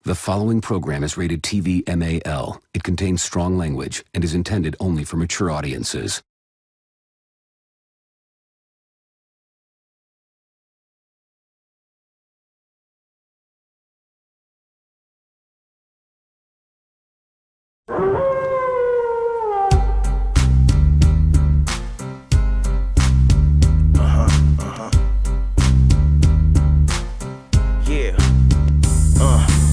The following program is rated TV MAL. It contains strong language and is intended only for mature audiences.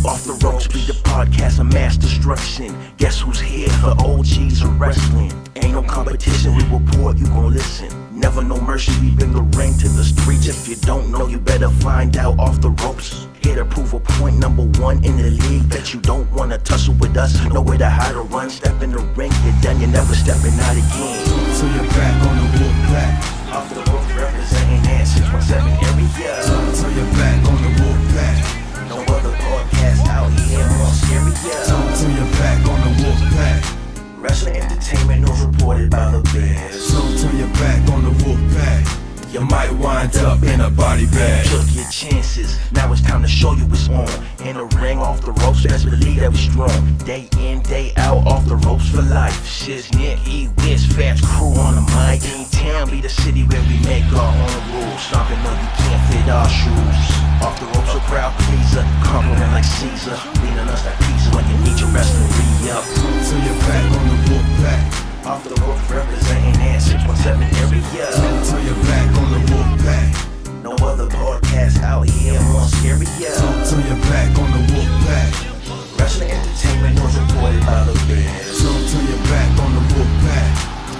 Off the ropes, be the podcast of mass destruction. Guess who's here for OGs of wrestling? Ain't no competition, we report, you gon' listen. Never no mercy, we bring the ring to the streets. If you don't know, you better find out. Off the ropes, here to prove a point, number one in the league. Bet you don't wanna tussle with us, nowhere to hide or run. Step in the ring, you're done, you're never stepping out again. So you're back on the wolf pack. Off the ropes, representing that 617 area. So you're back on the wolf pack. No other podcast out here more scary, So you're back on the wolf pack. Wrestling entertainment news reported by the Bears. So turn your back on the wolf pack. You might wind up in a body bag. Took your chances, now it's time to show you what's on. In the ring, off the ropes, best believe that we strong. Day in, day out, off the ropes for life. Shiznit, E-Wiz, Fast Crew on the mic. In town, be the city where we make our own rules. Stomping where you can't fit our shoes. Off the ropes, a crowd pleaser, compliment like Caesar. Leaning us like pizza when you need your wrestling re-up. So you're back on the wolf pack. Off the ropes, representing that 617 area. So you're back on the wolf pack. No other podcast out here more scary, So you're back on the wolf pack. Wrestling entertainment news reported by the Bears. So turn your back on the wolf pack.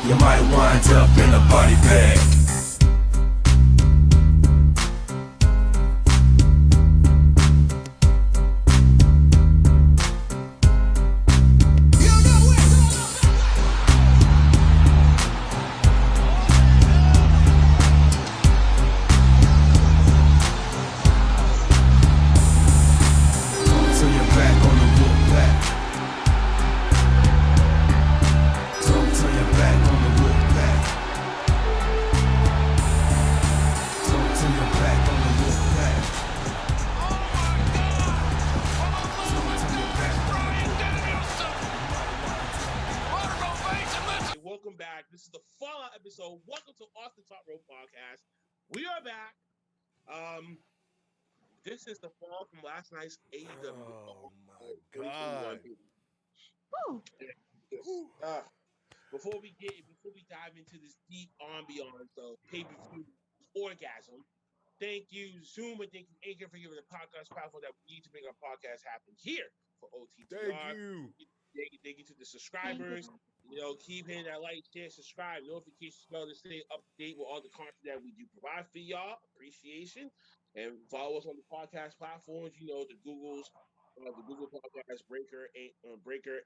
You might wind up in a body bag. Welcome back. This is the Fallout episode. Welcome to Off the Top Rope Podcast. We are back. This is the fall from last night's AEW. Oh my god! Before we dive into this deep ambiance of pay-per-view orgasm, thank you Zoom and thank you Anchor for giving the podcast platform that we need to make our podcast happen here for OTTR. Thank you. Thank you to the subscribers. You know, keep hitting that like, share, subscribe, notifications bell to stay up to date with all the content that we do provide for y'all. Appreciation. And follow us on the podcast platforms. You know, the Google Podcast, Breaker,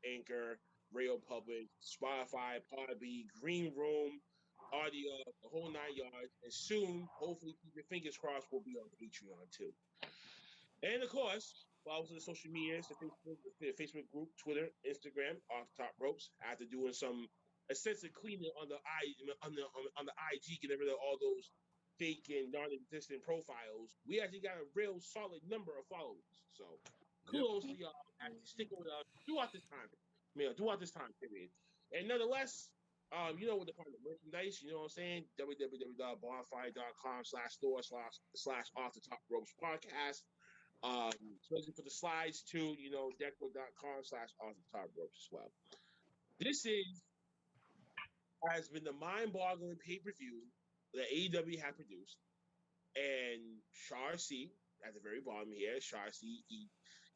Anchor, Radio Public, Spotify, Podbean, Green Room, Audio, the whole 9 yards. And soon, hopefully, keep your fingers crossed, we'll be on Patreon too. And of course, follow us on the social medias, the Facebook group, Twitter, Instagram, Off the Top Ropes. After doing some extensive cleaning on the IG, getting rid of all those fake and non-existent profiles, we actually got a real solid number of followers. So kudos to y'all actually sticking with us throughout this time period. And nonetheless, you know what to find the merchandise. You know what I'm saying? www.bonfire.com/store/off the top ropes podcast. Especially for the slides too, you know, deco.com/off the top ropes as well. This has been the mind-boggling pay-per-view that AEW had produced. And Char C, at the very bottom here, Char C,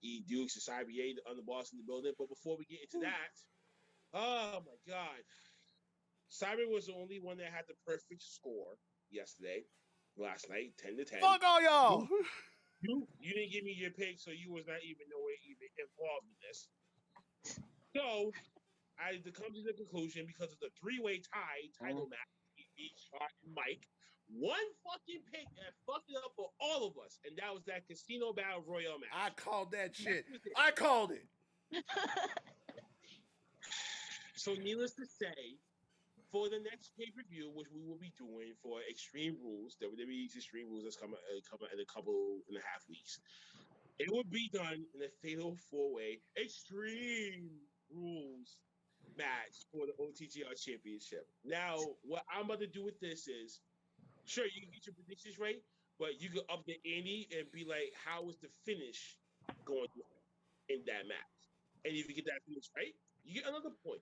E Dukes, the CBA, the underboss in the building. But before we get into that, oh my God. Cyber was the only one that had the perfect score last night, 10-10. Fuck all y'all! You didn't give me your pick, so you was not even involved in this. So I had to come to the conclusion because of the three-way title match, Char and Mike. One fucking pick that fucked it up for all of us, and that was that Casino Battle Royale match. I called that shit. I called it. So needless to say, for the next pay-per-view, which we will be doing for Extreme Rules, WWE's Extreme Rules that's coming in a couple and a half weeks, It would be done in a fatal four-way Extreme Rules match for the OTGR Championship. Now, what I'm about to do with this is, sure, you can get your predictions right, but you can up the ante and be like, how is the finish going to in that match? And if you get that finish right, you get another point.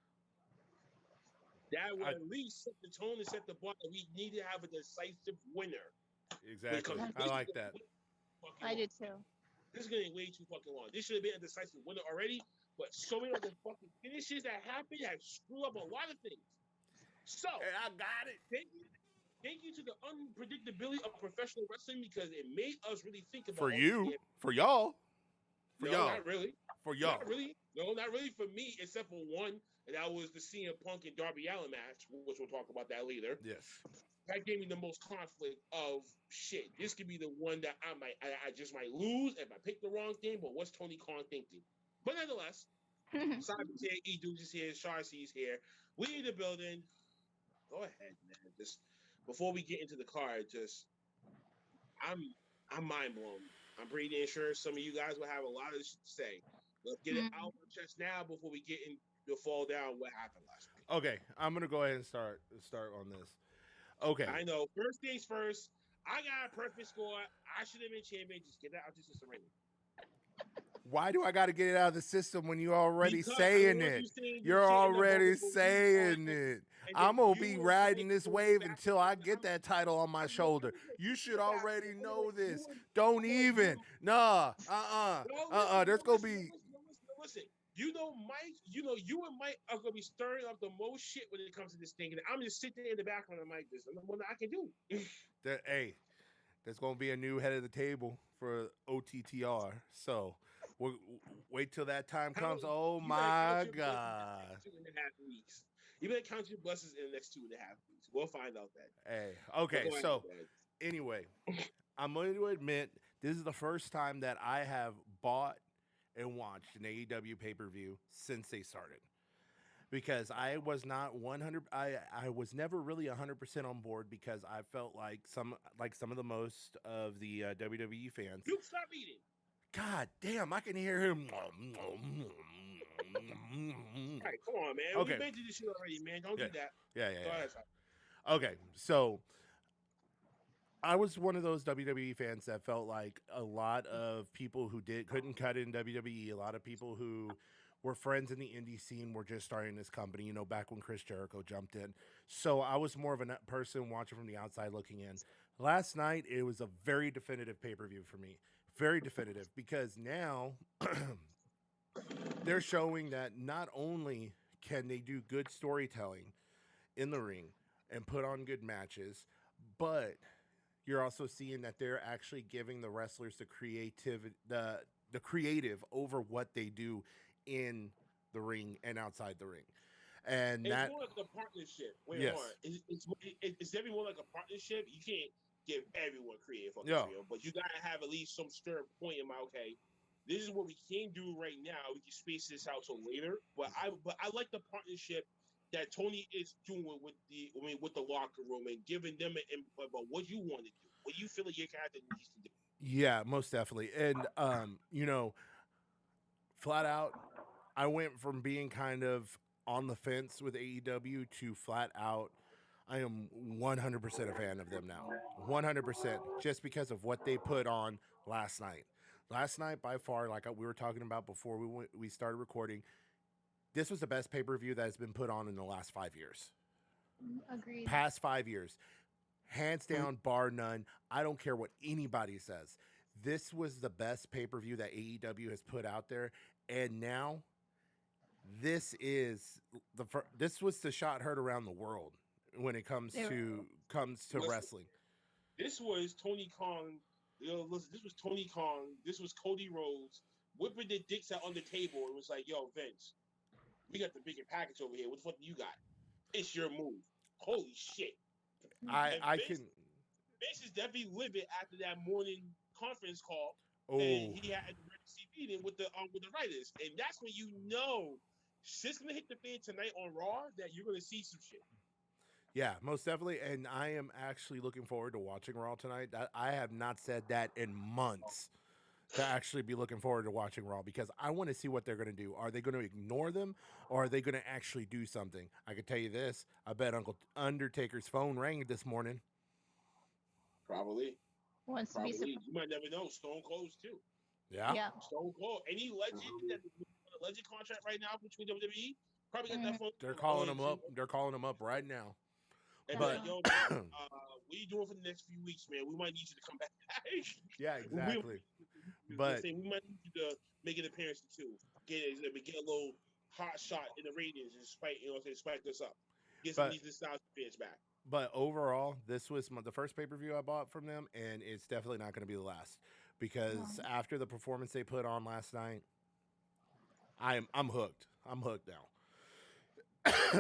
That will I, at least set the tone and set the bar that we need to have a decisive winner when it exactly. comes to I this. like that. I did too. This is getting way too fucking long. This should have been a decisive winner already, but so many of the fucking finishes that happened have screwed up a lot of things. So, Hey, I got it. thank you to the unpredictability of professional wrestling because it made us really think about For all these you, damn. for y'all, for No, y'all, not really. for Not y'all. really. No, not really for me, except for one, and that was the CM Punk and Darby Allin match, which we'll talk about that later. Yes. That gave me the most conflict of shit. This could be the one that I just might lose if I pick the wrong thing, but what's Tony Khan thinking? But nonetheless, Cyber's here, E-Dudes is here, Sharcy's here. We in the building. Go ahead, man. Just before we get into the card, I'm I'm mind blown. I'm pretty sure some of you guys will have a lot of shit to say. Let's get it out of our chest now before we get in the fall down what happened last week. Okay, I'm gonna go ahead and start on this. Okay. I know. First things first. I got a perfect score. I should have been champion. Just get that out of the system right now. Why do I got to get it out of the system when you already Because saying I want it? you saying You're shit in the already bubble, saying and it. then I'm gonna you be will riding make this the wave back until I and get that title on my shoulder. You should already I'm know like, this. you Don't and even. you. Nah. No, There's gonna be. listen. You know, Mike. You know, you and Mike are gonna be stirring up the most shit when it comes to this thing, and I'm just sitting there in the background. I'm like, this is the one that I can do. Hey, there's gonna be a new head of the table for OTTR. So wait till that time comes. Oh You better count my your blessings in the god. next 2.5 weeks. You better count your blessings in the next 2.5 weeks. We'll find out that. Hey. But Okay. go ahead, So man. anyway, I'm going to admit this is the first time that I have bought and watched an AEW pay-per-view since they started. Because I was not 100 I was never really 100% on board because I felt like some of the most of the WWE fans. You stop eating. God damn, I can hear him. All right, come on, man. Okay. We've been through this shit already, man. Don't do that. Yeah. Go ahead, son. Okay, so I was one of those WWE fans that felt like a lot of people who couldn't cut in WWE, a lot of people who were friends in the indie scene were just starting this company, you know, back when Chris Jericho jumped in. So I was more of a person watching from the outside looking in. Last night, it was a very definitive pay-per-view for me. Very definitive because now they're showing that not only can they do good storytelling in the ring and put on good matches, but you're also seeing that they're actually giving the wrestlers the creative over what they do in the ring and outside the ring. And It's that more like a partnership. Wait, Yes. hold on. It's definitely more like a partnership. You can't give everyone creative fucking Yeah. freedom, but you gotta have at least some stern point in my okay. This is what we can do right now. We can space this out till later. But I like the partnership that Tony is doing with the locker room and giving them an input about what you want to do, what you feel like your character needs to do. Yeah, most definitely. And you know, flat out, I went from being kind of on the fence with AEW to flat out I am 100% a fan of them now. 100% just because of what they put on last night. Last night, by far, like we were talking about before we started recording, this was the best pay-per-view that has been put on in the last 5 years. Agreed. Past 5 years. Hands down, bar none. I don't care what anybody says. This was the best pay-per-view that AEW has put out there. And now, this was the shot heard around the world when it comes to wrestling. This was Tony Khan. Listen, this was Tony Khan. This was Cody Rhodes whipping their dicks out on the table. It was like, yo, Vince, we got the bigger package over here. What the fuck do you got? It's your move. Holy shit. Vince is definitely livid after that morning conference call that he had at the emergency meeting with the writers. And that's when you know shit's gonna hit the fan tonight on Raw that you're gonna see some shit. Yeah, most definitely. And I am actually looking forward to watching Raw tonight. I have not said that in months. to actually be looking forward to watching Raw because I want to see what they're going to do. Are they going to ignore them or are they going to actually do something? I can tell you this. I bet Uncle Undertaker's phone rang this morning. Probably. Wants to be Probably. surprised. You might never know. Stone Cold's too. Yeah. Yeah. Stone Cold. Any legend that a legend contract right now between WWE probably got that Mhm. phone. They're calling him up. They're calling him up right now. And be like, But yo, man, what are you doing for the next few weeks, man? We might need you to come back. yeah, exactly. But we might need you to make an appearance or two. Get a little hot shot in the ratings and spike us up. Get some of these nostalgia fans back. But overall, this was the first pay per view I bought from them, and it's definitely not going to be the last because after the performance they put on last night, I'm hooked. I'm hooked now.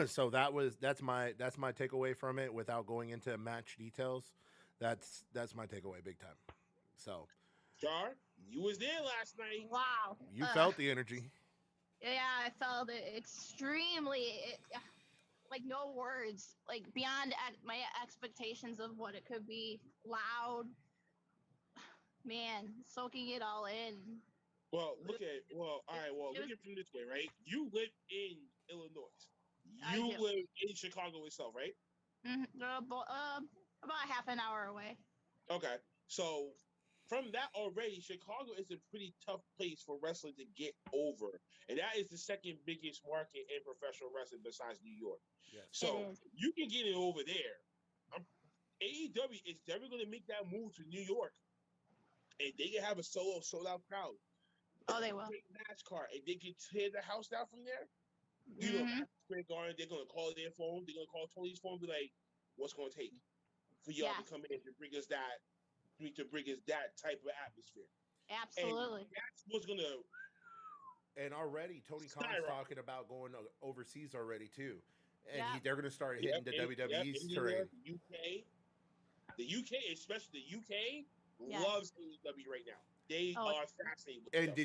So that's my takeaway from it. Without going into match details, that's my takeaway, big time. So, Jar, you was there last night. Wow. You felt the energy. Yeah, I felt it extremely. Like no words, like beyond my expectations of what it could be. Loud, man, soaking it all in. All right. Well, look at it from this way, right? You live in Illinois. You live in Chicago itself, right? About half an hour away. Okay. So from that already, Chicago is a pretty tough place for wrestling to get over. And that is the second biggest market in professional wrestling besides New York. Yes. So you can get it over there. AEW is never going to make that move to New York. And they can have a solo sold out crowd. Oh, they will. Great match card. And they can tear the house down from there. You know, Madison Garden, they're going to call their phone. They're going to call Tony's phone and be like, what's going to take for y'all to come in to bring us that type of atmosphere? Absolutely. And that's what's going to. And already, Tony Khan's talking about going overseas already, too. And they're going to start hitting the WWE's terrain. The UK, especially the UK, loves AEW right now. They are fascinated with and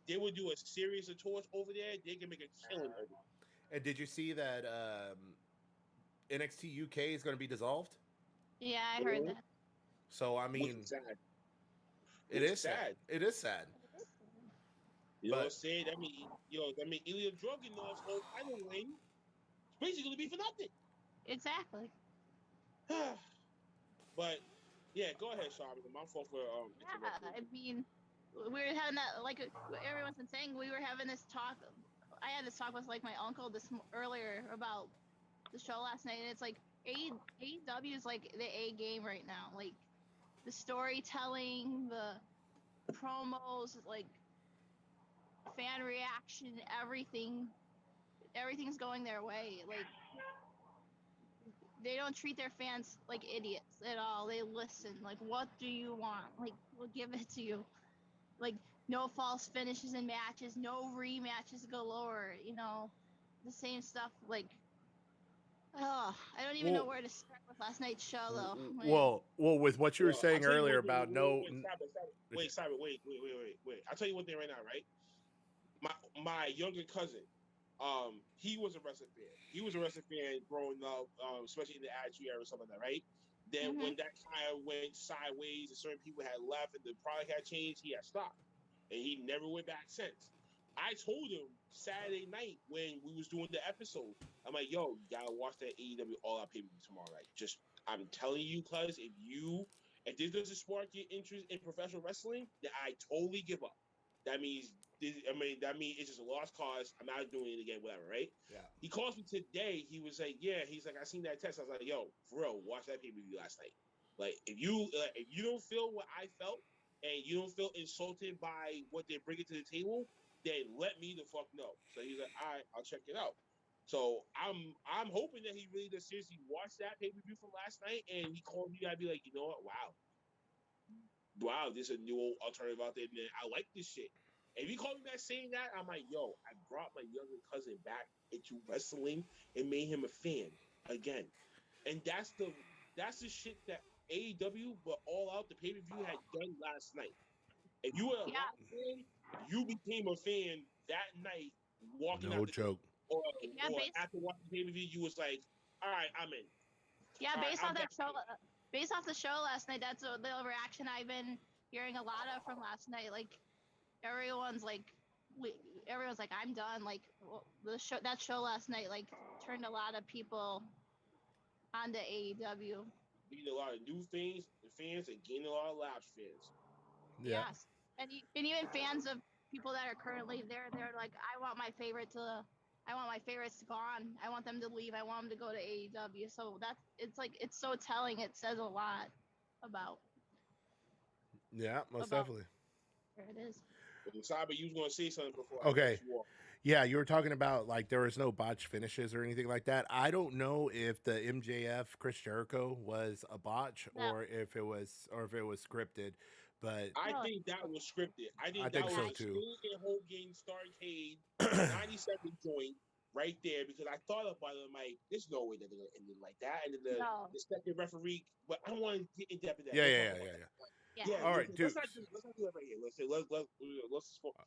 they would do a series of tours over there. They can make a killing over there. And did you see that NXT UK is going to be dissolved? Yeah, I heard that. So, I mean, it is sad. It is sad. You know what I'm saying? I mean, Ilya Dragunov's whole title win is basically going to be for nothing. Exactly. But yeah, go ahead, Sean. My fault for I mean, we were having that, like everyone's been saying, we were having this talk. I had this talk with like my uncle earlier about the show last night, and it's like AEW is like the A game right now. Like the storytelling, the promos, like fan reaction, everything's going their way. Like they don't treat their fans like idiots at all. They listen. Like, what do you want? Like, we'll give it to you. Like, no false finishes in matches, no rematches galore. You know, the same stuff. Like, I don't even know where to start with last night's show, though. Like, well, with what you were saying earlier about Wait, Simon, wait. I'll tell you one thing right now, right? My younger cousin, he was a wrestling fan. He was a wrestling fan growing up, especially in the Attitude Era or something like that, right? Then when that kind of went sideways and certain people had left and the product had changed, he had stopped. And he never went back since. I told him Saturday night when we was doing the episode, I'm like, yo, you gotta watch that AEW All Out pay-per-view tomorrow night. Just, I'm telling you, cuz, if this doesn't spark your interest in professional wrestling, then I totally give up. That means it's just a lost cause. I'm not doing it again, whatever, right? Yeah. He calls me today. He was like, he's like, I seen that text. I was like, yo, for real, watch that pay-per-view last night. Like, if you don't feel what I felt and you don't feel insulted by what they're bringing to the table, then let me the fuck know. So he's like, all right, I'll check it out. So I'm hoping that he really does seriously watch that pay-per-view from last night and he called me. I'd be like, you know what? Wow, there's a new alternative out there. Man, I like this shit. If you call me back saying that, I'm like, yo, I brought my younger cousin back into wrestling and made him a fan again. And that's the shit that AEW, but All Out, the pay-per-view had done last night. If you were a live fan, you became a fan that night walking out the joke. Or after watching the pay-per-view, you was like, all right, I'm in. Yeah, based off the show last night, that's the reaction I've been hearing a lot of from last night. Like everyone's like, everyone's like, I'm done. Like that show last night, like turned a lot of people onto AEW. Getting a lot of new fans and gaining a lot of lapsed fans. Yeah. Yes, and even fans of people that are currently there, they're like, I want my favorites gone. I want them to leave. I want them to go to AEW. So it's like it's so telling. It says a lot about Yeah, most about definitely. where it is. Sabe, you was going to say something before I Okay. cut you off. Yeah, you were talking about like there was no botch finishes or anything like that. I don't know if the MJF Chris Jericho was a botch No. or if it was scripted, but I Oh. think that was scripted. I think think that so, was too. Sting and Hogan Starcade 97 joint right there because I thought about it. I'm like, there's no way that they're gonna end it like that. And then No. the second referee, but I don't want to get in depth in that. yeah, We'll yeah, talk yeah, about yeah, that. yeah. Yeah. All right, let's Dukes. not do that right here. Let's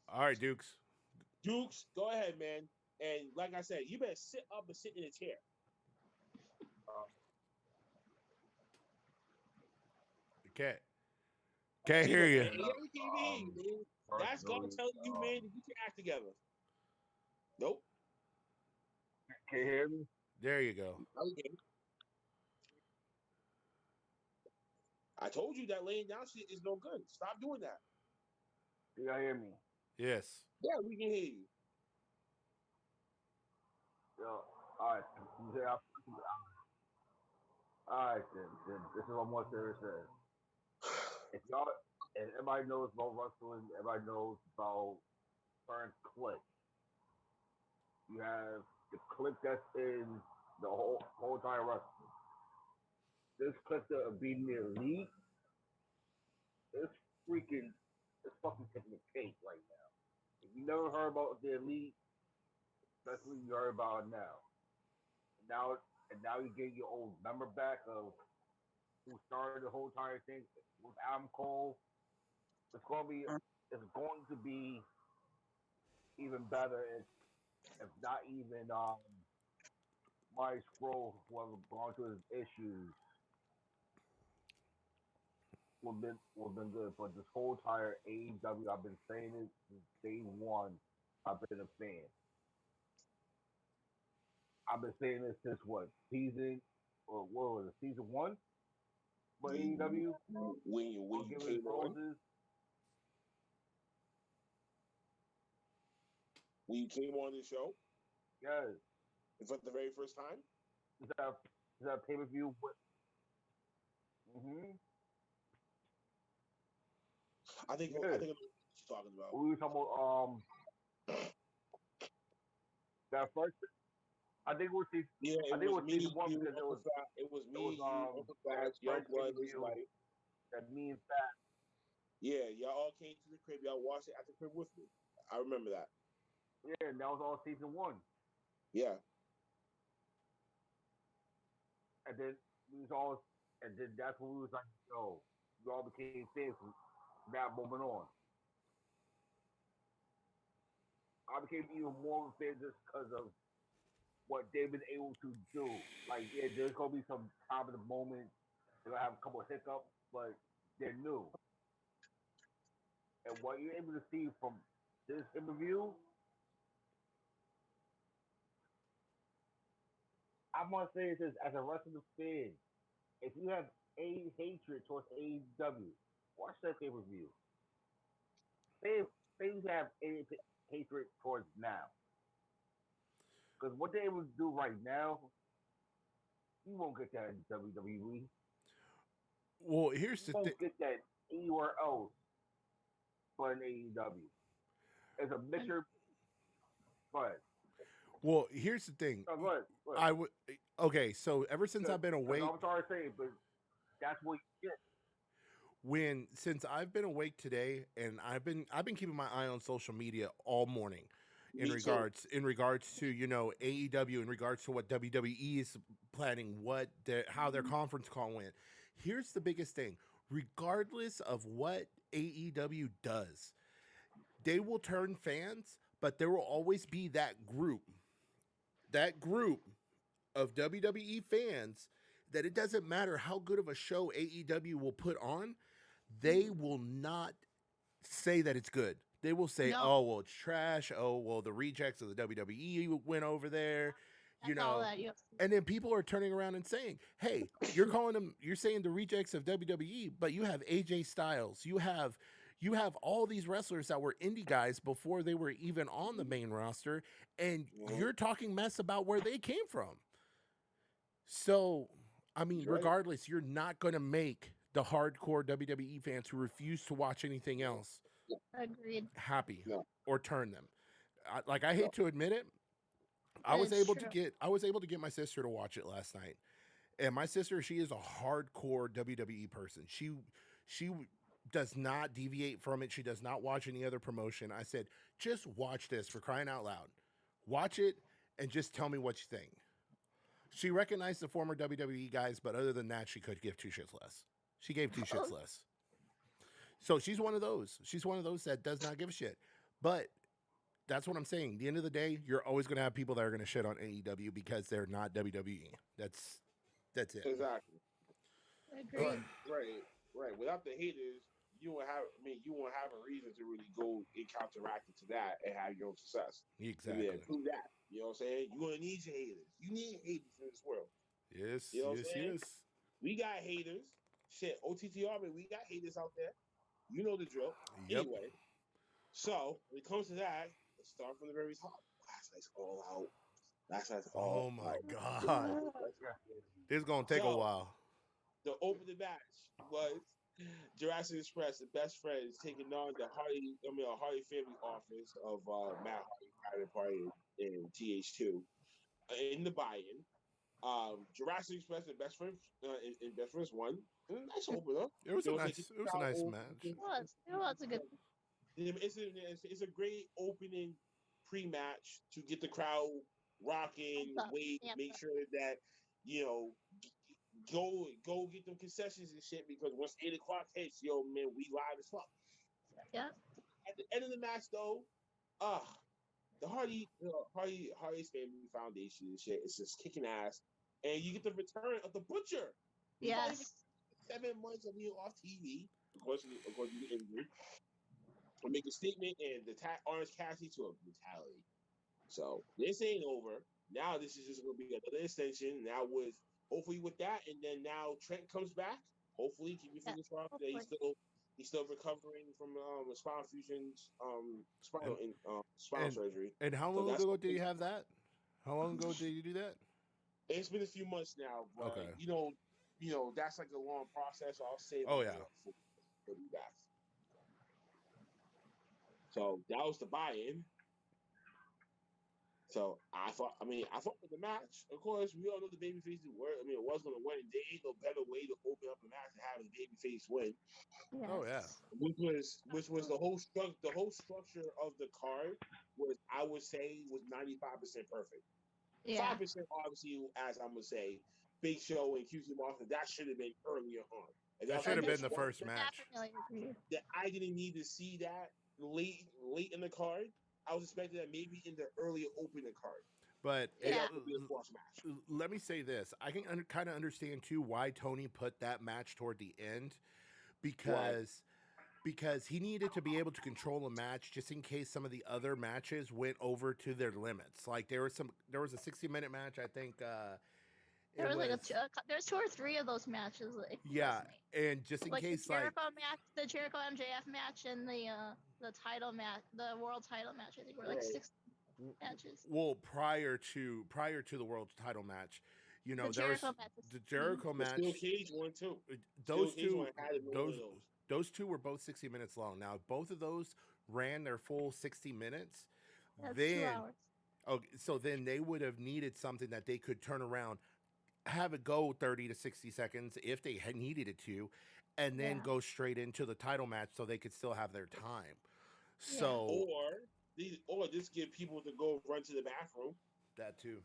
All right, Dukes. Dukes, go ahead, man. And like I said, you better sit up and sit in a chair. Okay. Can't hear you. Man. That's God telling you, man, to get your act together. Nope. Can you hear me? There you go. Okay. I told you that laying down shit is no good. Stop doing that. Can y'all hear me? Yes. Yeah, we can hear you. Yo, all right. All right, then. This is what I'm going to say. If y'all, and everybody knows about wrestling, everybody knows about current click. You have the click that's in the whole entire wrestling. This click of being the elite, it's freaking, it's fucking taking the cake right now. If you never heard about the elite, especially you heard about it now. Now you get your old member back of who started the whole entire thing with Adam Cole. It's going to be even better if not even Mike Scroll, who have gone through his issues, would been good. But this whole entire AEW, I've been saying it since day one. I've been a fan. I've been saying this since what season? Or what was it? Season 1? But AEW When you came on, when you came on the show, yes. for the very first time. Is that pay per view? I think I know what you're talking about. We were talking about that first. I think it was season. Yeah, I think it was season 1 you, because it was me, you, Uncle Fat, that Young first Blood, his interview wife. that me and Fat. Yeah, y'all all came to the crib. Y'all watched it at the crib with me. I remember that. Yeah, and that was all season 1. Yeah. And then that's when we was like, yo, we all became fans from that moment on. I became even more of a fan just because of what they've been able to do. Like, yeah, there's gonna be some top of the moment. They're gonna have a couple of hiccups, but they're new. And what you're able to see from this interview, I'm gonna say this as a wrestling fan. If you have a hatred towards AEW, watch that pay per view. Say you have a hatred towards now, because what they're able to do right now, you won't get that in WWE. Well, here's the You won't thing. get that anywhere else but in AEW. It's a mixture. But Well, here's the thing. go ahead. I would. Okay, so ever since I've been awake, I'm sorry to say, but that's what you get. since I've been awake today, and I've been keeping my eye on social media all morning, in regards to AEW, in regards to what WWE is planning, how their conference call went. Here's the biggest thing: regardless of what AEW does, they will turn fans, but there will always be that group of WWE fans that it doesn't matter how good of a show AEW will put on, they will not say that it's good. They will say, No. "Oh, well, it's trash. Oh, well, the rejects of the WWE went over there." You That's all know, that UFC. and then people are turning around and saying, "Hey, you're calling them. You're saying the rejects of WWE, but you have AJ Styles. You have all these wrestlers that were indie guys before they were even on the main roster, and you're talking mess about where they came from." So, I mean, You're right. regardless, you're not going to make the hardcore WWE fans who refuse to watch anything else Agreed. happy No. or turn them. I hate to admit it, I was It's able true. to get my sister to watch it last night. And my sister, she is a hardcore WWE person. She does not deviate from it. She does not watch any other promotion. I said, "Just watch this, for crying out loud. Watch it and just tell me what you think." She recognized the former WWE guys, but other than that, she could give two shits less. She gave two shits less. So she's one of those. She's one of those that does not give a shit. But that's what I'm saying. At the end of the day, you're always going to have people that are going to shit on AEW because they're not WWE. That's it. Exactly. Agreed. Right. Without the haters, you won't have. I mean, you won't have a reason to really go and counteract it to that and have your own success. Exactly. Prove that. You know what I'm saying? You're gonna need your haters. You need haters in this world. Yes, You know what I'm yes, saying? yes. We got haters. Shit, OTTR, man, we got haters out there. You know the drill. Yep. Anyway, so when it comes to that, let's start from the very top. Last night's all out. Last night's all Oh my out. God. This is going to take a So, while. the opening match was Jurassic Express, the best friends, taking on the Hardy family office of Matt Hardy, Private Party, and TH2 in the buy-in. Jurassic Express and best friends and best friends won. Nice opener. It was You a know, nice match. It was a good. It's a great opening pre-match to get the crowd rocking, wait, Yeah. make sure that you know go get them concessions and shit because once 8 o'clock hits, yo man, we live as fuck. Yeah. At the end of the match though, the Hardy's Family Foundation and shit is just kicking ass, and you get the return of the Butcher. Yes. 7 months of being off TV, of course, the injury, to make a statement and the Orange Cassidy to a brutality. So this ain't over. Now this is just going to be another extension. Now with hopefully with that, and then now Trent comes back. Hopefully, keep your fingers crossed that he's still recovering from spinal fusion, spinal surgery. And how long ago did you have that? How long ago did you do that? It's been a few months now, but Okay. you know that's like a long process. So I'll say, Oh, yeah. He'll be back. So that was the buy-in. So I thought with the match, of course, we all know the babyface were. I mean, it was going to win. There ain't no better way to open up a match than having the babyface win. Yes. Oh yeah. Which was the whole structure of the card was, I would say, was 95% perfect. Yeah. 5% obviously, as I'm gonna say, Big Show and QC Marshall, that should have been earlier on. And That should have been the first match. Definitely agree. That I didn't need to see that late in the card. I was expecting that maybe in the earlier opening card. But Yeah. That would be a squash match. let me say this: I can kind of understand too why Tony put that match toward the end, because he needed to be able to control a match just in case some of the other matches went over to their limits. Like there was a 60-minute match, I think. There was there's 2 or 3 of those matches. Like, yeah, and just in like case, the Jericho match, the Jericho MJF match, and the title match, the world title match. I think were like 6 matches. Well, prior to the world title match, you know, The there was Jericho match. the Jericho The match. Steel Cage one too. Those Steel Cage two, one had to be one of those two were both 60 minutes long. Now, if both of those ran their full 60 minutes, That's then 2 hours. so then they would have needed something that they could turn around, have it go 30 to 60 seconds if they had needed it to, and then go straight into the title match so they could still have their time. So or just give people to go run to the bathroom. that too.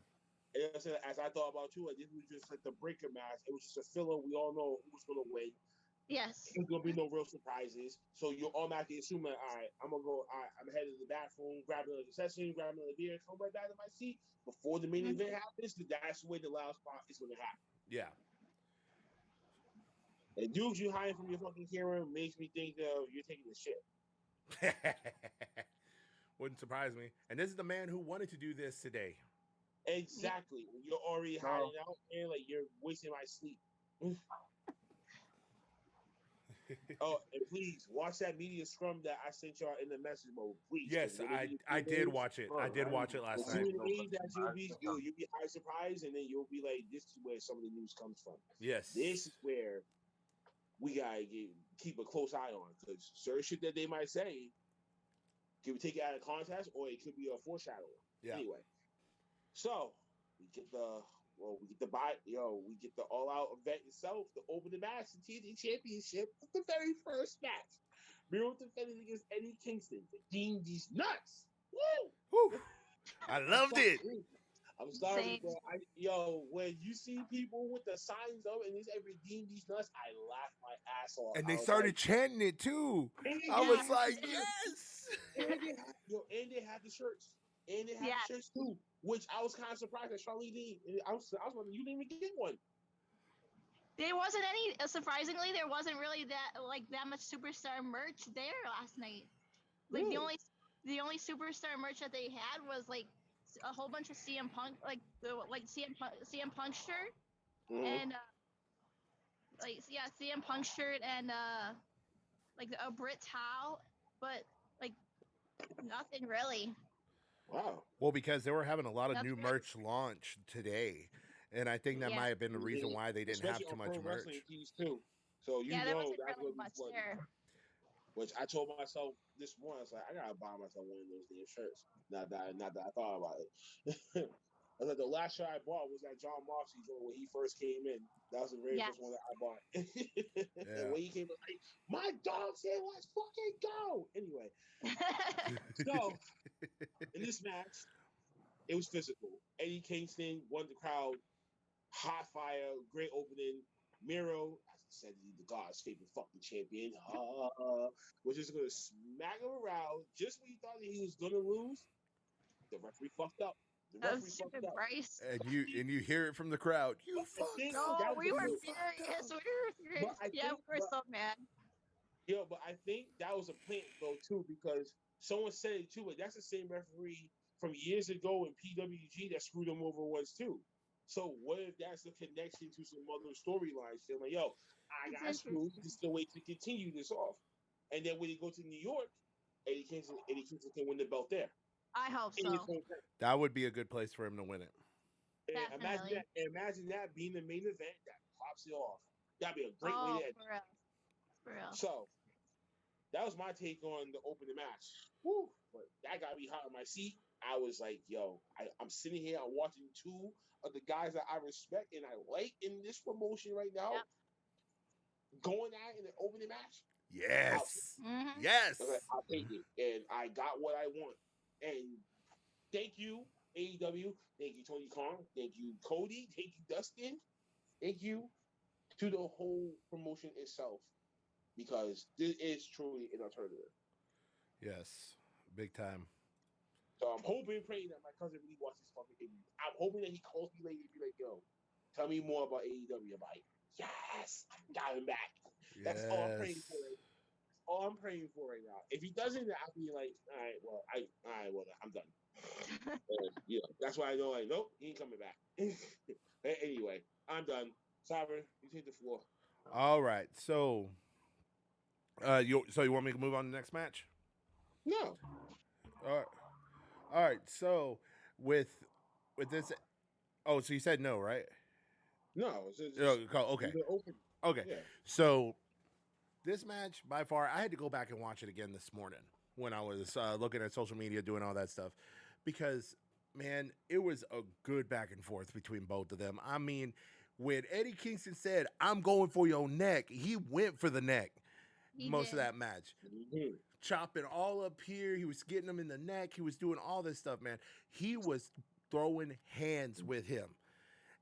As I thought about too, this was just like the breaker match. It was just a filler. We all know who was going to win. Yes. There's gonna be no real surprises, so you're automatically assuming, all right, I'm gonna go. All right, I'm headed to the bathroom, grab another session, grab another beer, come right back to my seat before the main event happens. That's the way the loud spot is gonna happen. Yeah. And dudes you hiding from your fucking camera makes me think of you're taking a shit. Wouldn't surprise me. And this is the man who wanted to do this today. Exactly. You're already hiding out there like you're wasting my sleep. Oh, and please watch that media scrum that I sent y'all in the message mode, please. Yes, I did watch it. I did watch it last night. That you'll be high surprised, and then you'll be like, "This is where some of the news comes from." Yes, this is where we gotta keep a close eye on, because certain shit that they might say can we take it out of context, or it could be a foreshadowing. Yeah. Anyway, so we get the we get the all-out event itself, the opening match, the TNT Championship, the very first match. Miro defending against Eddie Kingston. Dean these nuts. Woo! Woo. I loved it. I'm sorry, bro. When you see people with the signs up and they say redeem these nuts, I laugh my ass off. And they started chanting it too. I was like, yes. And they had the shirts. And they had the shirts too, which I was kind of surprised that Charlie didn't. I was wondering, you didn't even get one. There wasn't any. Surprisingly, there wasn't really that much superstar merch there last night. Like the only superstar merch that they had was like a whole bunch of CM Punk, CM Punk shirt, and CM Punk shirt and like a Brit towel, but like nothing really. Wow. Well, because they were having a lot of new merch launch today, and I think that might have been the reason why they didn't have too much merch. Too. So there wasn't really much there. Which I told myself this morning, I was like, I gotta buy myself one of those damn shirts. Not that I thought about it. I was like, the last shirt I bought was that John Moxley joint when he first came in. That was the very first one that I bought. And when he came, I was like, my dog said, let's fucking go. Anyway, so in this match, it was physical. Eddie Kingston won the crowd. Hot fire, great opening. Miro, as I said, the God's favorite fucking champion, was just gonna smack him around just when he thought that he was gonna lose. The referee fucked up. Bryce. And you hear it from the crowd. You fucked up. Oh, we were furious. We were so mad. Yeah, but I think that was a plant though too, because someone said it too. But that's the same referee from years ago in PWG that screwed him over once too. So what if that's the connection to some other storylines? They're like, yo, I got screwed. This is the way to continue this off. And then when he go to New York, Eddie Kingston can win the belt there. I hope so. That would be a good place for him to win it. And imagine that being the main event that pops it off. That'd be a great way to end. For real. So that was my take on the opening match. Woo! But that got me hot on my seat. I was like, yo, I'm sitting here, I'm watching two of the guys that I respect and I like in this promotion right now. Yep. Going at in the opening match. Yes. Yes. I'll take it. And I got what I want. And thank you, AEW. Thank you, Tony Khan. Thank you, Cody. Thank you, Dustin. Thank you to the whole promotion itself. Because this is truly an alternative. Yes. Big time. So I'm hoping and praying that my cousin really watches fucking AEW. I'm hoping that he calls me later and be like, yo, tell me more about AEW. I'm like, yes, I got him back. Yes. That's all I'm praying for. That's all I'm praying for right now. If he doesn't, I'll be like, all right, I'm done. That's why I know, like, nope, he ain't coming back. Anyway, I'm done. Sovereign, you take the floor. All right, so you want me to move on to the next match? No. All right. So with this, so you said no, right? No. It's okay. Okay. Yeah. So this match, by far, I had to go back and watch it again this morning when I was looking at social media, doing all that stuff, because man, it was a good back and forth between both of them. I mean, when Eddie Kingston said, "I'm going for your neck," he went for the neck. Most of that match. Mm-hmm. Chopping all up here. He was getting him in the neck. He was doing all this stuff, man. He was throwing hands with him.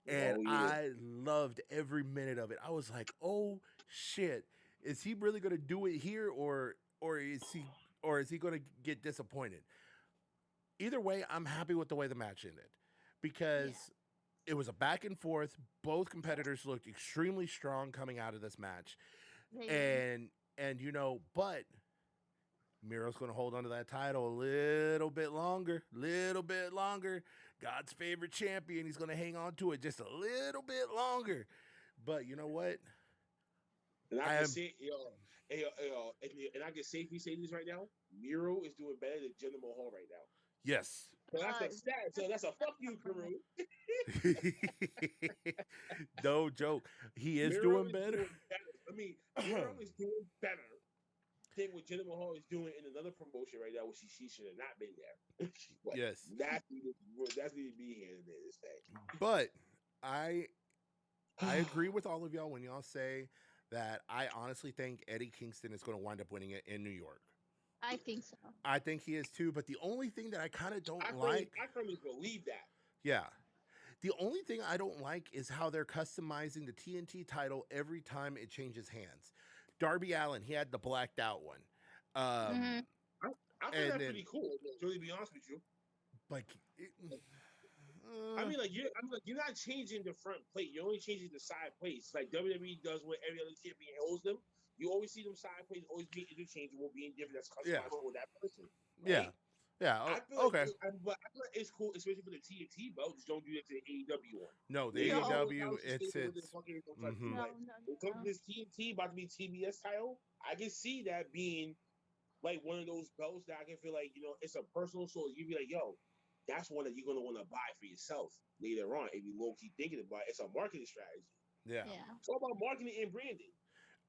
And I loved every minute of it. I was like, oh shit. Is he really gonna do it here or is he gonna get disappointed? Either way, I'm happy with the way the match ended. Because It was a back and forth. Both competitors looked extremely strong coming out of this match, They did. and but Miro's going to hold on to that title a little bit longer, God's favorite champion. He's going to hang on to it just a little bit longer. But you know what? And I I can am say, and I can safely say this right now: Miro is doing better than Jinder Mahal right now. yes. So that's Uh, a stat. So that's a fuck you, Peru. No joke. He is Miro doing is better. doing better. I mean, Miro is doing better than what Jinder Mahal is doing in another promotion right now, which she should have not been there. But Yes. that's need to be here today. This thing. But I I agree with all of y'all when y'all say that I honestly think Eddie Kingston is going to wind up winning it in New York. I think so. I think he is too, but the only thing that I kind of don't I firmly believe that. yeah. The only thing I don't like is how they're customizing the TNT title every time it changes hands. Darby Allin, he had the blacked out one. Mhm. I find And that then, pretty cool. To really be honest with you. like, You're not changing the front plate. You're only changing the side plates. Like WWE does with every other champion holds them. You always see them side plates always being interchangeable, being different. That's yeah, customized for that person. yeah, Right? yeah. I feel Okay. but I feel like it's cool, especially for the TNT belt. Just don't do that to the AEW one. No, the The No. AEW, AEW it's with this fucking don't try to do mhm. No, like no, when it comes to no. this TNT about to be TBS title. I can see that being like one of those belts that I can feel like it's a personal source. You'd be like, yo, that's one that you're gonna want to buy for yourself later on if you low key thinking about it. It's a marketing strategy. Yeah. Yeah. It's all about marketing and branding.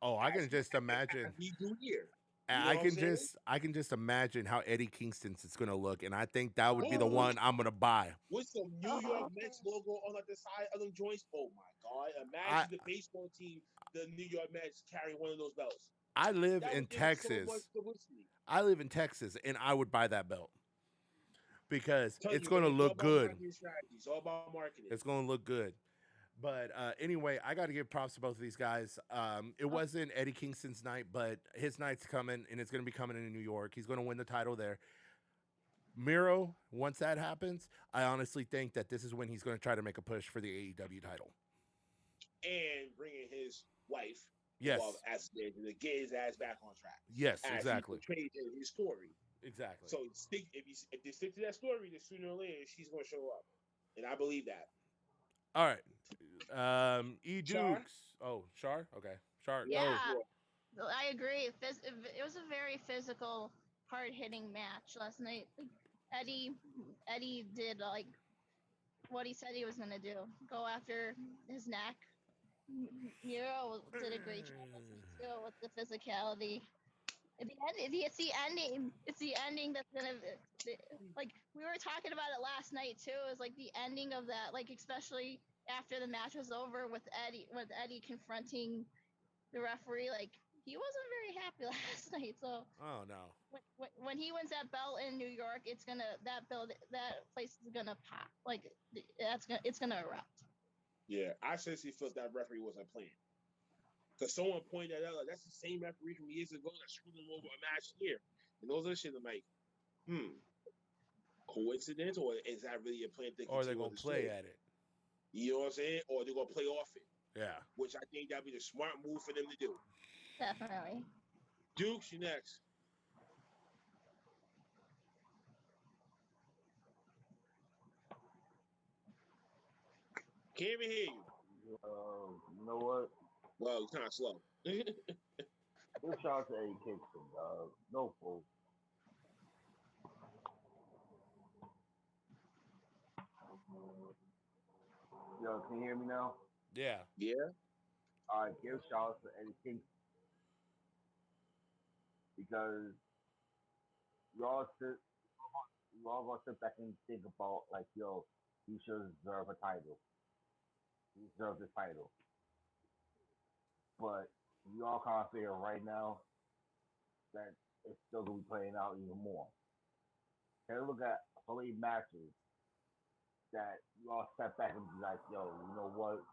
Oh, I As can just imagine. we do here. You know I what I'm can saying? just imagine how Eddie Kingston's is gonna look, and I think that would be the Oh, one I'm gonna buy. with some New York Oh, Mets logo on like the side of them joints. Oh my god! I Imagine the baseball team, the New York Mets carrying one of those belts. I live That in would give it so much Texas. publicity. I live in Texas, and I would buy that belt because I'm telling it's you, man, gonna it's all look about good. marketing strategy. It's all about marketing. It's gonna look good. But anyway, I got to give props to both of these guys. It wasn't Eddie Kingston's night, but his night's coming, and it's going to be coming in New York. He's going to win the title there. Miro, once that happens, I honestly think that this is when he's going to try to make a push for the AEW title. And bringing his wife involved Yes. as to get his ass back on track. Yes, As exactly. he portrayed in his story. Exactly. So if they stick to that story, then sooner or later she's going to show up, and I believe that. All right. E Char? Dukes. Oh, Char? Okay. Char. yeah. Oh, I agree. It was a very physical, hard hitting match last night. Like Eddie did like what he said he was gonna do. Go after his neck. Miro did a great job with the physicality. At the end, it's the ending. It's the ending that's gonna like we were talking about it last night too. It was like the ending of that, like especially after the match was over with Eddie confronting the referee. Like he wasn't very happy last night. So oh no. when he wins that belt in New York, that place is gonna pop. Like it's gonna erupt. Yeah, I seriously felt that referee wasn't playing. Because someone pointed that out, like, that's the same referee from years ago that screwed him over a match here. And those are shit I'm like, coincidence, or is that really a plan to Or they're continue going the to play story? at it. You know what I'm saying? Or they're gonna play off it. Yeah. Which I think that'd be the smart move for them to do. Definitely. Dukes, you next. Can't even hear you. You know what? Well, you're kind of slow. Give shout out to Eddie Kingston, no fool. Yo, can you hear me now? Yeah. Yeah. All right, give shout out to Eddie Kingston because you all gonna sit back and think about like, yo, he should deserve a title. He deserves the title. But you all kind of figure right now that it's still gonna be playing out even more. Take a look at some of these matches that you all step back and be like, yo, you know what?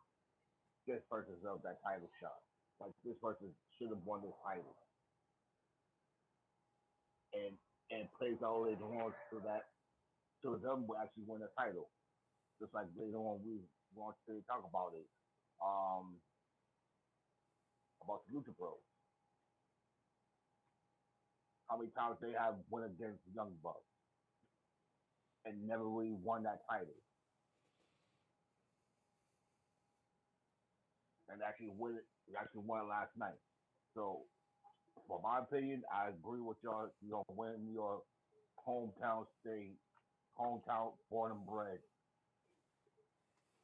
This person deserves that title shot. Like this person should have won this title. And plays all his horns so that them will actually win the title. just like later on we want to talk about it. Um, about the Lucha Bros. How many times they have won against Young Bucks and never really won that title, and actually win it. They actually won it last night. So, for my opinion, I agree with y'all. You know, win your hometown state, hometown born and bred.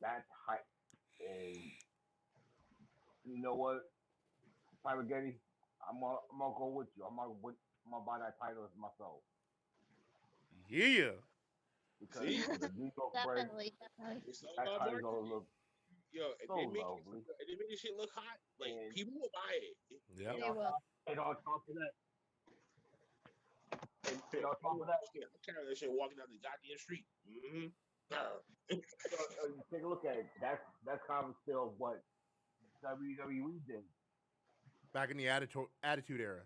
That hype, and you know what, Private Getty, I'm gonna go with you. I'm gonna buy that title myself Yeah. because See, the New York bred, Definitely. it's all that about title's gonna marketing. look Yo, if so they make it, lovely. if they make this shit look hot, like And people will buy it. Yep. and They on will. top, and on top of that, and Shit, on top of that, I'm carrying that shit walking down the goddamn street. Mm-hmm. you take a look at it. That's kind of still what WWE did. Back in the attitude era.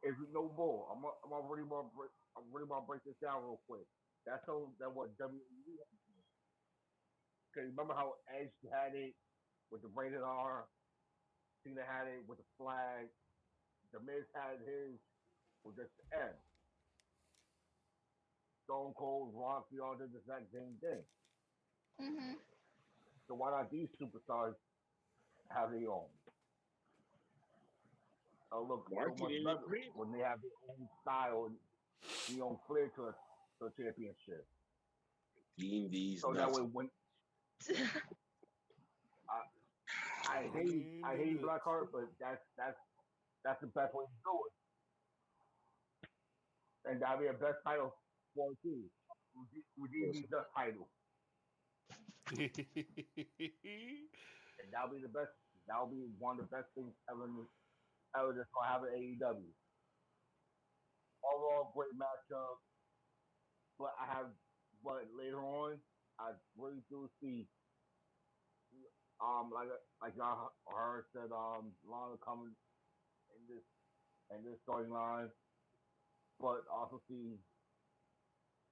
It's no bull. I'm really gonna break this down real quick. That's so that what WWE. Cause remember how Edge had it with the rated R, Cena had it with the flag, the Miz had his with just the M. Stone Cold, Rocky, all did the exact same thing. Mhm. So why not these superstars have their own? Look so much Marketing is better great. when they have their own style and their own flair to a championship. Being these So that nuts. way when I, I hate Nuts. Blackheart, but that's the best way to do it. And that'll be a best title for him too. We need the title. And that'll be the best. That'll be one of the best things ever that's gonna happen at AEW. Overall, great matchup. But but later on, I really do see, like y'all heard said, Lana coming in this storyline, but also see,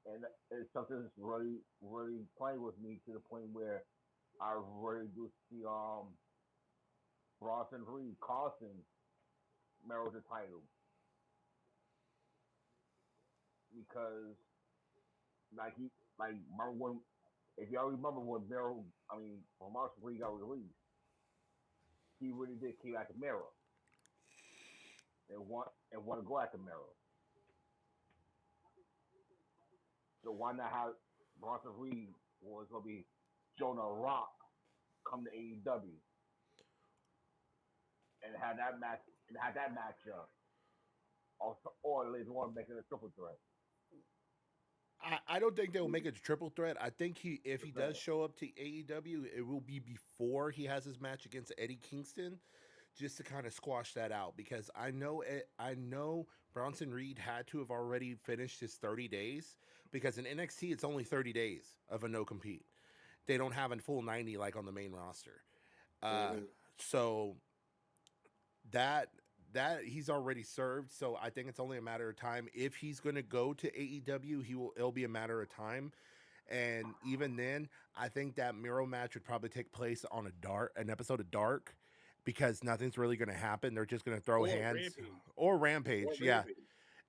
and it's something that's really playing with me to the point where I really do see, Bronson Reed costing Merrill the title because like he like remember when if y'all remember when Merrill when Bronson Reed got released, he really did keep at the mirror and want to go at the mirror. So why not have Bronson Reed was gonna be Jonah Rock come to AEW and have that matchup or later on make it a triple threat. I don't think they'll make it a triple threat. I think if he Just does saying. show up to AEW, it will be before he has his match against Eddie Kingston, just to kind of squash that out. Because I know Bronson Reed had to have already finished his 30 days because in NXT it's only 30 days of a no compete. They don't have a full 90 like on the main roster. Mhm. So that he's already served. So I think it's only a matter of time. If he's going to go to AEW, it'll be a matter of time. And even then, I think that Miro match would probably take place on an episode of Dark, because nothing's really going to happen. They're just going to throw Or hands Rampage. or Or Rampage, yeah. Rampage.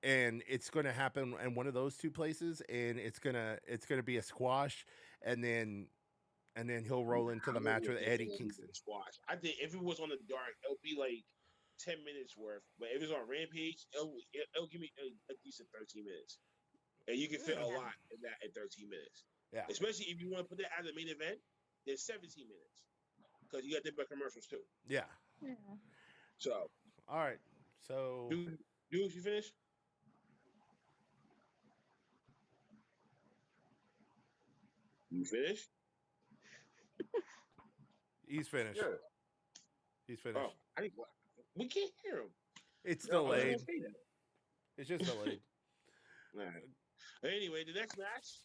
And it's going to happen in one of those two places, and it's gonna be a squash, and then he'll roll into I the don't match think with it's Eddie gonna be Kingston. the squash. I think if it was on the dark, it'll be like 10 minutes worth. But if it's on Rampage, it'll give me at least 13 minutes, and you can fit a Yeah. lot in that in 13 minutes. Yeah. Especially if you want to put that as a main event, then 17 minutes because you got the commercials too. Yeah. Yeah. So, All right. So dude, you finish? You finish? he's finished. Yeah. He's Oh, finished. we can't hear him. It's Yeah, I was gonna delayed. say that. It's just delayed. All right. Anyway, the next match.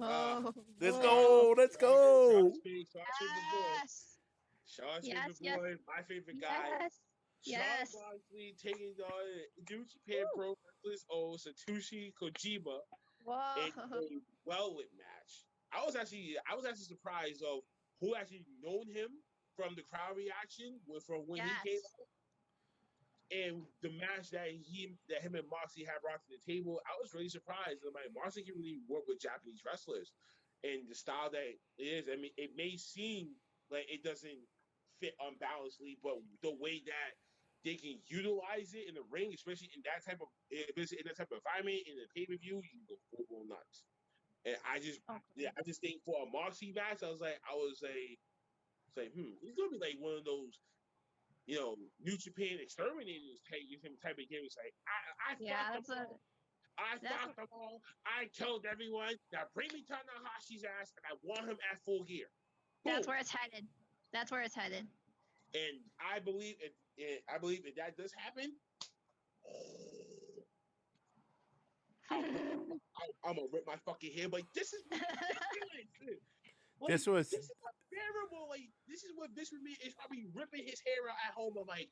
Oh. Let's boy. go. Let's go. Sean's favorite boy. Yes. Sean's Yes, favorite yes. boy. My favorite guy. Yes. Sean Yes. Moxley taking on New Japan Pro Wrestlers Satoshi Kojima Whoa. in a welterweight match. I was actually surprised of who actually known him from the crowd reaction from when he came Yes. out, and the match that him and Moxley had brought to the table. I was really surprised. I'm like, Moxley can really work with Japanese wrestlers, and the style that it is. I mean, it may seem like it doesn't fit unbalancedly, but the way that they can utilize it in the ring, especially in that type of environment in the pay per view, you can go full blown nuts. And Okay. I just think for a Moxley match, I was like, he's gonna be like one of those, New Japan exterminators type of game. It's like I Yeah, fought them all. I that's fought them all. I killed everyone. Now bring me Tanahashi's ass, and I want him at full gear. that's Boom. where it's headed. That's where it's headed. And I believe if that does happen, I'm gonna rip my fucking hair. Like, this is ridiculous. Like, This was this is unbearable. Like, this is what Vince McMahon is probably ripping his hair out at home. I'm like,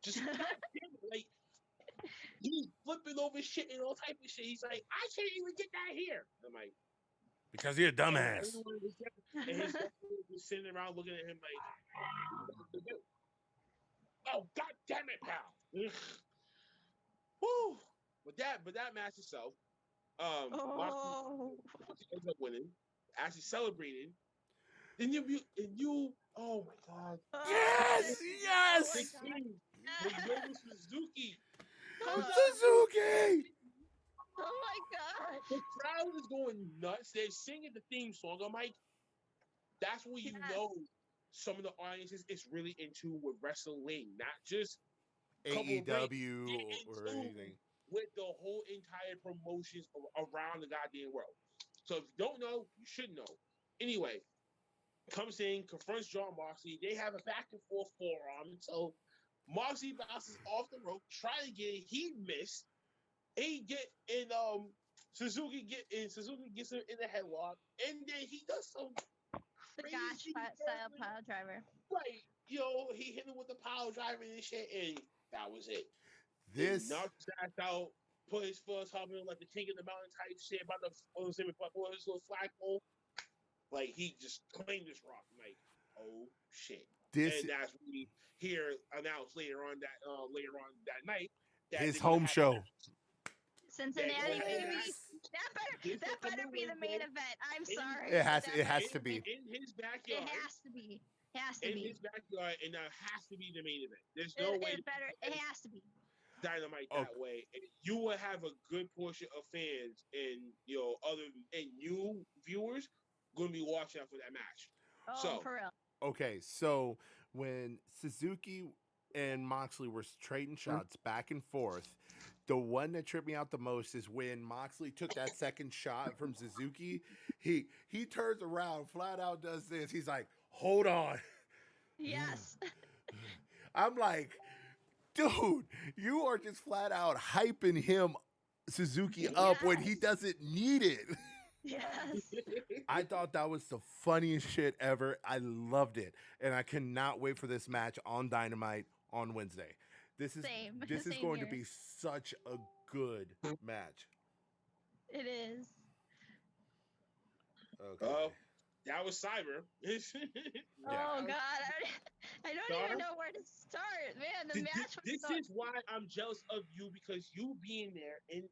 just God damn it. Like, he's flipping over shit and all type of shit. He's like, I can't even get that here. I'm like, because you're a dumbass. and his was sitting around looking at him like, oh, God damn it, pal. Woo. But that match itself, Moxley ends up winning, actually celebrating. Then you, oh my God. Yes, yes. Yoga Suzuki. Suzuki. Oh my God. The crowd is going nuts. They're singing the theme song. I'm like, that's when you know some of the audiences is really into with wrestling, not just AEW or anything. With the whole entire promotions around the goddamn world. So if you don't know, you should know. Anyway, comes in, confronts John Moxley. They have a back and forth forearm. So Moxley bounces off the rope, trying to get it. He missed. Suzuki gets him in the headlock, and then he does some crazy style pile driver. Right. He hit him with the power driver and shit, and that was it. This knocked his ass out, put his foot up him like the king of the mountain type shit about his little flagpole. Like, he just claimed this rock. I'm like, oh shit. And that's when we hear announced later on that night that his home show. Cincinnati, baby. That better be the main event. I'm sorry. It has to be. In his backyard. It has to be. In his backyard, and that has to be the main event. There's no way. It has to be. Dynamite that way, and you will have a good portion of fans and new viewers going to be watching out for that match. Oh, for real. Okay, so when Suzuki and Moxley were trading shots back and forth, the one that tripped me out the most is when Moxley took that second shot from Suzuki. He turns around, flat out does this. He's like, "Hold on." Yes. I'm like, dude, you are just flat out hyping him, Suzuki, up when he doesn't need it. Yes. I thought that was the funniest shit ever. I loved it. And I cannot wait for this match on Dynamite on Wednesday. This is going to be such a good match. It is. Okay. That was Cyber. Oh God, I don't even know where to start, man. The match was This is why I'm jealous of you, because you being there and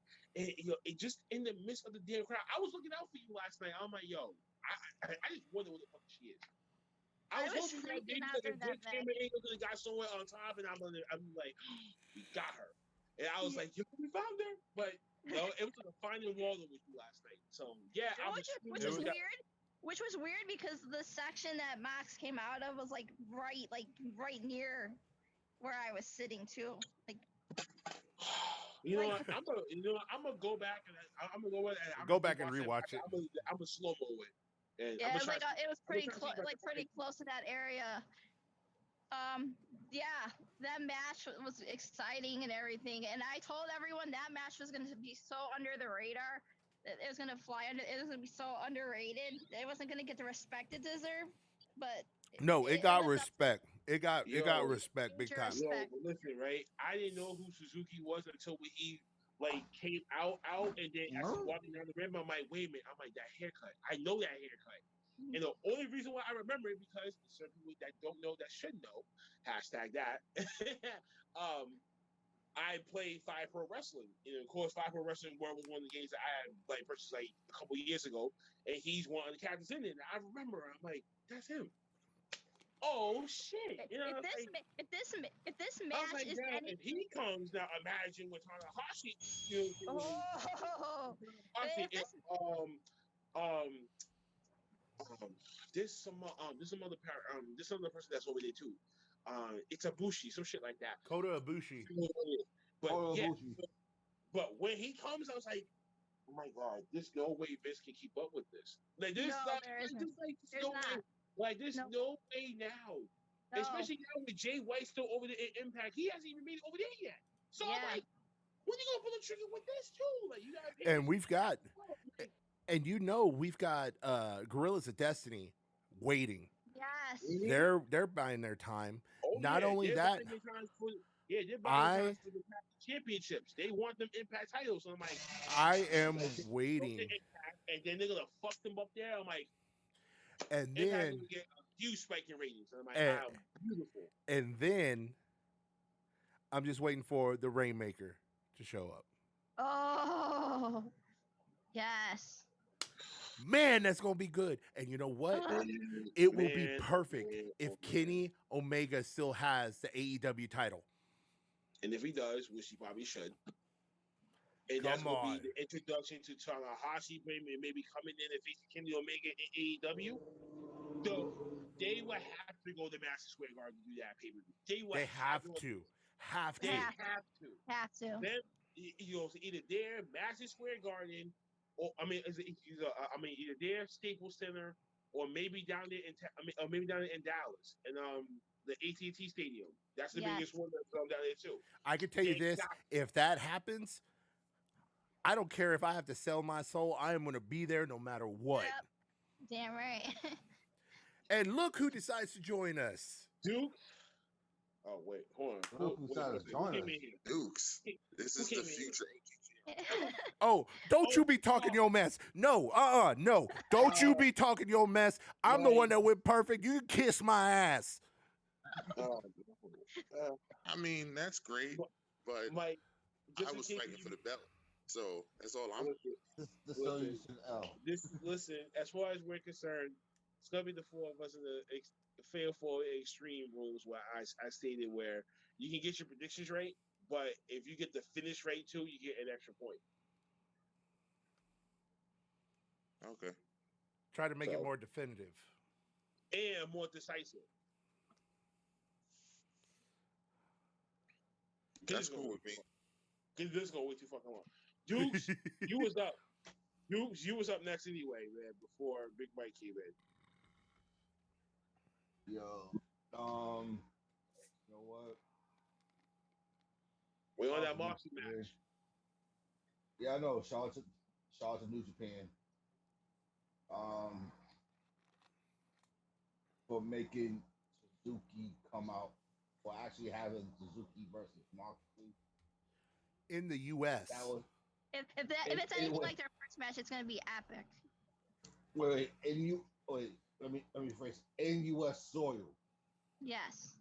just in the midst of the damn crowd. I was looking out for you last night. I'm like, yo, I just wonder what the fuck she is. I was hoping that maybe like a good camera angle could have got somewhere on top, and I'm like, we got her. And I was like, yo, we found her, but no, it was like a finding wall with you last night. So yeah, which was weird. Which was weird because the section that Max came out of was right near where I was sitting too. Like, I'm gonna go back and go back and rewatch it. I'm gonna slow mo it. And yeah, it was pretty close, pretty close to that area. Yeah, that match was exciting and everything, and I told everyone that match was going to be so under the radar. It was gonna fly under. It was gonna be so underrated. It wasn't gonna get the respect it deserved. But no, it got respect. It got respect big time. Yo, listen, right? I didn't know who Suzuki was until like came out, and then as he's walking down the rim, I'm like, wait a minute, I'm like that haircut. I know that haircut. And the only reason why I remember it because certain people that don't know that should know, hashtag that. I played Fire Pro Wrestling. And of course, Fire Pro Wrestling World was one of the games that I had like purchased like a couple of years ago, and he's one of the captains in it. And I remember, I'm like, that's him. Oh shit! You know, If this I was match like, is now any, if he comes, now imagine what Tanahashi, you know, oh, Tanahashi, if this, um, there's some other there's some other person that's over there too. It's Ibushi, some shit like that. Kota Ibushi. But yeah, but when he comes, I was like, oh my god, there's no way Vince can keep up with this. Like this, No, there isn't. there's There's no not. way. Like there's No. no way now. No. Especially now with Jay White still over there in Impact, he hasn't even made it over there yet. So I'm Yeah. like, when you gonna pull the trigger with this too? Like you gotta pay And we've got, and you know, we've got Gorillas of Destiny waiting. Yes. They're buying their time. Oh, Not yeah, only they're that, buying their time they're buying time for the championships. They want them Impact titles. So I'm like, I am waiting. Impact, and then they're gonna fuck them up there. I'm like, And Impact then gonna get a huge spike in ratings. And I'm like, wow, beautiful. And then I'm just waiting for the Rainmaker to show up. Oh, yes. Man, that's gonna be good. And you know what? It will be perfect if Kenny Omega still has the AEW title. And if he does, which he probably should. And that's gonna be the introduction to Tanahashi, maybe coming in and facing Kenny Omega in AEW. So they would have to go to Madison Square Garden to do that pay per view. They have to. Then you know, either there, Madison Square Garden, or either there, Staples Center, or maybe down there in Dallas, and the AT&T Stadium. That's the biggest one that's down there too. I can tell you this: if that happens, I don't care if I have to sell my soul. I am going to be there no matter what. Yep. Damn right. And look who decides to join us. Duke. Oh wait, hold on. Dukes. This is the future. Oh, don't you be talking your mess. No, no. Don't you be talking your mess. I'm the one that went perfect. You can kiss my ass. I mean, that's great, but Mike, I was fighting for the belt. So that's all I'm. Listen, as far as we're concerned, it's gonna be the four of us in the Fail 4 Extreme rules where I stated where you can get your predictions right, but if you get the finish right too, you get an extra point. Okay. Try to make it more definitive and more decisive. That's cool with me. This is going way too fucking long. Dukes, you was up. Dukes, you was up next anyway, man. Before Big Mike came in. Yo, you know what? We on that Moxie match. Yeah, I know. Shout out to New Japan. For making Suzuki come out, for actually having Suzuki versus Moxley in the U.S. If it's anything like their first match, it's gonna be epic. Wait, let me rephrase. In U.S. soil. Yes.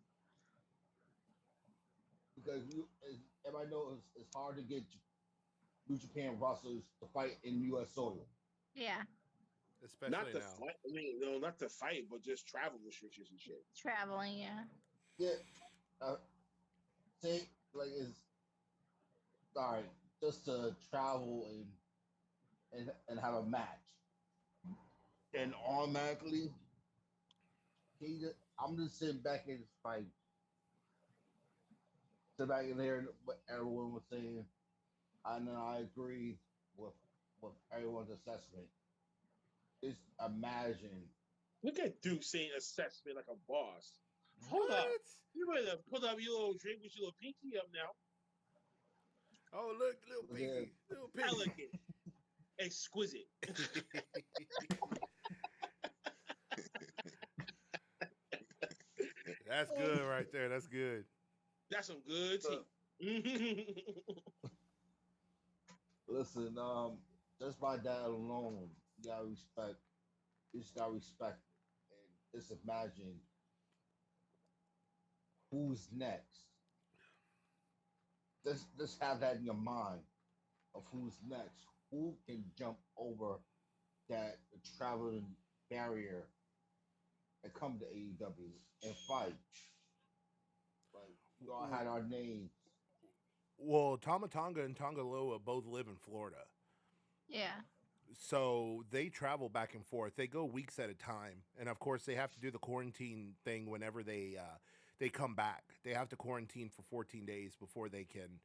Because everybody knows it's hard to get New Japan wrestlers to fight in U.S. soil. Yeah. Especially not to now. fight. I mean, no, not to fight, but just travel restrictions and shit. Traveling, yeah. Yeah. Say like it's sorry, just to travel and have a match, and automatically, I'm just sitting back and just like sit back in there, what everyone was saying, and then I agree with everyone's assessment. Just imagine. Look at Duke saying assessment like a boss. Hold up. You better put up your little drink with your little pinky up now. Oh, look, little pinky. Little pinky. Elegant. Exquisite. That's good right there. That's good. That's some good tea. Listen, just by that alone, you gotta respect. You just gotta respect it, and just imagine who's next. Just have that in your mind of who's next. Who can jump over that traveling barrier and come to AEW and fight? Like we all had our names. Well, Tama Tonga and Tonga Loa both live in Florida. Yeah. So they travel back and forth. They go weeks at a time, and of course, they have to do the quarantine thing whenever they come back. They have to quarantine for 14 days before they can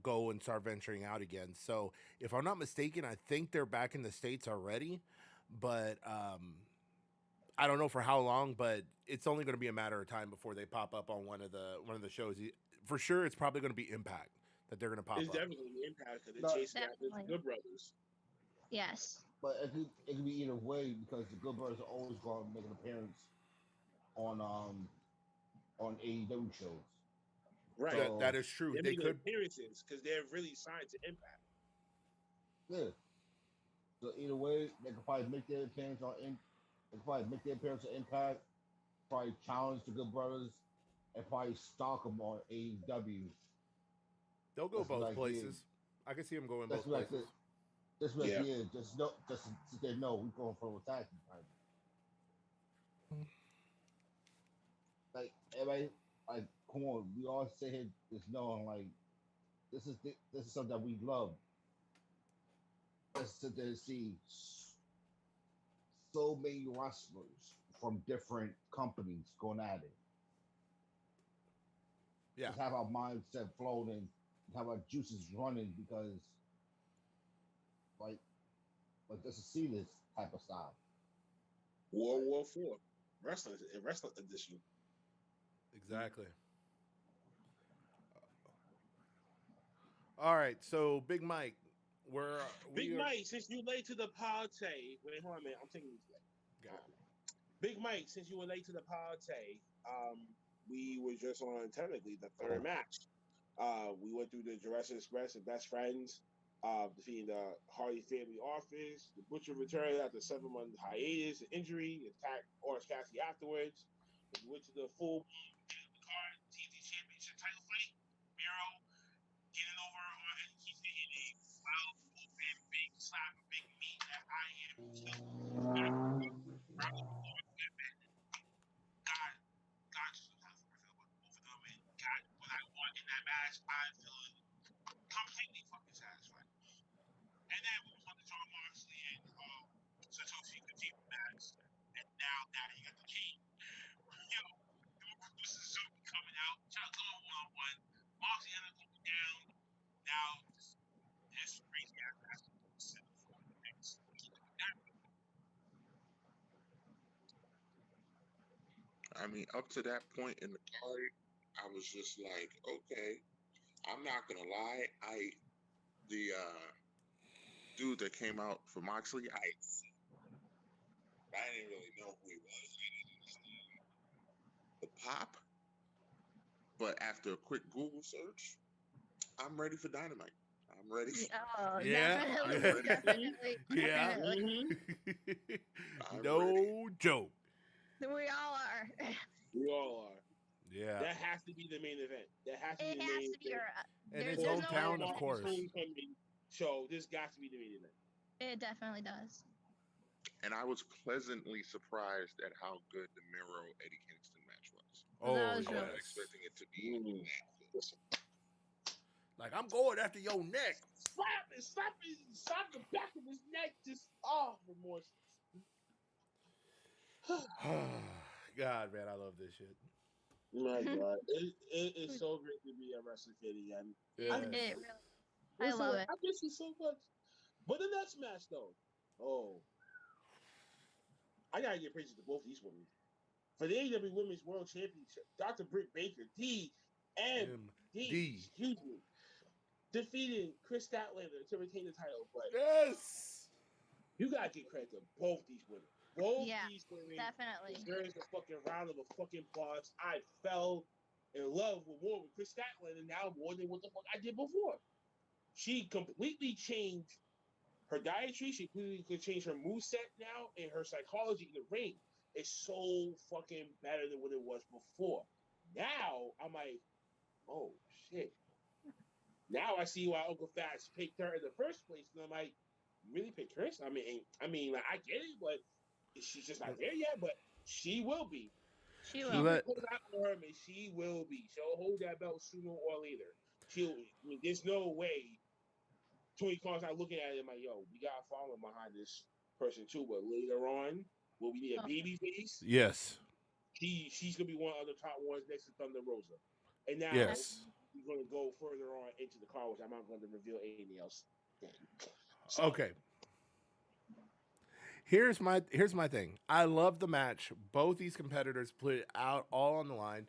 go and start venturing out again. So if I'm not mistaken, I think they're back in the states already, but I don't know for how long. But it's only going to be a matter of time before they pop up on one of the shows. For sure, it's probably going to be Impact that they're going to pop It's up. definitely an impact because they're No, chasing after the Definitely. Good Brothers. Yes. but it could be either way because the Good Brothers are always going to make an appearance on AEW shows. Right. That So is true. They're They making could. appearances because they're really signed to Impact. yeah. So either way, they could probably make their appearance on they could probably make their appearance on Impact, probably challenge the Good Brothers, and probably stalk them on AEW. They'll go That's what both I did. places. I can see them going That's both what I places. said. That's what I Yeah. did. Just no, just so they know we're going for a tag team title. Like everybody, like come on, we all sit here just knowing like this is something that we love. Let's sit there and see so many wrestlers from different companies going at it. Yeah, Just have our mindset flowing, have our juices running because like just to see this type of style. World War Four. Wrestling edition. exactly. All right, so Big Mike, we're Big we are. Mike, since you late to the party. Wait, hold on a minute. I'm taking this Got way. it. Big Mike, since you were late to the party, we were just on technically the third match. We went through the Jurassic Express and Best Friends, defeating the Hardy Family Office. The Butcher returned after 7 month hiatus and injury, attacked Orange Cassidy afterwards. We went to the full card TNT Championship title fight. Miro getting over and he's hitting a wild open big slap of big meat that I am still back got got some how I feel about both of them and got what I want in that match. I'm feeling completely fucking satisfied. And then we was on the John Moxley and Satoshi Kojima match. And now you got the king. Yo, Suzuki coming out, trying to go one on one. Moxley ended up going down. Now this crazy ass match. I mean, up to that point in the card, I was just like, okay, I'm not gonna lie. The dude that came out for Moxley, I didn't really know who he was. The pop, but after a quick Google search, I'm ready for Dynamite. I'm ready. Oh, Yeah, I'm definitely, ready. definitely, yeah. definitely. I'm ready. No joke. We all are. We all are. Yeah, That has to be the main event. That has to be It the has main to be. event. and There's his For no way hometown, we of can. course. homecoming show, this got to be the main event. It definitely does. And I was pleasantly surprised at how good the Miro Eddie Kingston match was. Oh That was I really. wasn't yes. expecting it to be that good. Like I'm going after your neck. Slap the back of his neck, just remorse. God, man, I love this shit. My God, it is so great to be a wrestling fan again. Yes. It really. I love it. I miss you so much. But the next match, though, I gotta give praises to both these women. For the AEW Women's World Championship, Dr. Britt Baker, D. excuse me, defeated Chris Statlander to retain the title. But Yes. you gotta give credit to both these women. Both Yeah, these women definitely. deserves a fucking round of a fucking applause. I fell in love with Chris Statlander now more than what the fuck I did before. she completely changed her dietary. She completely could change her moveset now, and her psychology in the ring is so fucking better than what it was before. Now I'm like, oh shit. Now I see why Uncle Fats picked her in the first place, and I'm like, you really picked her? Like, I get it, but she's just not there yet. But she will be. She will. People Let put out on her, and she will be. She'll hold that belt sooner or later. There's no way Tony Khan's not looking at it and like, yo, we got a following behind this person too. But later on, will we need a Oh, baby face? yes, She's gonna be one of the top ones next to Thunder Rosa. And now that's yes. we're gonna go further on into the car, which I'm not going to reveal anything else. So Okay. Here's my thing. I love the match. Both these competitors put it out all on the line.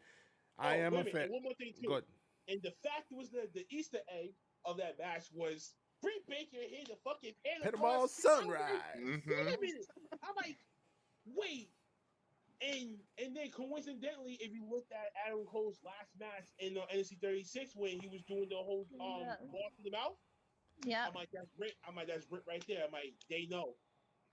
I am wait a a minute, fan. and one more thing too. Good. And the fact was that the Easter egg of that match was Britt Baker hit the fucking Panama Pinball City. I was like, Sunrise. wait Mm-hmm. a minute. I'm like, wait. And then coincidentally, if you looked at Adam Cole's last match in the NXT 36 when he was doing the whole yeah. ball to the mouth, Yep. I'm like, that's Britt. I'm like, that's Britt right there. I'm like, they know.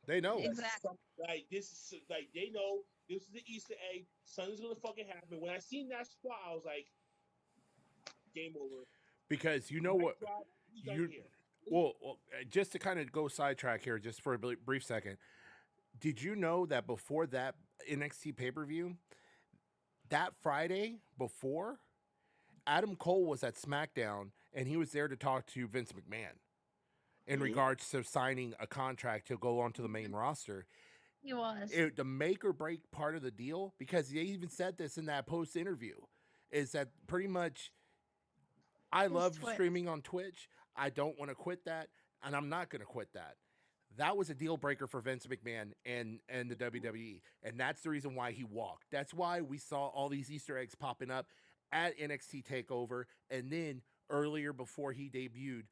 They know. Exactly. Like this is like they know this is the Easter egg. Something's gonna fucking happen. When I seen that spot, I was like, game over. Because you know Mic what drop. We done you here. just to kind of go sidetrack here just for a brief second. Did you know that before that NXT pay-per-view, that Friday before, Adam Cole was at SmackDown and he was there to talk to Vince McMahon in Mhm. regards to signing a contract to go onto the main roster. He was. The make or break part of the deal, because they even said this in that post interview, is that pretty much I love Twitch. streaming on Twitch. I don't want to quit that, and I'm not going to quit that. That was a deal breaker for Vince McMahon and the WWE, and that's the reason why he walked. That's why we saw all these Easter eggs popping up at NXT Takeover, and then earlier before he debuted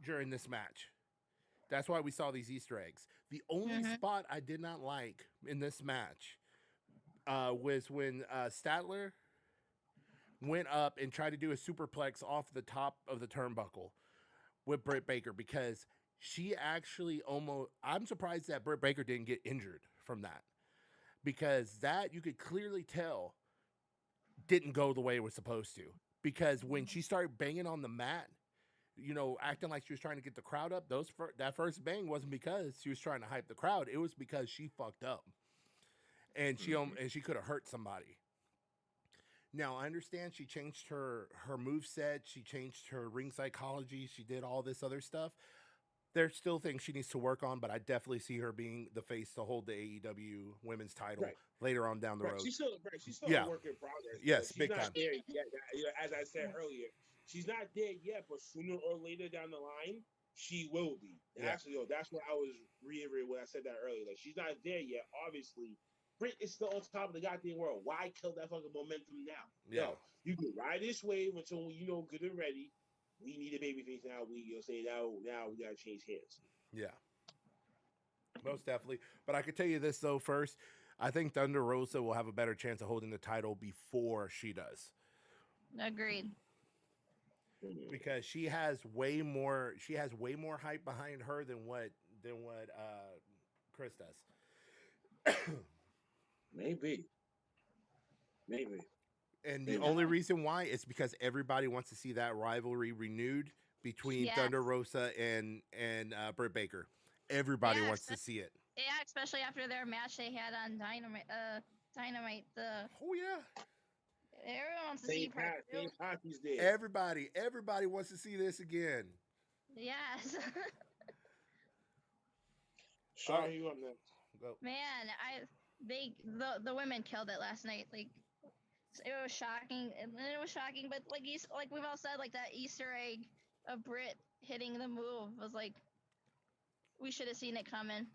during this match. That's why we saw these Easter eggs. The only spot I did not like in this match was when Statler went up and tried to do a superplex off the top of the turnbuckle with Britt Baker, because she actually almost. I'm surprised that Britt Baker didn't get injured from that, because that you could clearly tell didn't go the way it was supposed to. Because when she started banging on the mat, acting like she was trying to get the crowd up, that first bang wasn't because she was trying to hype the crowd. It was because she fucked up, and she could have hurt somebody. Now I understand she changed her move set, she changed her ring psychology, she did all this other stuff. There's still things she needs to work on, but I definitely see her being the face to hold the AEW women's title Right. later on down the road. She's still Yeah. a work in progress. Yes, She's big not time. there yet. As I said earlier, she's not there yet, but sooner or later down the line, she will be. Yeah. Actually, that's what I was reiterating when I said that earlier. Like, she's not there yet. Obviously, Britt is still on top of the goddamn world. Why kill that fucking momentum now? Yeah. No, you can ride this wave until good and ready. We need a babyface now. Now we gotta change hands. Yeah. Most definitely. But I could tell you this though first. I think Thunder Rosa will have a better chance of holding the title before she does. Agreed. Because she has way more hype behind her than what Chris does. Maybe. And the Maybe. only reason why is because everybody wants to see that rivalry renewed between Yes. Thunder Rosa and Britt Baker. Everybody Yeah, wants to see it. Yeah, especially after their match they had on Dynamite. Oh yeah. Everyone wants to see part two. Same Hockey's there. Everybody wants to see this again. Yes. Sorry, you on next. Go. Man, the women killed it last night. Like, it was shocking, but like we've all said, like that Easter egg of Britt hitting the move was like, we should have seen it coming.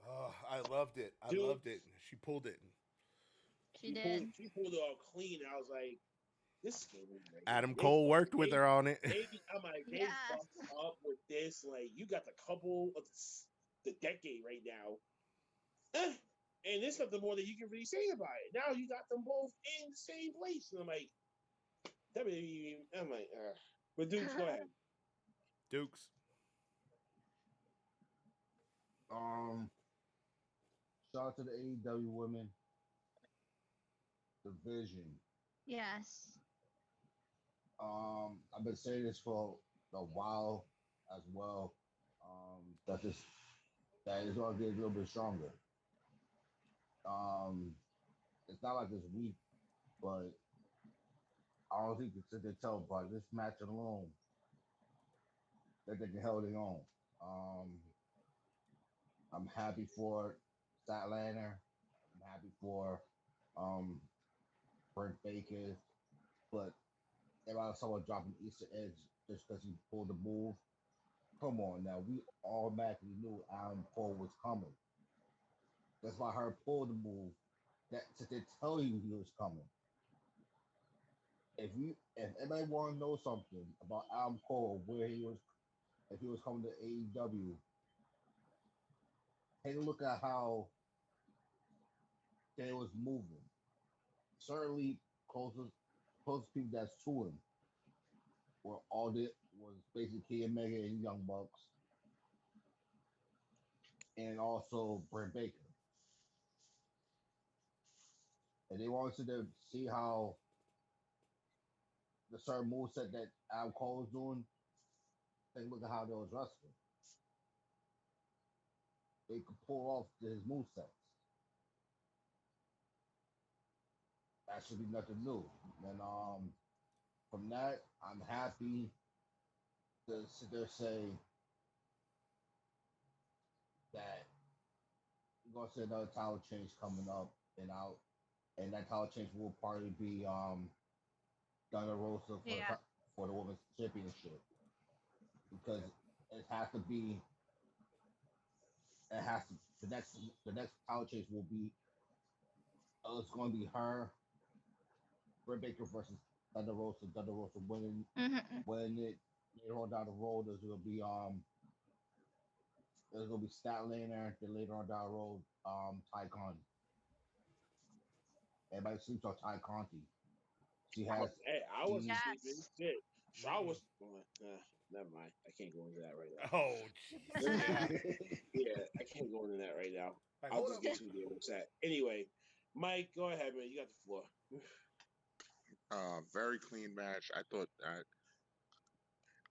Oh, I loved it. Loved it. She pulled it. She did. She pulled it all clean. I was like, this is right. Adam Cole worked with her on it. I'm like, they fucked up with this. Like, you got the couple of the decade right now. And there's nothing more that you can really say about it. Now you got them both in the same place. And I'm like, WWE. I'm like, but Dukes, go ahead. Dukes. Um, Shout out to the AEW women division. Yes. I've been saying this for a while as well. That this that is going to get a little bit stronger. Um, it's not like it's weak, but I don't think it's to tell by this match alone that they can hold it on. Um, I'm happy for Statlander. I'm happy for um, Brent Baker, but everybody saw dropping Easter eggs just because he pulled the move. Come on now, we automatically knew Adam Cole was coming. That's why her pull the move. That to tell you he was coming. If anybody want to know something about Adam Cole, where he was, if he was coming to AEW, take a look at how they was moving. Certainly, closest people that's to him were all that was basically Omega and Young Bucks, and also Brent Baker. And they wanted to see how the certain moveset that Adam Cole was doing. Take a look at how they was wrestling. They could pull off his movesets. That should be nothing new. And from that, I'm happy to sit there say that we're gonna see another title change coming up and out, and that title change will probably be Thunder Rosa Yeah. for the women's championship because it has to be. It has to the next title change will be. It's going to be her, Britt Baker versus Thunder Rosa. Thunder Rosa winning Mm-hmm. when it later on down the road. There's gonna be Statlander. Then later on down the road, Ty Conti. Everybody sleeps on Ty Conti. She has. Hey, I wasn't sleeping. Yes. Shit. Shaw was. Never mind. I can't go into that right now. Oh, jeez. Yeah. Yeah, I can't go into that right now. Like, I'll hold just up. get too damn upset. Anyway, Mike, go ahead, man. You got the floor. Very clean match. I thought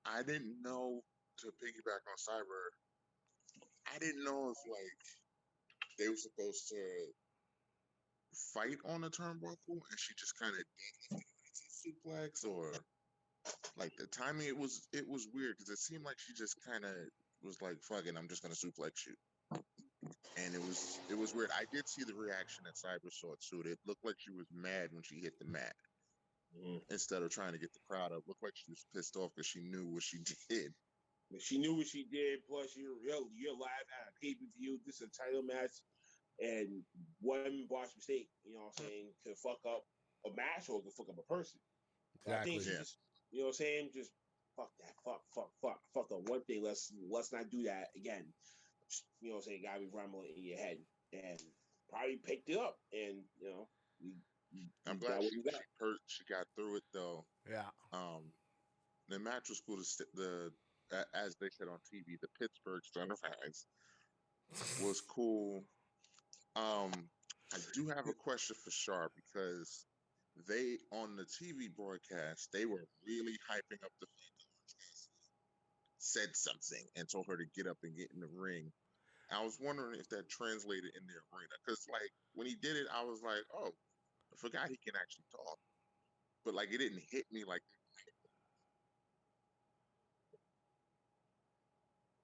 I didn't know, to piggyback on Cyber. I didn't know if like they were supposed to fight on the turnbuckle and she just kind of did a suplex, or like the timing. It was weird because it seemed like she just kind of was like, "Fuck it, I'm just gonna suplex you," and it was weird. I did see the reaction that Cyber saw too. It looked like she was mad when she hit the mat instead of trying to get the crowd up. Looked like she was pissed off because she knew what she did. She knew what she did. Plus, you're live at a pay per view. This is a title match, and one botch mistake, you know what I'm saying, could fuck up a match or could fuck up a person. But I think Exactly. she Yeah. just, you know what I'm saying, just fuck that, fuck up one thing. Let's not do that again. You know what I'm saying? Gotta be rumbling in your head, and probably picked it up, and you know, I'm got glad what we got. she got through it though. Yeah. The match was cool. As they said on TV, the Pittsburgh Thunderfans was cool. I do have a question for Sharp because they on the TV broadcast they were really hyping up the fact that Orange Cassidy said something and told her to get up and get in the ring. I was wondering if that translated in the arena because like when he did it, I was like, oh, I forgot he can actually talk, but like it didn't hit me like.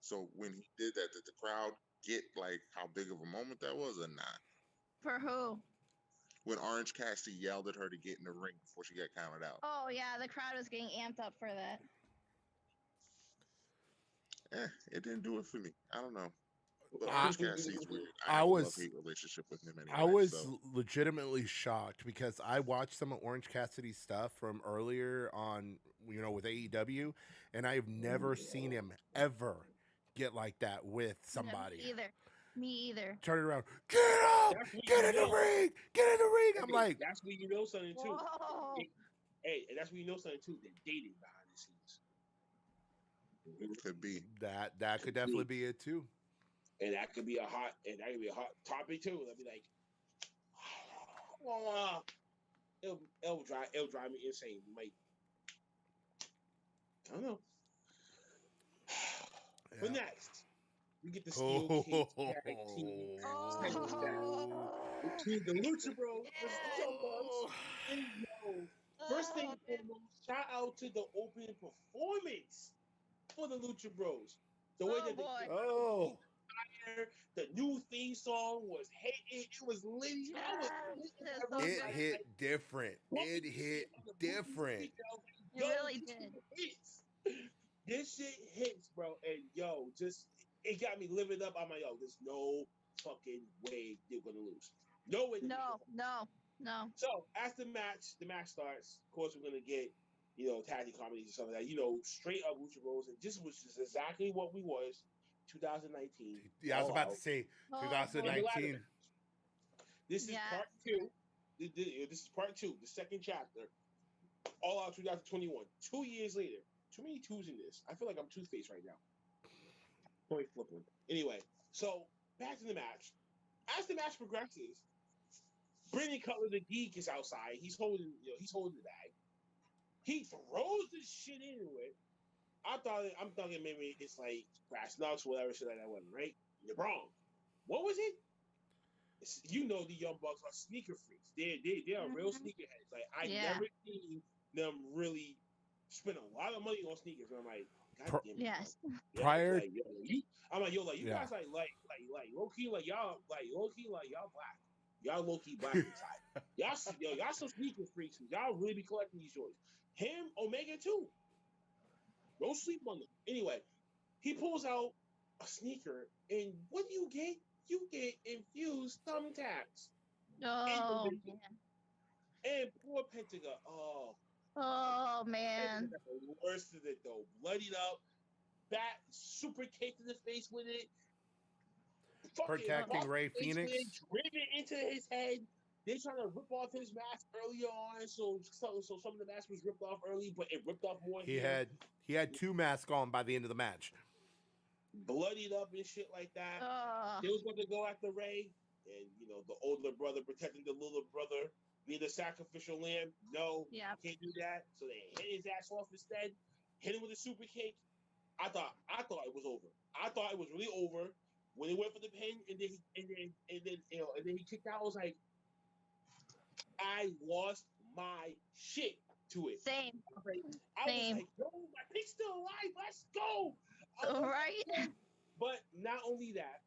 So when he did that, did the crowd get like how big of a moment that was or not? For who? When Orange Cassidy yelled at her to get in the ring before she got counted out. Oh yeah, the crowd was getting amped up for that. It didn't do it for me. I don't know. But I- Orange Cassidy's weird. I I have a was- love-hate relationship with him anyway. I was so. legitimately shocked because I watched some of Orange Cassidy's stuff from earlier on, with AEW, and I've never seen him ever get like that with somebody. Me either. Turn it around. Get up! That's what Get you in the know. ring! Get in the ring! I'm like, That's what you know something too. Whoa. Hey, and that's when you know something too. They're dating behind the scenes. Could be. That could definitely be it too. And that could be a hot topic too. I'd be like, well, it'll drive me insane. Like, I don't know. But Yeah. next, we get the Steel Cage tag team title match Oh. between the Lucha Bros versus the Young Bucks. Oh. And yo, first thing Oh, and man. foremost, shout out to the opening performance for the Lucha Bros. The way Oh that they boy. came out, Oh. the new theme song was hitting. It was lit. I was Yes, lit in it's that so room. It good. Like hit different. bumping It this shit hit on the Bluetooth different. speaker. I was like, It yo, really this did. shit hits. This shit hits, bro. And yo, just it got me living up. I'm like, yo, there's no fucking way they're gonna lose. No way they're gonna No, lose. no, no. So as the match starts, of course we're gonna get, tag team comedies and stuff like that. Straight up Lucha Bros, and this was just exactly what we was 2019. Yeah, I was All about to out. say Oh In the boy. ladder 2019. match. This is Yes. part two. This is part two, the second chapter. All out 2021. 2 years later. Too many twos in this. I feel like I'm Two-Face right now. Point flipping. Anyway, so back to the match. As the match progresses, Brandon Cutler, the geek, is outside. He's holding the bag. He throws the shit into it. I'm thinking maybe it's like grass nuts, whatever shit like that was, right? You're wrong. What was it? The Young Bucks are sneaker freaks. They are real Mhm. sneakerheads. Like I Yeah. never seen them really spend a lot of money on sneakers. And I'm like, God Pr- damn it, bro. Yes. Yeah, Prior, like yo, you yeah. guys like low key like y'all black. Y'all low key black inside. Y'all some sneaker freaks. Y'all really be collecting these joints. Him, Omega too. Don't sleep on them. Anyway, he pulls out a sneaker, and what do you get? You get infused thumbtacks. Oh And, man. and poor Pentagon. Oh, Oh Pentagon man. got the worst of it though. Bloodied up, bat super kicked in the face with it. Fucking Oh, Protecting boss Ray face with it, Phoenix. driven into his head. They trying to rip off his mask earlier on, so some of the mask was ripped off early, but it ripped off more He here. had two masks on by the end of the match. Bloodied up and shit like that. oh. They was going to go after Ray, and the older brother protecting the little brother, be the sacrificial lamb. No, Yeah. can't do that. So they hit his ass off instead. Hit him with a super kick. I thought it was over. I thought it was really over when he went for the pin, and then he kicked out. I was like, I lost my shit to it. Same. I was Same. like, yo, my pig's still alive. Let's go. Right. But not only that,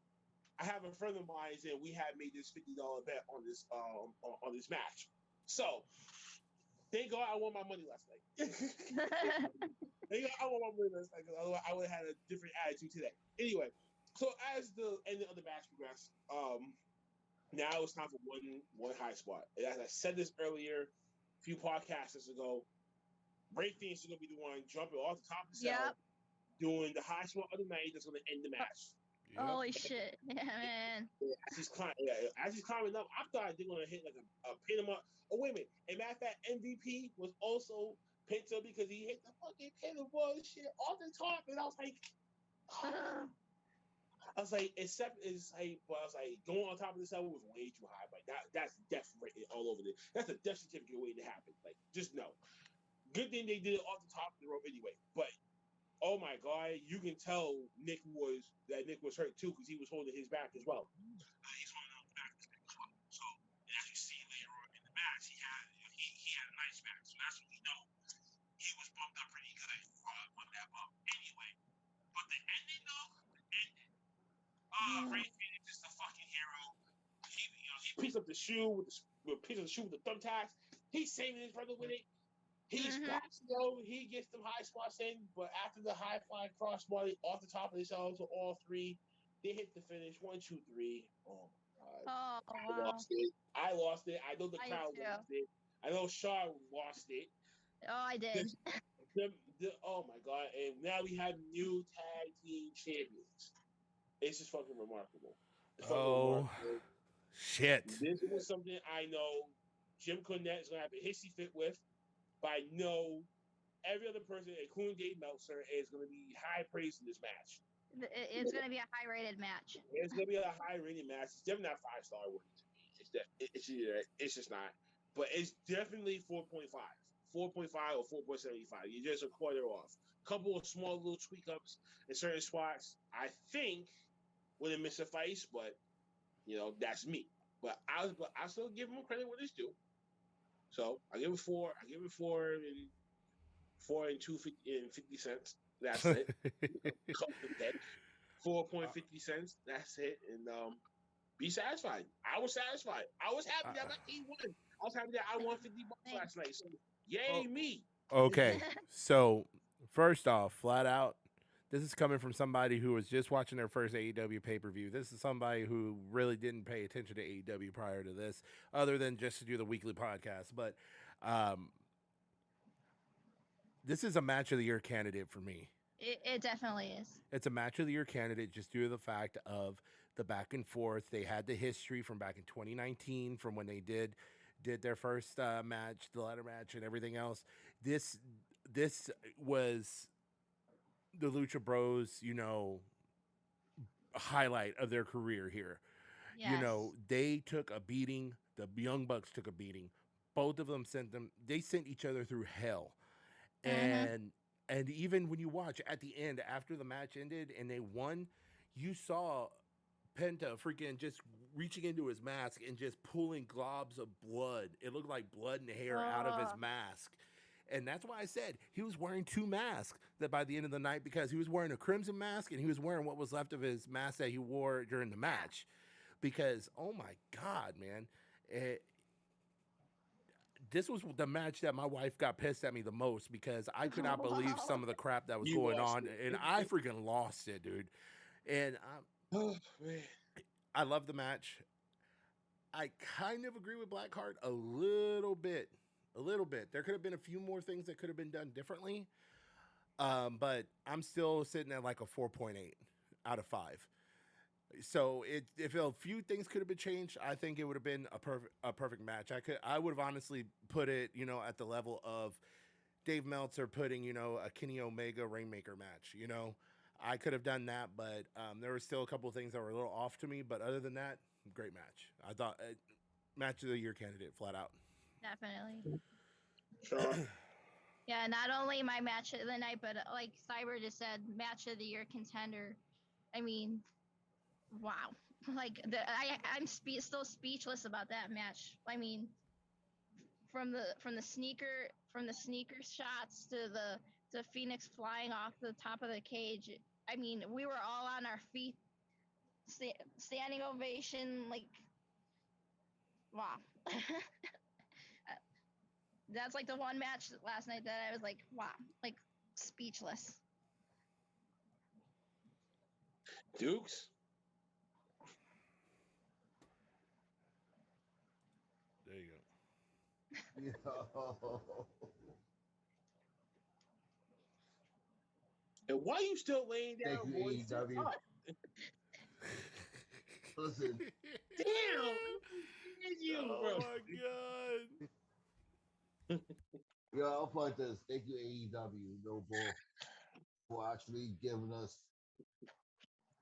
I have a friend of mine and we had made this $50 bet on this match. So thank God I won my money last night. Thank God I won my money last night because otherwise I would have had a different attitude today. Anyway, so as the ending of the match progressed, now it's time for one high spot. And as I said this earlier, a few podcasts ago, Ray Phoenix is gonna be the one jumping off the top of the cell, Yep. doing the high spot of the night that's gonna end the match. Yep. Holy shit. Yeah, man. As he's climbing up, I thought they were gonna hit like a pin him up. Oh wait a minute! And matter of fact, MVP was also pinned up because he hit the fucking pin of bullshit off the top, and I was like, but I was like, going on top of this level was way too high. Like that's death written all over it. That's a death certificate waiting to happen. Like just no. Good thing they did it off the top of the rope anyway. But oh my God, you can tell Nick was hurt too because he was holding his back as well. He's holding on back as well. So as you see later on in the match, he had a nice back. So that's what we know. He was bumped up pretty good on that bump anyway. But the ending though, Ray Phoenix is the fucking hero. He picks up the shoe with the thumbtacks. He's saving his brother with it. He's backs, he gets them high spots in, but after the high fly crossbody off the top of the cell to all three, they hit the finish. 1, 2, 3. Oh my God. Oh, I wow. lost it. I know the I crowd too. lost it. I know Shaw lost it. Oh, I did. Oh my God. And now we have new tag team champions. It's just fucking remarkable. It's fucking Oh, remarkable. shit. This was something I know Jim Cornette is going to have a hissy fit with. but I know every other person, including Dave Meltzer, is going to be high praise in this match. It's going to be a high rated match. It's going to be a high rated match. It's definitely not 5-star worthy to me. It's just not. But it's definitely 4.5. 4.5 or 4.75. You're just a quarter off. Couple of small little tweak ups in certain spots, I think, wouldn't miss a suffice, but that's me. But I still give him credit what it's due. So I give it 4. I give it 4 and 50 cents. That's it. That 4.50 cents. That's it. And be satisfied. I was satisfied. I was happy that my team won. I was happy that I won $50 last night. So yay me. Okay, so first off, flat out, this is coming from somebody who was just watching their first AEW pay per view. This is somebody who really didn't pay attention to AEW prior to this, other than just to do the weekly podcast. But this is a match of the year candidate for me. It definitely is. It's a match of the year candidate just due to the fact of the back and forth. They had the history from back in 2019 from when they did their first match, the ladder match, and everything else. This was the Lucha Bros, highlight of their career here. Yes. They took a beating. The Young Bucks took a beating. Both of them sent each other through hell. And even when you watch at the end, after the match ended and they won, you saw Penta freaking just reaching into his mask and just pulling globs of blood. It looked like blood and hair out of his mask. And that's why I said he was wearing 2 masks that by the end of the night, because he was wearing a crimson mask and he was wearing what was left of his mask that he wore during the match. Because, oh my God, man. This was the match that my wife got pissed at me the most because I could not believe some of the crap that was going on. And I freaking lost it, dude. And I love the match. I kind of agree with Blackheart a little bit. There could have been a few more things that could have been done differently. But I'm still sitting at like a 4.8 out of 5. So if a few things could have been changed, I think it would have been a perfect match. I would have honestly put it, at the level of Dave Meltzer putting, a Kenny Omega Rainmaker match. I could have done that, but there were still a couple of things that were a little off to me. But other than that, great match. I thought match of the year candidate, flat out. Definitely. Sure. Yeah, not only my match of the night, but like Cyber just said, match of the year contender. I mean, wow. Like I'm still speechless about that match. I mean, from the sneaker shots to the Phoenix flying off the top of the cage. I mean, we were all on our feet, standing ovation. Like, wow. That's like the one match last night that I was like, wow, like speechless. Dukes. There you Yo. And why are you still laying down, Thank you, boys? AEW. Listen. Damn. You, bro. Oh my God. Yo, I'll put this. Thank you, AEW, no bull, for actually giving us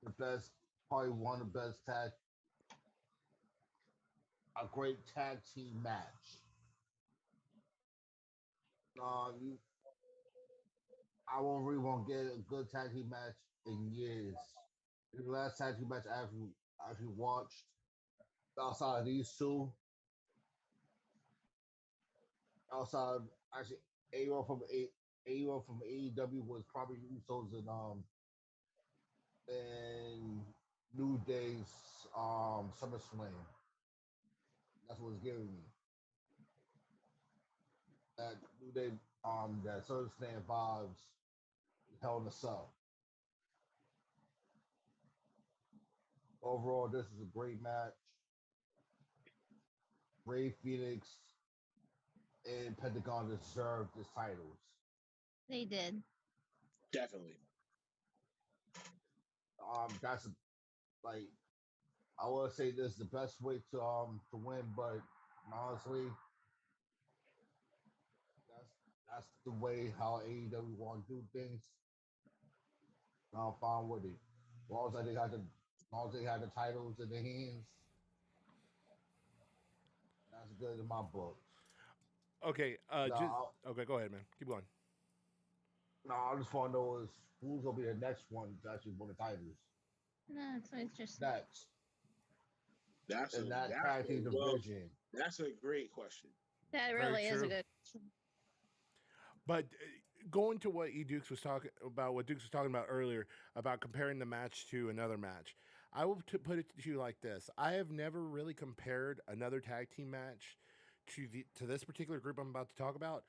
the best, probably one of the best a great tag team match. You, I won't really want to get a good tag team match in years. The last tag team match I actually watched outside of these two, outside actually AEW from AEW was probably Usos and New Day's SummerSlam. That's what it's giving me. That New Day that SummerSlam vibes Hell in a Cell. Overall, this is a great match. Ray Phoenix and Pentagon deserved the titles. They did. Definitely. That's like I would say this is the best way to win, but honestly, that's the way how AEW want to do things. I'm fine with it. As long as they had the titles in their hands, that's good in my book. Okay, just Now, okay. Go ahead, man. Keep going. I just want to know is who's gonna be the next one to actually win the titles No, it's just next That's in a that that's tag a team well, division. that's a great question. that Very really is a true. good question. But going to what Dukes was talking about, what Dukes was talking about earlier about comparing the match to another match, I will put it to you like this: I have never really compared another tag team match to this particular group I'm about to talk about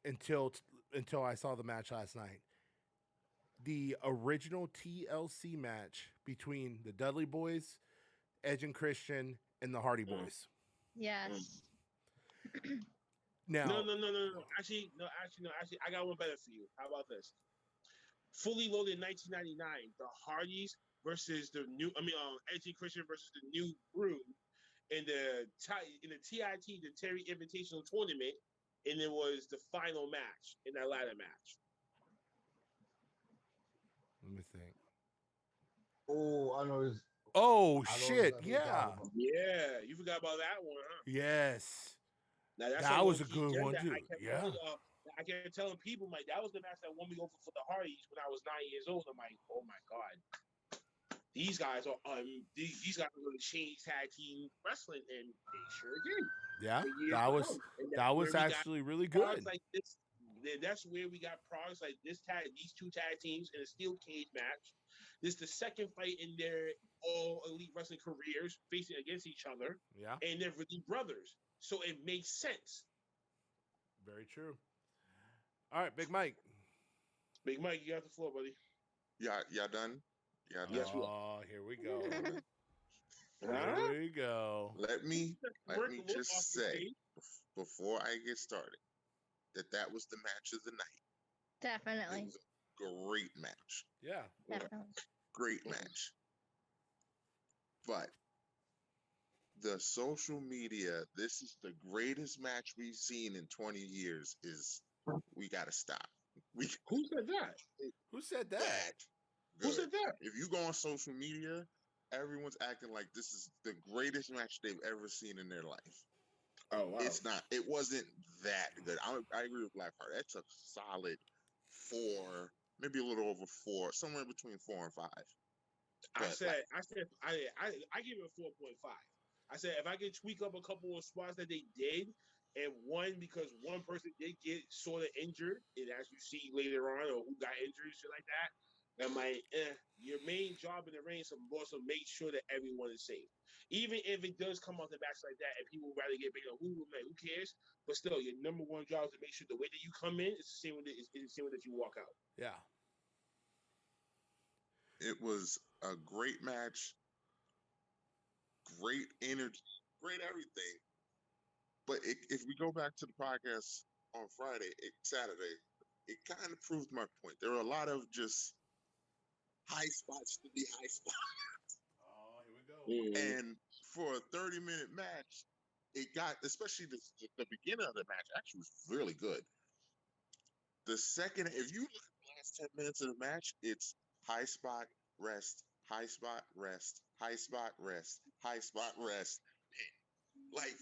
until until I saw the match last night. The original TLC match between the Dudley Boys, Edge and Christian, and the Hardy Mm, Boys. mm. Yes. No, Now, no, no, no, no. Actually, I got one better for you. How about this? Fully loaded 1999, the Hardys versus the new. Edge and Christian versus the New Brew in the TIT, the Terry Invitational Tournament, and it was the final match in that ladder match. let me think. Oh, Oh I know shit! exactly what you're talking Yeah. about. Yeah, you forgot about that one, huh? Yes. Now that's a That low was a key good gem one that too. Yeah. I kept telling people like that was the match that won me over for the Hardys when I was 9 years old. I'm like, oh my god, these guys are these guys are going to change tag team wrestling, and they sure did Yeah. for years That to was come. And that that's where was we got actually really products good. like this. That's where we got products like these two tag teams in a steel cage match. This is the second fight in their all elite wrestling careers facing against each other, Yeah. and they're really brothers. So it makes sense. Very true. All right, Big Mike. Big Mike, you got the floor, buddy. Y'all done? Y'all done? Yes, we Oh, here we All go. right. Here are. we go. Let me let Work a me little off just the say stage. before I get started that was the match of the night. It Definitely. was a great match. Yeah. Definitely. Great match. But the social media, this is the greatest match we've seen in 20 years, is we gotta stop. We Who said that? Who said that? that Who good. said that? If you go on social media, everyone's acting like this is the greatest match they've ever seen in their life. Oh wow. It's not. It wasn't that good. I agree with Blackheart. That's a solid 4, maybe a little over 4, somewhere between 4 and 5. I But said I give it a 4.5. I said if I could tweak up a couple of spots that they did, and one because one person did get sort of injured, and as you see later on, or who got injured, shit like that. I'm like, your main job in the ring is to also make sure that everyone is safe. Even if it does come off the match like that, and people would rather get bigger, who cares? But still, your number one job is to make sure the way that you come in is the same way is the same way that you walk out. Yeah. it was a great match, great energy, great everything. But if we go back to the podcast on Saturday, it kind of proved my point. There were a lot of just high spots to be high spots. Oh, here we go. Mm-hmm. And for a 30-minute match, it got, especially the beginning of the match, actually was really good. The second, if you look at the last 10 minutes of the match, it's high spot, rest, high spot, rest, high spot, rest, high spot, rest. Like,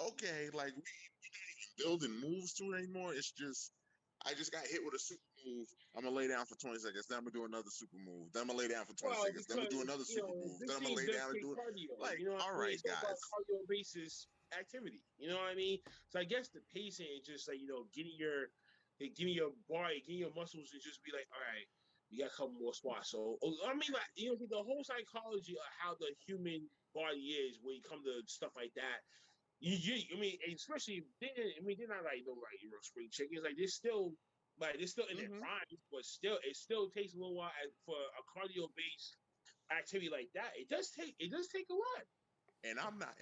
okay, like we not even building moves to it anymore. It's just I just got hit with a super move. I'm gonna lay down for 20 seconds. Then I'm gonna do another super move. Then I'm gonna lay down for 20 Well, seconds. Then I'm because gonna do another super move. this Then I'm gonna thing lay does down and take do it. cardio. Like, You know what all I mean? right, It's all about guys. cardio basis activity. You know what I mean? So I guess the pacing is just like getting your body, getting your muscles, and just be like, all right, you got a couple more spots. So I mean, like the whole psychology of how the human body is when you come to stuff like that. I mean, especially they're not like no like spring chickens. Like they're still in their Hmm. prime, but still it still takes a little while for a cardio based activity like that. It does take a lot. And I'm not.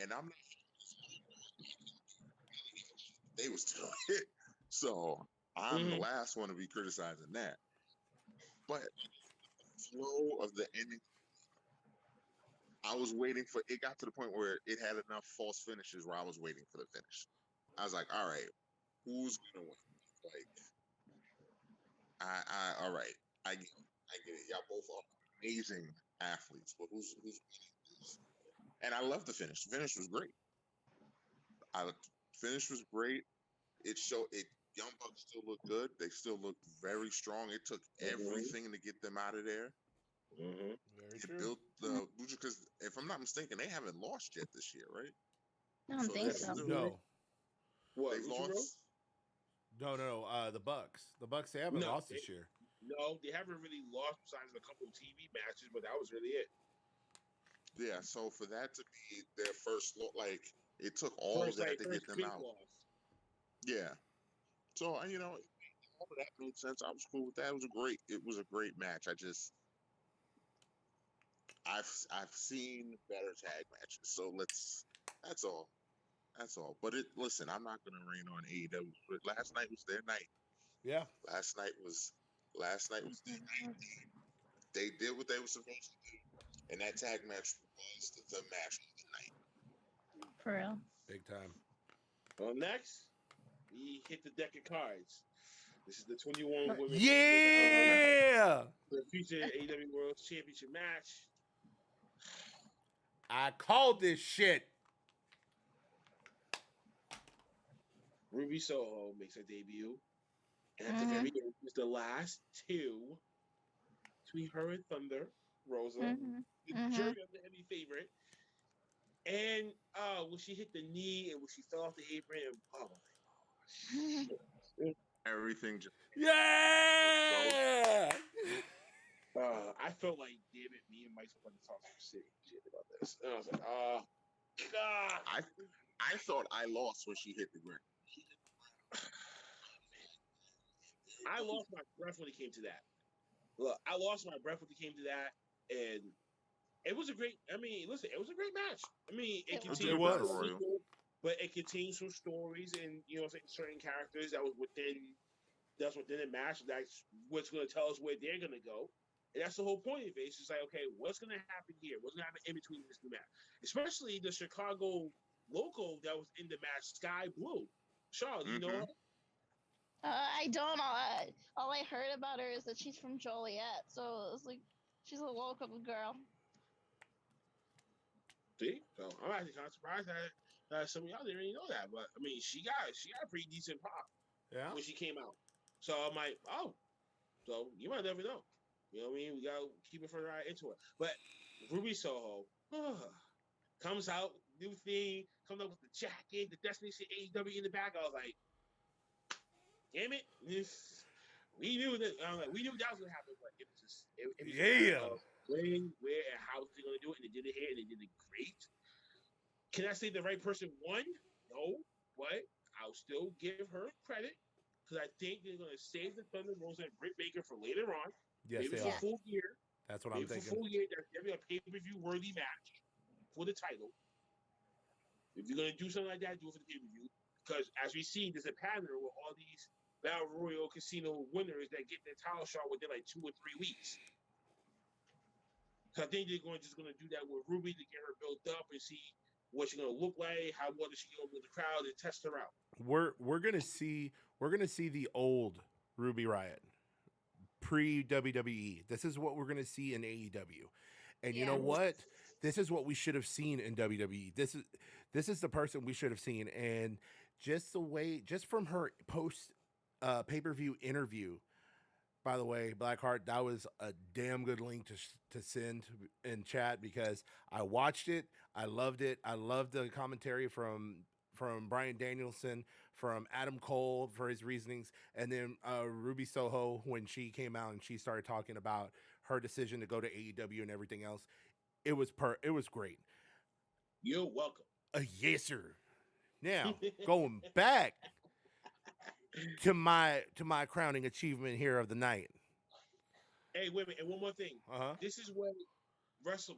They was still hit. So I'm the Mm-hmm. last one to be criticizing that. But flow of the ending, I was waiting for. It got to the point where it had enough false finishes where I was waiting for the finish. I was like, all right, who's gonna win? Like, all right, I get it. I get it. Y'all both are amazing athletes, but who's winning this? And I love the finish. The finish was great. I finish was great. It showed it. Young Bucks still look good. They still look very strong. It took everything to get them out of there. Mm-hmm. Very It true. built the because if I'm not mistaken, they haven't lost yet this year, right? I don't So think they're so. still No, What? they've Lucha Bros? lost. no. The Bucks. The Bucks. They haven't No, lost this year. no, they haven't really lost besides a couple of TV matches, but that was really it. Yeah, so for that to be their first like it took all of that to get First them big out. loss. Yeah. So all of that made sense. I was cool with that. It was a great match. I've seen better tag matches. So that's all. That's all. But listen, I'm not gonna rain on AEW. But last night was their night. Yeah. Last night was their night. They did what they were supposed to do. And that tag match was the match of the night. For real. Big time. Well, next, we hit the deck of cards. This is the 21 women Yeah. the future AEW World Championship match. I called this shit. Ruby Soho makes her debut. And at the very end was the last two between her and Thunder Rosa, the jury of the heavy favorite. And when she hit the knee and when she fell off the apron, and, oh my gosh. Everything just Yeah. I felt like, damn it, me and Mike's about to talk some shit about this. And I was like, oh, God. I thought I lost when she hit the ground. I lost my breath when it came to that. Look, I lost my breath when it came to that. And it was a great, I mean, listen, it was a great match. I mean, it contained It was. people, but it contained some stories and, certain characters that's within the match. That's what's going to tell us where they're going to go. And that's the whole point of it. It's just like, okay, what's going to happen here? What's going to happen in between this new match? Especially the Chicago local that was in the match, Sky Blue. Charles, you know her? I don't. All I heard about her is that she's from Joliet, so it's like she's a local girl. See, so I'm actually kind of surprised that some of y'all didn't really know that. But I mean, she got a pretty decent pop when she came out. So I'm like, oh, so you might never know. You know what I mean? We gotta keep it further into it. But Ruby Soho comes out, new thing, comes up with the jacket, the Destiny AEW in the back. I was like, damn it. We knew that we knew that was gonna happen, but it was just when, where, and how they're gonna do it, and they did it here, and they did it great. Can I say the right person won? No, but I'll still give her credit because I think they're gonna save the Thunder Rosa and Britt Baker for later on. Yes, maybe they for are. full year. That's what maybe I'm thinking. For full year, there'll be a pay-per-view worthy match for the title. If you're gonna do something like that, do it for the pay-per-view. Because as we see, there's a pattern with all these Battle Royal Casino winners that get their title shot within like 2 or 3 weeks. So I think they're just gonna do that with Ruby to get her built up and see what she's gonna look like, how well is she gonna with the crowd, and test her out. We're gonna see the old Ruby Riott pre WWE. This is what we're gonna see in AEW. And you know what? This is what we should have seen in WWE. This is the person we should have seen. And just from her post pay-per-view interview, by the way, Blackheart, that was a damn good link to send in chat because I watched it. I loved it. I loved the commentary from Bryan Danielson, from Adam Cole for his reasonings, and then Ruby Soho when she came out and she started talking about her decision to go to AEW and everything else. It was great. You're welcome. Yes, sir. Now going back to my crowning achievement here of the night. Hey, wait a minute, and one more thing. This is what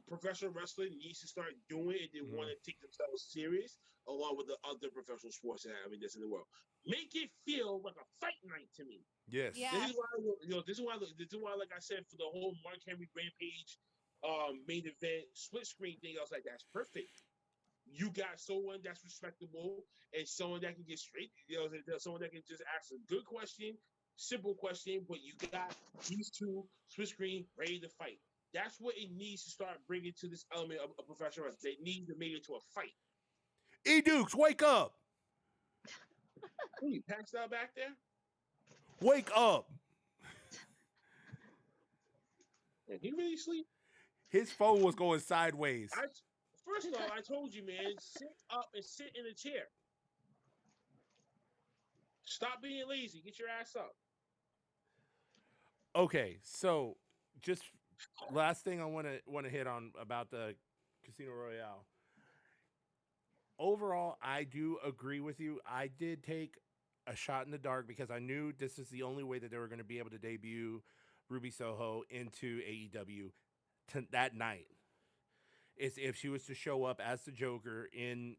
professional wrestling needs to start doing if they want to take themselves serious, along with the other professional sports that have this in the world. Make it feel like a fight night to me. Yes. This is why, like I said, for the whole Mark Henry Rampage main event split screen thing, I was like, that's perfect. you got someone that's respectable and someone that can get straight, someone that can just ask a good question, simple question, but you got these two Swiss Green ready to fight. That's what it needs to start bringing to this element of professional wrestling. They need to make it to a fight. E Dukes, wake up! Who, you passed out back there? Wake up! And he really sleep? His phone was going sideways. First of all, I told you, man, sit up and sit in a chair. Stop being lazy. Get your ass up. Okay, so just last thing I want to hit on about the Casino Royale. Overall, I do agree with you. I did take a shot in the dark because I knew this is the only way that they were going to be able to debut Ruby Soho into AEW that night. Is if she was to show up as the Joker in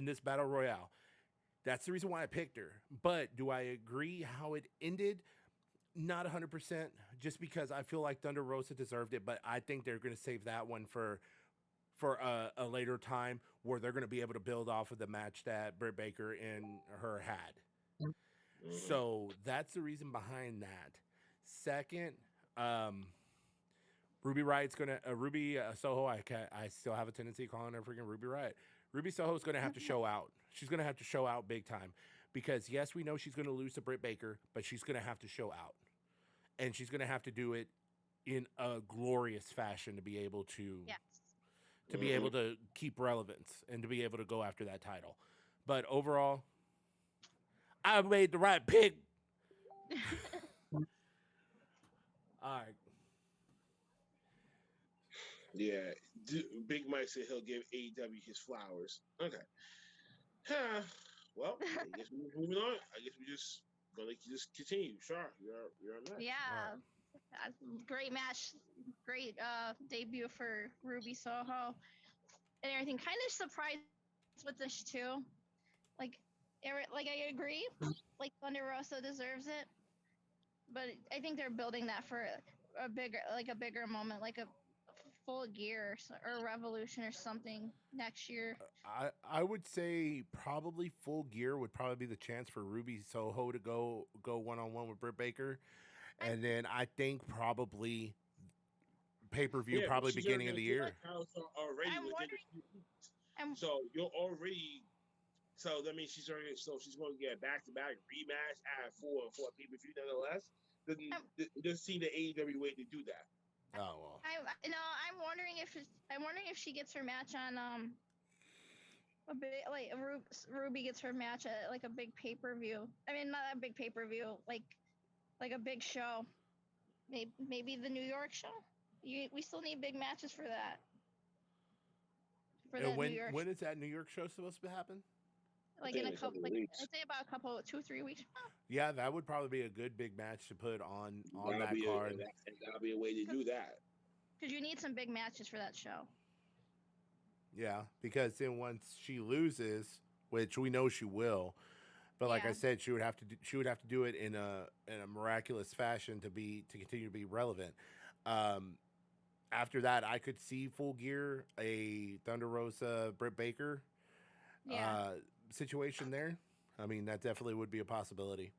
this battle royale. That's the reason why I picked her. But do I agree how it ended? Not 100%, just because I feel like Thunder Rosa deserved it, but I think they're going to save that one for a later time where they're going to be able to build off of the match that Britt Baker and her had. So that's the reason behind that. Second, Ruby Riot's gonna Ruby Soho. I still have a tendency of calling her freaking Ruby Riot. Ruby Soho is gonna have to show out. She's gonna have to show out big time because yes, we know she's gonna lose to Britt Baker, but she's gonna have to show out, and she's gonna have to do it in a glorious fashion to be able to be able to keep relevance and to be able to go after that title. But overall, I made the right pick. All right. Yeah, Big Mike said he'll give AEW his flowers. Okay. Well, I guess we're moving on. I guess we just gonna just continue. Sure, you're on that. Yeah, great match, great debut for Ruby Soho and everything. Kind of surprised with this too. Like I agree. Like Thunder Rosa deserves it, but I think they're building that for a bigger moment, like a Full Gear or Revolution or something next year. I would say probably Full Gear would probably be the chance for Ruby Soho to go one-on-one with Britt Baker. And then I think probably pay-per-view probably beginning of the year. So you're already so that means she's going to get a back-to-back rematch at for a pay-per-view nonetheless. It doesn't seem the AEW way to do that. Oh well. I'm wondering if she gets her match on a big like Ruby gets her match at like a big pay-per-view. I mean, not a big pay-per-view, like a big show. Maybe the New York show. We still need big matches for that. And when is that New York show supposed to happen? Like in a couple, I'd say about 2-3 weeks. Yeah, that would probably be a good big match to put on that card. That'll be a way to do that. Because you need some big matches for that show. Yeah, because then once she loses, which we know she will, but like I said, she would have to do it in a miraculous fashion to continue to be relevant. After that, I could see Full Gear, a Thunder Rosa, Britt Baker situation there. I mean, that definitely would be a possibility.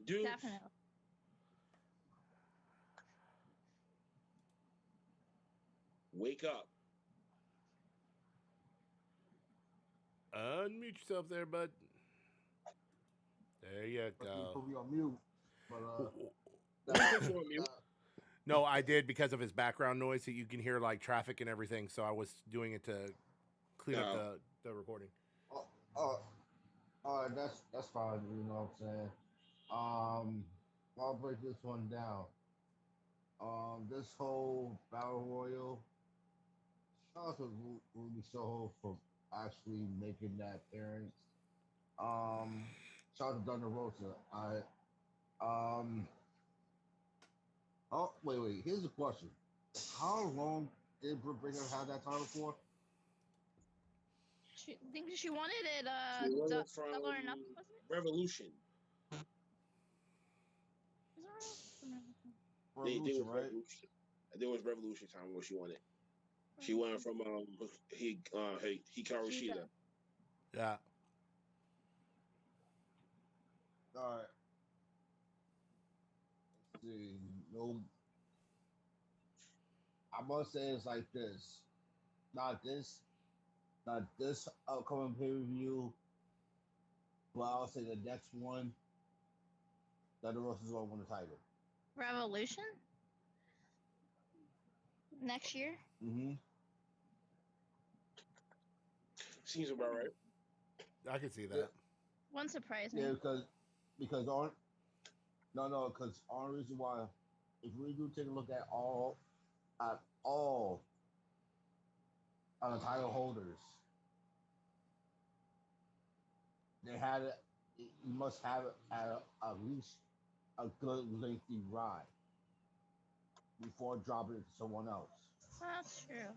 Dude. Definitely. Wake up. Unmute yourself there, bud. There you go. Put me on mute. But, no, I did because of his background noise that you can hear like traffic and everything. So I was doing it to clean up the recording. All right, that's fine. You know what I'm saying? I'll break this one down. This whole battle royal. Shout out to Ruby Soho for actually making that appearance. Shout out to Thunder Rosa. Oh wait. Here's a question: how long did Britt Baker have that title for? I think she wanted it. She won it from Double or Nothing, wasn't it? Revolution. Was it Revolution, right? Revolution. There was Revolution time where she won it. She went from Hikaru Shida. Yeah. All right. Let's see. No, I must say it's like this. Not this. Not this upcoming pay per view. But I'll say the next one. Thunder Rosa's gonna win the title. Revolution next year. Mm-hmm. Seems about right. I can see Yeah, that. Wouldn't surprise yeah, me. because on no, because only reason why, if we do take a look at all title holders, they had you must have at least a good lengthy ride before dropping it to someone else. That's true.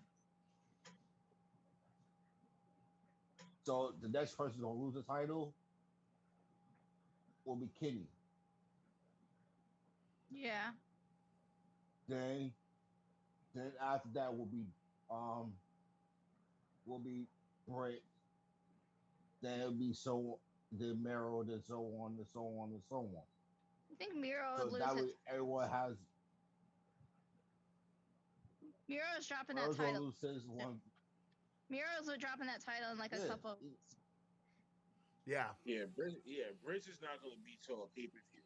So the next person gonna lose the title will be Kenny. Yeah. Then after that um will be Britt. Then it'll be so then Mero, then so on and so on and so on. I think Miro So would lose that it. way everyone has Miro's dropping that Mero's gonna title. lose his one. Miro's dropping that title in like a Yeah, couple of Yeah. Bridge is not going to be till a pay per view.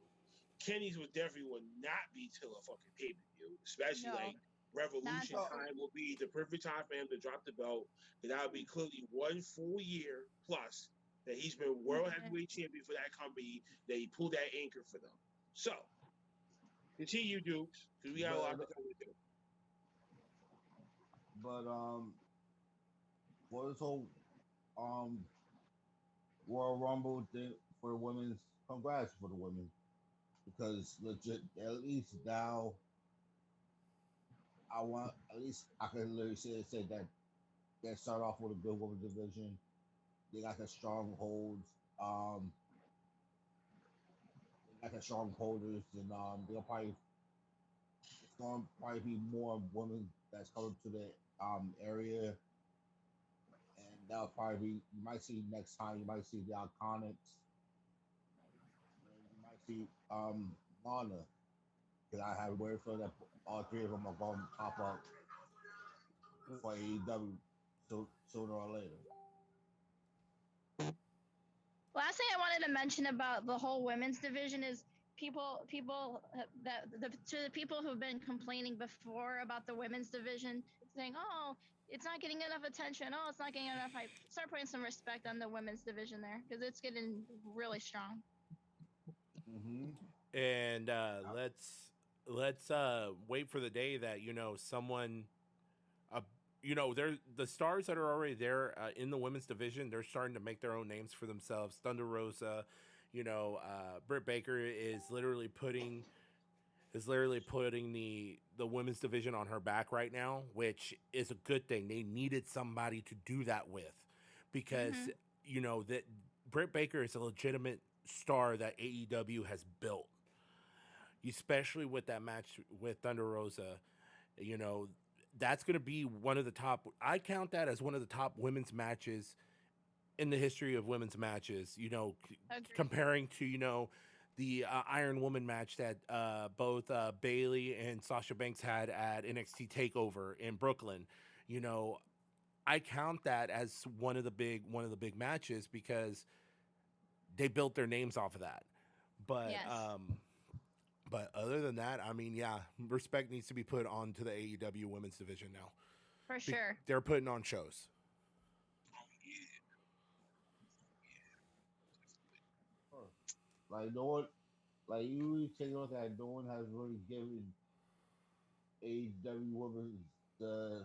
Kenny's would definitely would not be till a fucking pay per view, especially no. like Revolution Not- time will be the perfect time for him to drop the belt. And that would be clearly 1 full year plus that he's been world heavyweight champion for that company. That he pulled that anchor for them. So continue, Dukes, because we got a lot to but cover too. but for this whole um Royal Rumble thing for the women's, congrats for the women because legit at least now I want at least I can literally say that they start off with a good women's division. They got the strongholds. They got the strongholders, and they'll probably it's going to probably be more women that's coming to the area, and that'll probably be you might see next time. You might see the Iconics, and you might see Lana. Because I have a word for that all three of them are going to pop up for AEW sooner or later. Last thing I wanted to mention about the whole women's division is people to the people who've been complaining before about the women's division, saying, "Oh, it's not getting enough attention. Oh, it's not getting enough hype." Start putting some respect on the women's division there because it's getting really strong. Mm-hmm. And let's wait for the day that someone uh, they're the stars that are already there in the women's division. They're starting to make their own names for themselves. Thunder Rosa, Britt Baker is literally putting the women's division on her back right now, which is a good thing. They needed somebody to do that with, because that Britt Baker is a legitimate star that AEW has built, especially with that match with Thunder Rosa. You know, that's going to be one of the top. I count that as one of the top women's matches in the history of women's matches. Agreed. Comparing to the Iron Woman match that both Bailey and Sasha Banks had at NXT Takeover in Brooklyn. I count that as one of the big matches because they built their names off of that. But Yes. but other than that, I mean, yeah, respect needs to be put onto the AEW women's division now. For sure. They're putting on shows. Like no one, like you really take a look at it, no one has really given AEW women the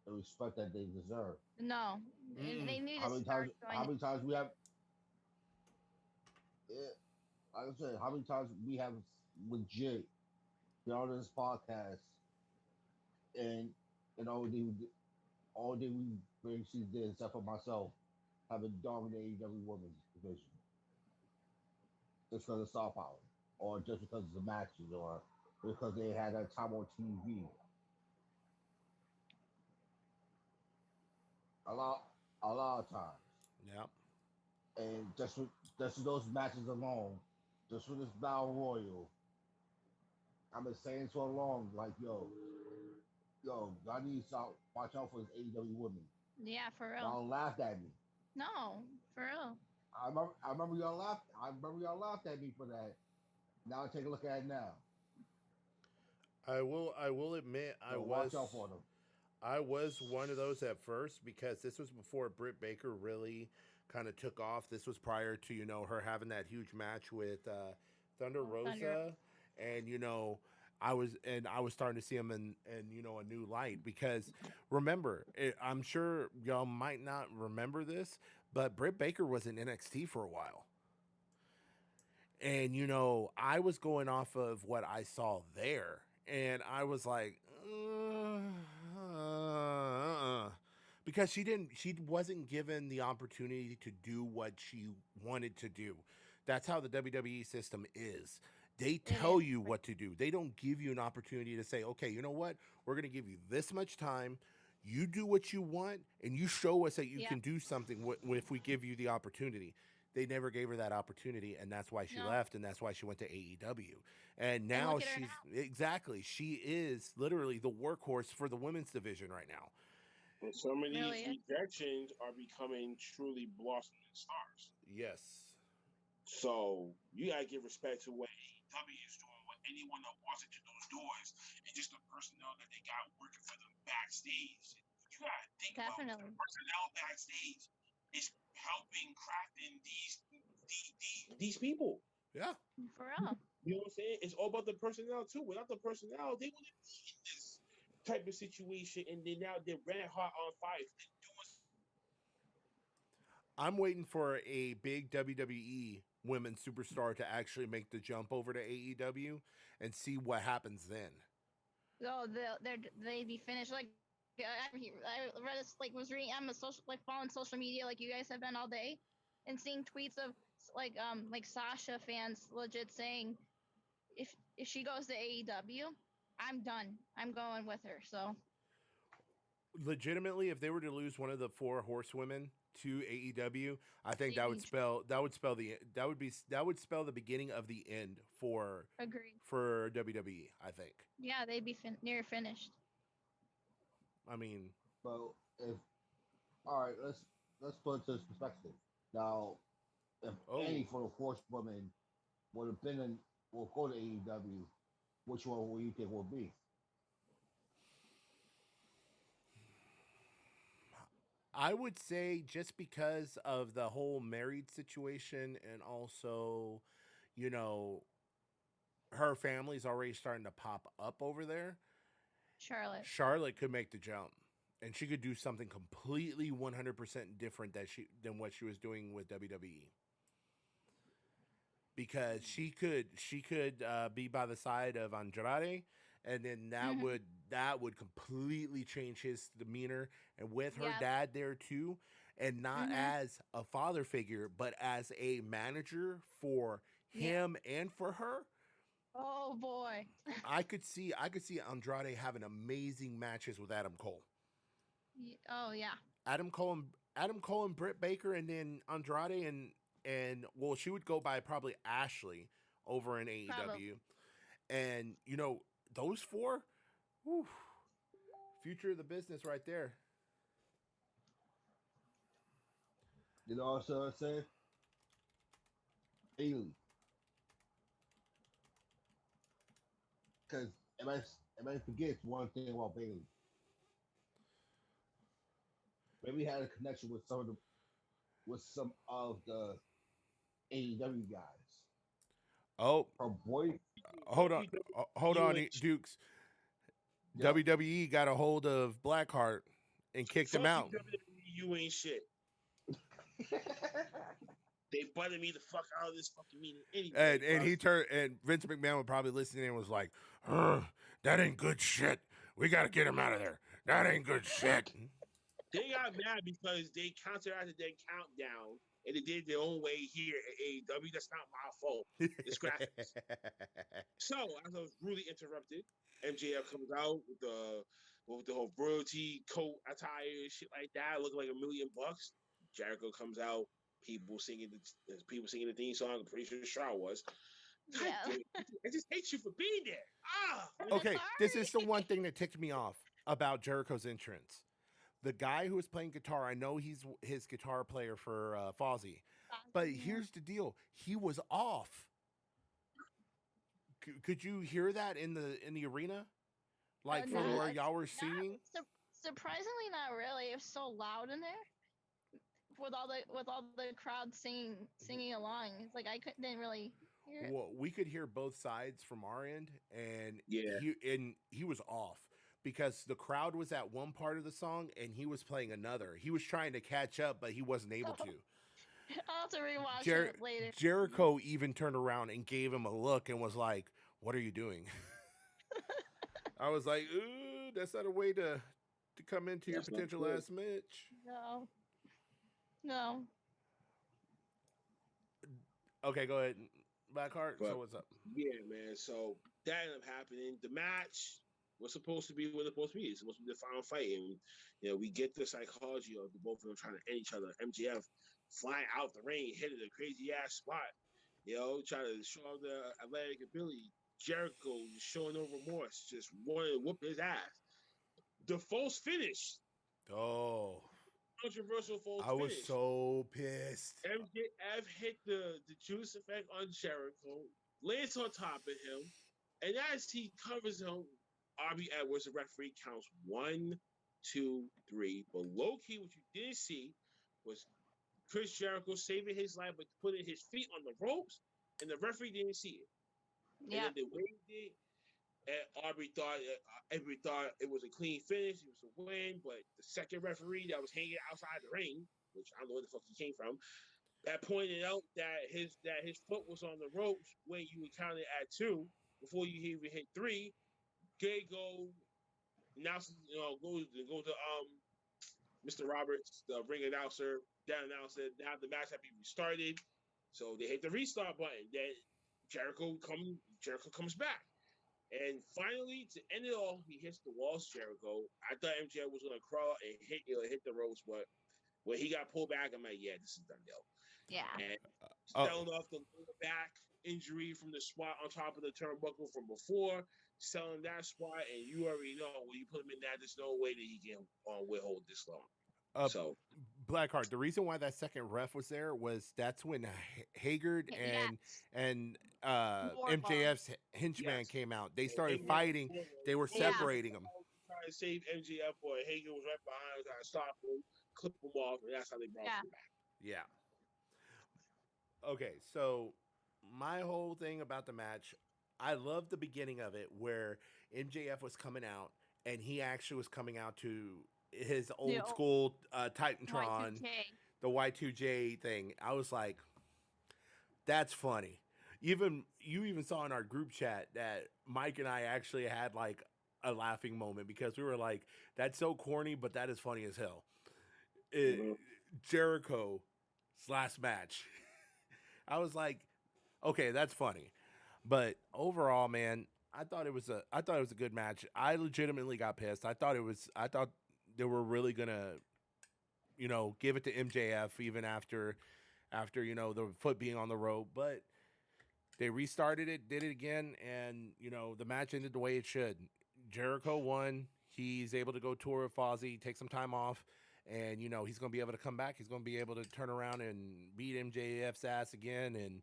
respect that they deserve. No, Mm-mm. they need How to many start times? doing How it. many times we have? Yeah, like I said, how many times we have legit been on this podcast and and all they we basically did, except for myself, have been dominating AEW women's division just because of star power, or just because of the matches, or because they had that time on TV. a lot of times, Yeah. and just for those matches alone, just for this battle royal, I've been saying so long, like y'all need to start watch out for this AEW women. Yeah, for real. Y'all laughed at me. No, for real. I remember y'all laughed. I remember y'all laughed at me for that. Now take a look at it now. I will admit So watch out for them. I was one of those at first because this was before Britt Baker really kind of took off. This was prior to, her having that huge match with Thunder Oh, Thunder. Rosa, and I was starting to see him in a new light because remember, I'm sure y'all might not remember this, but Britt Baker was in NXT for a while. And I was going off of what I saw there, and I was like, because she wasn't given the opportunity to do what she wanted to do. That's how the WWE system is. They It tell is. you what to do. They don't give you an opportunity to say, okay, you know what? We're going to give you this much time. You do what you want, and you show us that you Yeah. can do something if we give you the opportunity. They never gave her that opportunity, and that's why she No. left, and that's why she went to AEW. And And now look at her she is literally the workhorse for the women's division right now. And some of now. these Really is. rejections are becoming truly blossoming stars. Yes. So you gotta give respect to what AEW is doing, what anyone that walks into those doors, and just the personnel that they got working for them backstage. You gotta think about the Definitely. personnel backstage is helping crafting these people. Yeah. For real. You know what I'm saying? It's all about the personnel too. Without the personnel, they wouldn't be in this type of situation, and then now they're red hot on fire. They're doing I'm waiting for a big WWE women's superstar to actually make the jump over to AEW and see what happens then. Oh, they be finished. Like I read this, like was reading. I'm a social like following social media like you guys have been all day, and seeing tweets of like Sasha fans legit saying if she goes to AEW, I'm done. I'm going with her. So Legitimately, if they were to lose one of the four horsewomen to AEW, I think they'd be that would spell the beginning of the end agreed. for WWE. I think. Yeah, they'd be near finished. I mean, But if all right, let's put it to this perspective. Now, if any oh, for the horsewoman would have been in, will go to AEW, which one will you think will be? I would say just because of the whole married situation and also, you know, her family's already starting to pop up over there. Charlotte. Charlotte could make the jump, and she could do something completely 100% different than what she was doing with WWE. Because she could be by the side of Andrade, and then Hmm. that would completely change his demeanor. And with her Yeah. dad there too, and not Hmm. as a father figure, but as a manager for Yeah. him and for her, Oh boy. I could see Andrade having amazing matches with Adam Cole. Oh yeah. Adam Cole and Britt Baker, and then Andrade and well, she would go by probably Ashley over in Probably. AEW, and those four, whew, future of the business right there. You know what I'm saying? Bailey, because everybody forgets one thing about Bailey. Bailey had a connection with some of the AEW guys. Oh, Her boy, hold on, WWU Dukes. yep. WWE got a hold of Blackheart and kicked him fuck you, out. WWE. You ain't shit. They butted me the fuck out of this fucking meeting anyway, And bro. he turned, and Vince McMahon would probably listen and was like, "That ain't good shit. We got to get him out of there. That ain't good shit." They got mad because they counteracted their countdown and they did their own way here at AEW. That's not my fault. It's graphics. So, as I was rudely interrupted, MJF comes out with with the whole royalty coat attire and shit like that, looking like $1,000,000. Jericho comes out, people singing the theme song. I'm pretty sure Shaw was. God Yeah. damn it. I just hate you for being there. Okay, this Sorry. is the one thing that ticked me off about Jericho's entrance. The guy who was playing guitar, I know he's his guitar player for Fozzy, but Yeah. here's the deal: he was off. Could you hear that in the arena, like from where y'all were singing? Surprisingly, not really. It was so loud in there with all the crowd singing along. It's like I didn't really hear it. Well, we could hear both sides from our end, and Yeah. he was off because the crowd was at one part of the song and he was playing another. He was trying to catch up, but he wasn't able to. I'll have to rewatch it later. Jericho even turned around and gave him a look and was like, "What are you doing?" I was like, "Ooh, that's not a way to come into your That's not potential good. last match." No. No. Okay, go ahead, Blackheart. But So what's up? yeah, man. So that ended up happening. The match was supposed to be what it's supposed to be. It's supposed to be the final fight. And we get the psychology of the both of them trying to end each other. MJF flying out the ring, hitting a crazy ass spot. Trying to show off the athletic ability. Jericho showing no remorse, just wanted to whoop his ass. The false finish, Oh, controversial false I was finish. so pissed. MJF hit the juice effect on Jericho, lands on top of him, and as he covers him, RB Edwards, the referee, counts 1, 2, 3. But low key, what you didn't see was Chris Jericho saving his life by putting his feet on the ropes, and the referee didn't see it. Yeah. And then they waved it, and everybody thought it was a clean finish, it was a win. But the second referee that was hanging outside the ring, which I don't know where the fuck he came from, that pointed out that his foot was on the ropes when you would count it at 2 before you even hit 3. Gago announces, goes to Mr. Roberts, the ring announcer. That announcer now the match had been restarted, so they hit the restart button. Then Jericho comes back, and finally to end it all, he hits the walls. Jericho. I thought MJF was gonna crawl and hit the ropes, but when he got pulled back, I'm like, yeah, this is done, deal. Yeah. And selling off the lower back injury from the spot on top of the turnbuckle from before, selling that spot, and you already know when you put him in that, there's no way that he can withhold this long. So Blackheart. The reason why that second ref was there was that's when Haggard and MJF's henchman came out. They started fighting. They were separating them. Trying to save MJF, boy. Hager was right behind, trying to stop him, clip him off, and that's how they brought him back. Yeah. Okay, so my whole thing about the match, I love the beginning of it where MJF was coming out and he actually was coming out to his old school Titantron, Y2J. the Y2J thing. I was like, that's funny. You even saw in our group chat that Mike and I actually had like a laughing moment because we were like, that's so corny, but that is funny as hell. Jericho's last match. I was like, okay, that's funny. But overall, man, I thought it was a good match. I legitimately got pissed. I thought they were really gonna, give it to MJF even after the foot being on the rope. But they restarted it, did it again, and the match ended the way it should. Jericho won. He's able to go tour with Fozzy, take some time off, and he's going to be able to come back. He's going to be able to turn around and beat MJF's ass again, and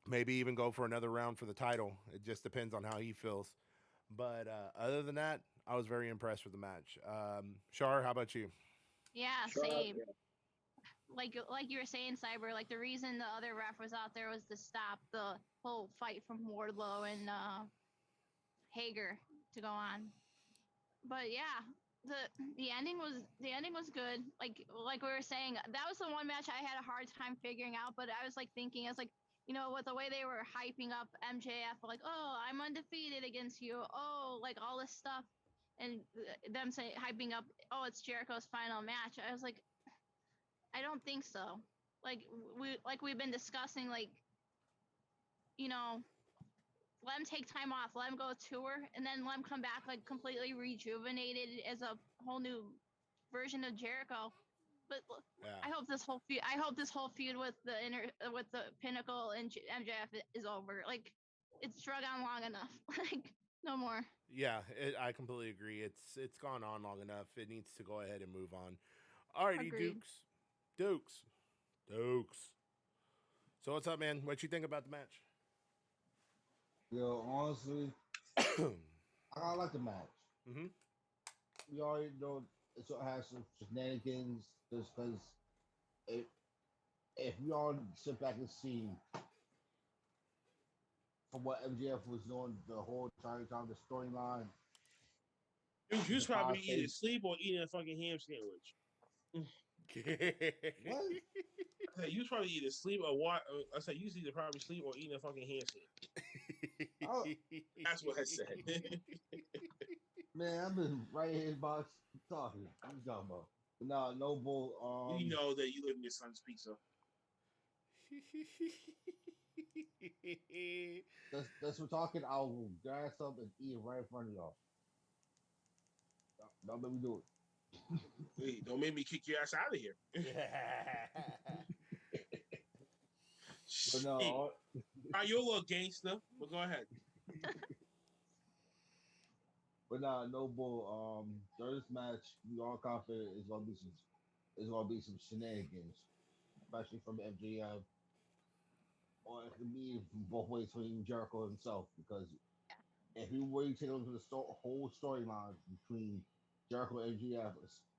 maybe even go for another round for the title. It just depends on how he feels. But other than that, I was very impressed with the match. Shar, how about you? Yeah, same. Like you were saying, Cyber, like the reason the other ref was out there was to stop the whole fight from Wardlow and Hager to go on. But yeah, the ending was good. Like we were saying, that was the one match I had a hard time figuring out. But I was like thinking, with the way they were hyping up MJF, like, oh, I'm undefeated against you, oh, like all this stuff, and them hyping up, oh, it's Jericho's final match. I was like, I don't think so. Like we've been discussing, like let him take time off, let him go tour, and then let him come back like completely rejuvenated as a whole new version of Jericho. But I Yeah. hope this whole feud. I hope this whole feud with the Pinnacle and MJF is over. Like, it's drug on long enough. Like, no more. Yeah, I completely agree. It's gone on long enough. It needs to go ahead and move on. Alrighty, Agreed. Dukes. So what's up, man? What you think about the match? Yo, honestly, I like the match. Mm-hmm. We already know it's gonna have some shenanigans just because if if we all sit back and see from what MJF was doing the whole entire time, the storyline, You was the probably five either stage, asleep or eating a fucking ham sandwich. what? I said you was probably either sleep or what? I said you was either probably sleep or eating a fucking ham sandwich. Oh, That's what I said. man, I've been right here about talking. What you talking about? But nah, Noble, You know that you live in your son's pizza. that's we're talking. I'll grab something and eat it right in front of y'all. Don't let me do it. Hey, don't make me kick your ass out of here. But no, Shit. You're a little gangster, but go ahead. but nah, Noble. During this match, we all confident it's gonna be some shenanigans, especially from MJF, or it could be from both ways from even Jericho himself. Because if you were to take a look at the whole storyline between Jericho and MJF,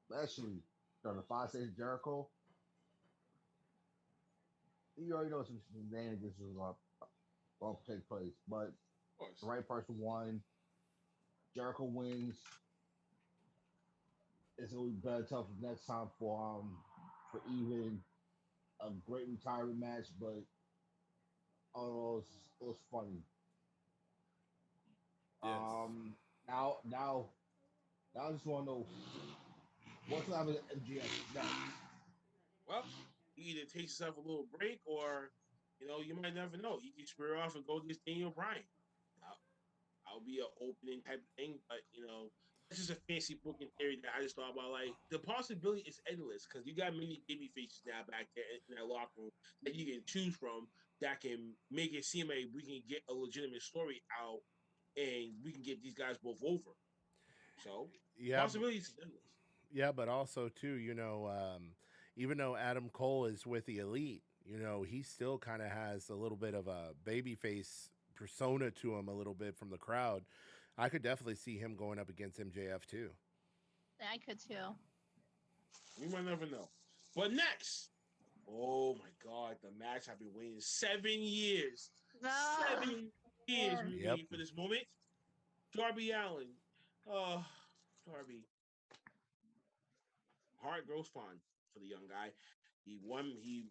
especially during the 5 stage Jericho, you already know some shenanigans is gonna take place. But Of course. the right person won. Jericho wins. It's gonna be better tough next time for even a great retirement match, but oh, it was funny. Yes. Now, I just want to know what's going to happen to MGF next. Well, you either take yourself a little break or, you might never know. You can square off and go against Daniel Bryan. I'll be an opening type of thing, but, that's just a fancy booking theory that I just thought about. Like, the possibility is endless because you got many baby faces now back there in that locker room that you can choose from that can make it seem like we can get a legitimate story out and we can get these guys both over. So, Yeah, possibilities is endless. yeah, but also too, even though Adam Cole is with the Elite, he still kind of has a little bit of a babyface persona to him, a little bit from the crowd. I could definitely see him going up against MJF too. I could too. We might never know. But next, oh my God, the match I've been waiting 7 years. Ah, 7 years man. we've been Yep. waiting for this moment. Darby Allen. Oh, Darby. Heart grows fond for the young guy. He won. He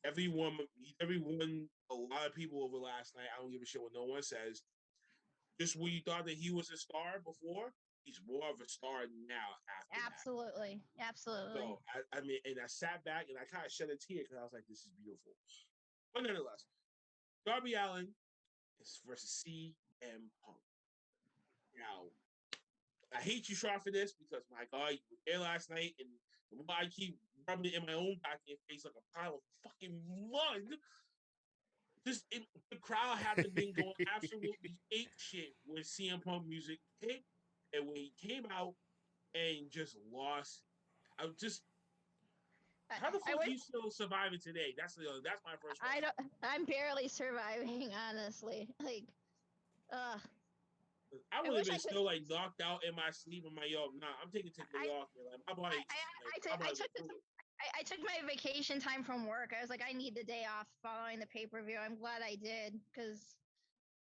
definitely won. He definitely won a lot of people over last night. I don't give a shit what no one says. Just when you thought that he was a star before, he's more of a star now after that. Absolutely. So I mean, and I sat back and I kind of shed a tear because I was like, "This is beautiful." But nonetheless, Darby Allen is versus CM Punk. Now, I hate you, Shaw, for this because my God, you were there last night, and I keep rubbing it in my own back of your face like a pile of fucking mud. The crowd had to been going absolutely ape shit when CM Punk music hit, and when he came out and just lost. I was just How the I fuck are wish you still surviving today? That's my first I question. don't. I'm barely surviving, honestly. Like, I I would have wish I been could. still like knocked out in my sleep. I'm like, yo, nah, I'm taking today I off, man. Like my body, like my I body took through it. I took my vacation time from work. I was like, I need the day off following the pay per view. I'm glad I did because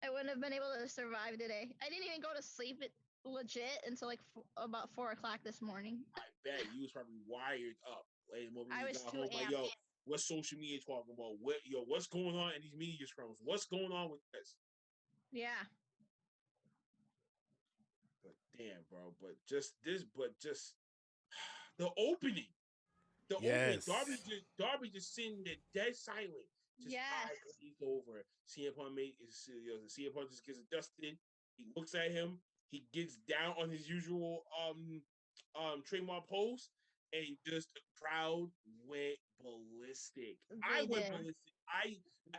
I wouldn't have been able to survive today. I didn't even go to sleep legit until like about 4 o'clock this morning. I bet you was probably wired up. Like when I you was got too home, like, amped. yo, what's social media talking about? What's going on in these media scrums? What's going on with this? Yeah. But damn, bro. But just the opening. The opening. Yes. Darby just sitting there dead silent. Just eyes Yes. glazed over. CM Punk CM Punk just gets dusted. He looks at him. He gets down on his usual trademark pose, and just the crowd went ballistic. I They went did. ballistic.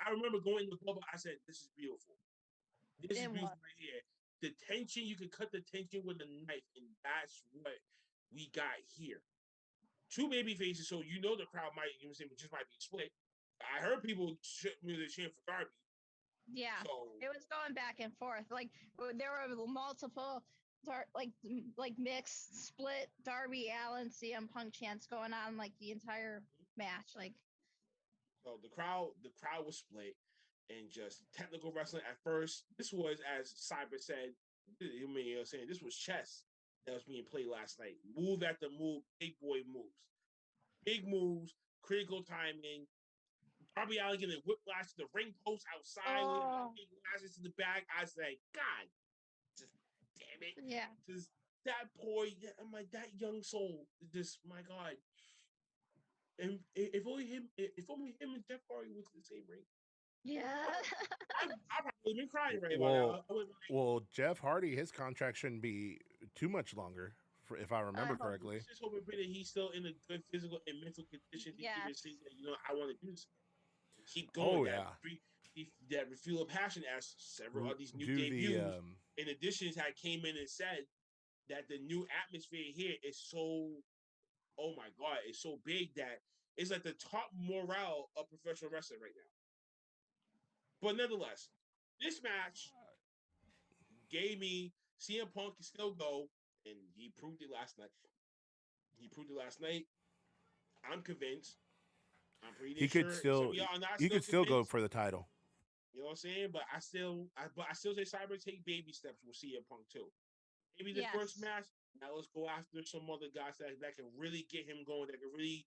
I remember going in the bubble. I said, "This is beautiful. This is It was. beautiful right here. The tension, you can cut the tension with a knife, and that's what we got here. Two baby faces, so you know the crowd might, you know what I'm saying, just might be split. I heard people cheering for Darby. Yeah. So It was going back and forth. Like there were multiple like mixed split Darby Allen CM Punk chants going on like the entire match. Like the crowd was split, and just technical wrestling at first. This was, as Cyber said, saying this was chess that was being played last night. Move after move, big moves, critical timing. Darby Allin getting whiplash to the ring post outside with oh big lashes to the back. I was like, God, just damn it. yeah. Just that poor, I'm like, that young soul. Just, my God. And if only him and Jeff Hardy went to the same ring. Yeah. I probably been crying right about Well, now. I was Jeff Hardy, his contract shouldn't be too much longer, if I remember hope correctly. just hoping that he's still in a good physical and mental condition to even yes. say that, I want to do this. Keep going. Oh yeah, That refuel of passion, as several of these new do the debuts in additions had came in and said that the new atmosphere here is so, oh my God, it's so big that it's like the top morale of professional wrestling right now. But nonetheless, this match gave me CM Punk can still go, and he proved it last night. I'm convinced. I'm pretty he could sure some still of y'all are not he still could still go convinced. for the title. You know what I'm saying? But I still say Cyber take baby steps with CM Punk too. Maybe the first Yes. match. Now let's go after some other guys that can really get him going. That can really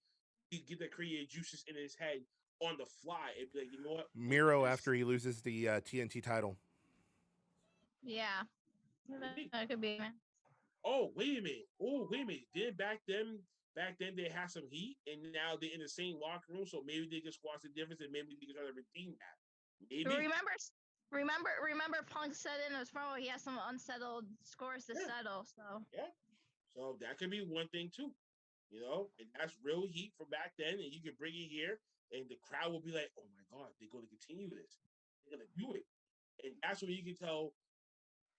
get the creative juices in his head on the fly. And be like, you know what? Miro after he loses the TNT title. Yeah. Maybe. That could be. Oh, wait a minute. Then back then they had some heat, and now they're in the same locker room. So maybe they can squash the difference, and maybe they can try to redeem that. Maybe. Remember Punk said in his promo he has some unsettled scores to settle. So Yeah. So that could be one thing too. And that's real heat from back then, and you can bring it here, and the crowd will be like, "Oh my God, they're going to continue this. They're going to do it," and that's when you can tell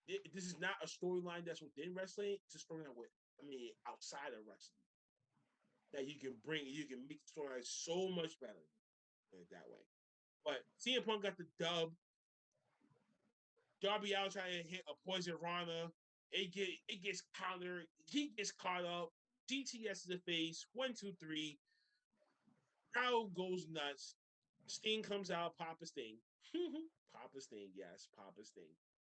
this is not a storyline that's within wrestling. It's a storyline outside of wrestling that you can bring. You can make the storyline so much better that way. But CM Punk got the dub. Darby Allin trying to hit a poison Rana. It gets countered. He gets caught up. GTS to the face. 1, 2, 3. Crowd goes nuts. Sting comes out. Papa Sting. Papa Sting. Yes, Papa Sting.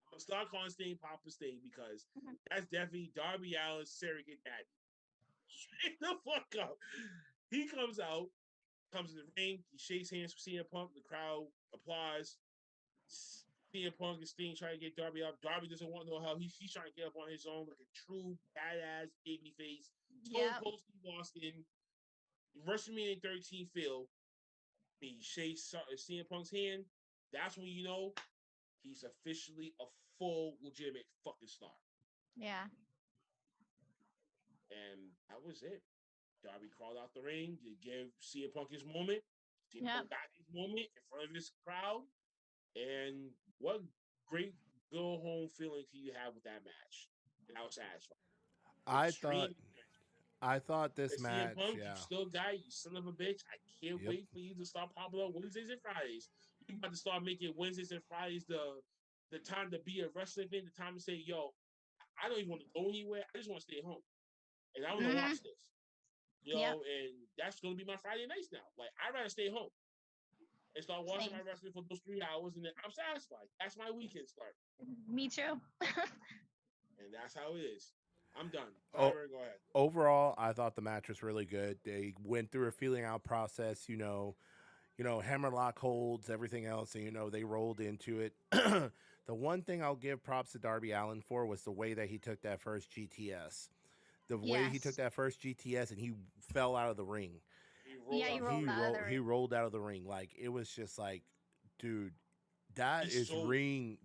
I'm gonna start calling Sting Papa Sting because that's definitely Darby Allin's surrogate daddy. Straight the fuck up. He comes out, comes in the ring. He shakes hands with CM Punk. The crowd applauds. CM Punk and Sting trying to get Darby up. Darby doesn't want no help. He's trying to get up on his own like a true badass babyface. Stone Cold Steve Austin. WrestleMania 13 Phil. He shakes CM Punk's hand. That's when you know he's officially a full legitimate fucking star. yeah. And that was it. Darby crawled out the ring. He gave CM Punk his moment. CM Punk got his moment in front of his crowd. And what great go home feeling do you have with that match? And I was satisfied. I thought this CM match, Punk, yeah. you still got it, you son of a bitch. I can't Yep. wait for you to start popping up Wednesdays and Fridays. You about to start making Wednesdays and Fridays the time to be a wrestling fan, the time to say, yo, I don't even want to go anywhere. I just want to stay home. And I want to watch this. And that's going to be my Friday nights now. Like, I'd rather stay home and start watching my wrestling for those 3 hours, and then I'm satisfied. That's my weekend start. Me too. And that's how it is. I'm done. Oh, go ahead. Overall, I thought the match was really good. They went through a feeling out process, hammerlock holds, everything else, and they rolled into it. The one thing I'll give props to Darby Allin for was the way that he took that first GTS. The way he took that first GTS and he fell out of the ring. He Yeah, he rolled out of the he ring. rolled out of the ring. Like it was just like, dude, that He is sold it. ring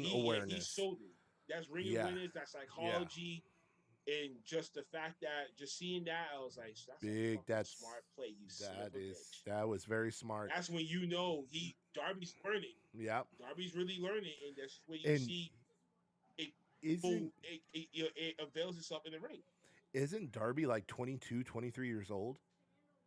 He awareness. sold it. That's ring Yeah, awareness. That's yeah, psychology, and just the fact that just seeing that, I was like, that's a big. fucking smart play. You son of a bitch. That was very smart. That's when you know Darby's learning. Yep. Darby's really learning, and that's where you And see it. isn't It avails itself in the ring. isn't Darby like 22, 23 years old?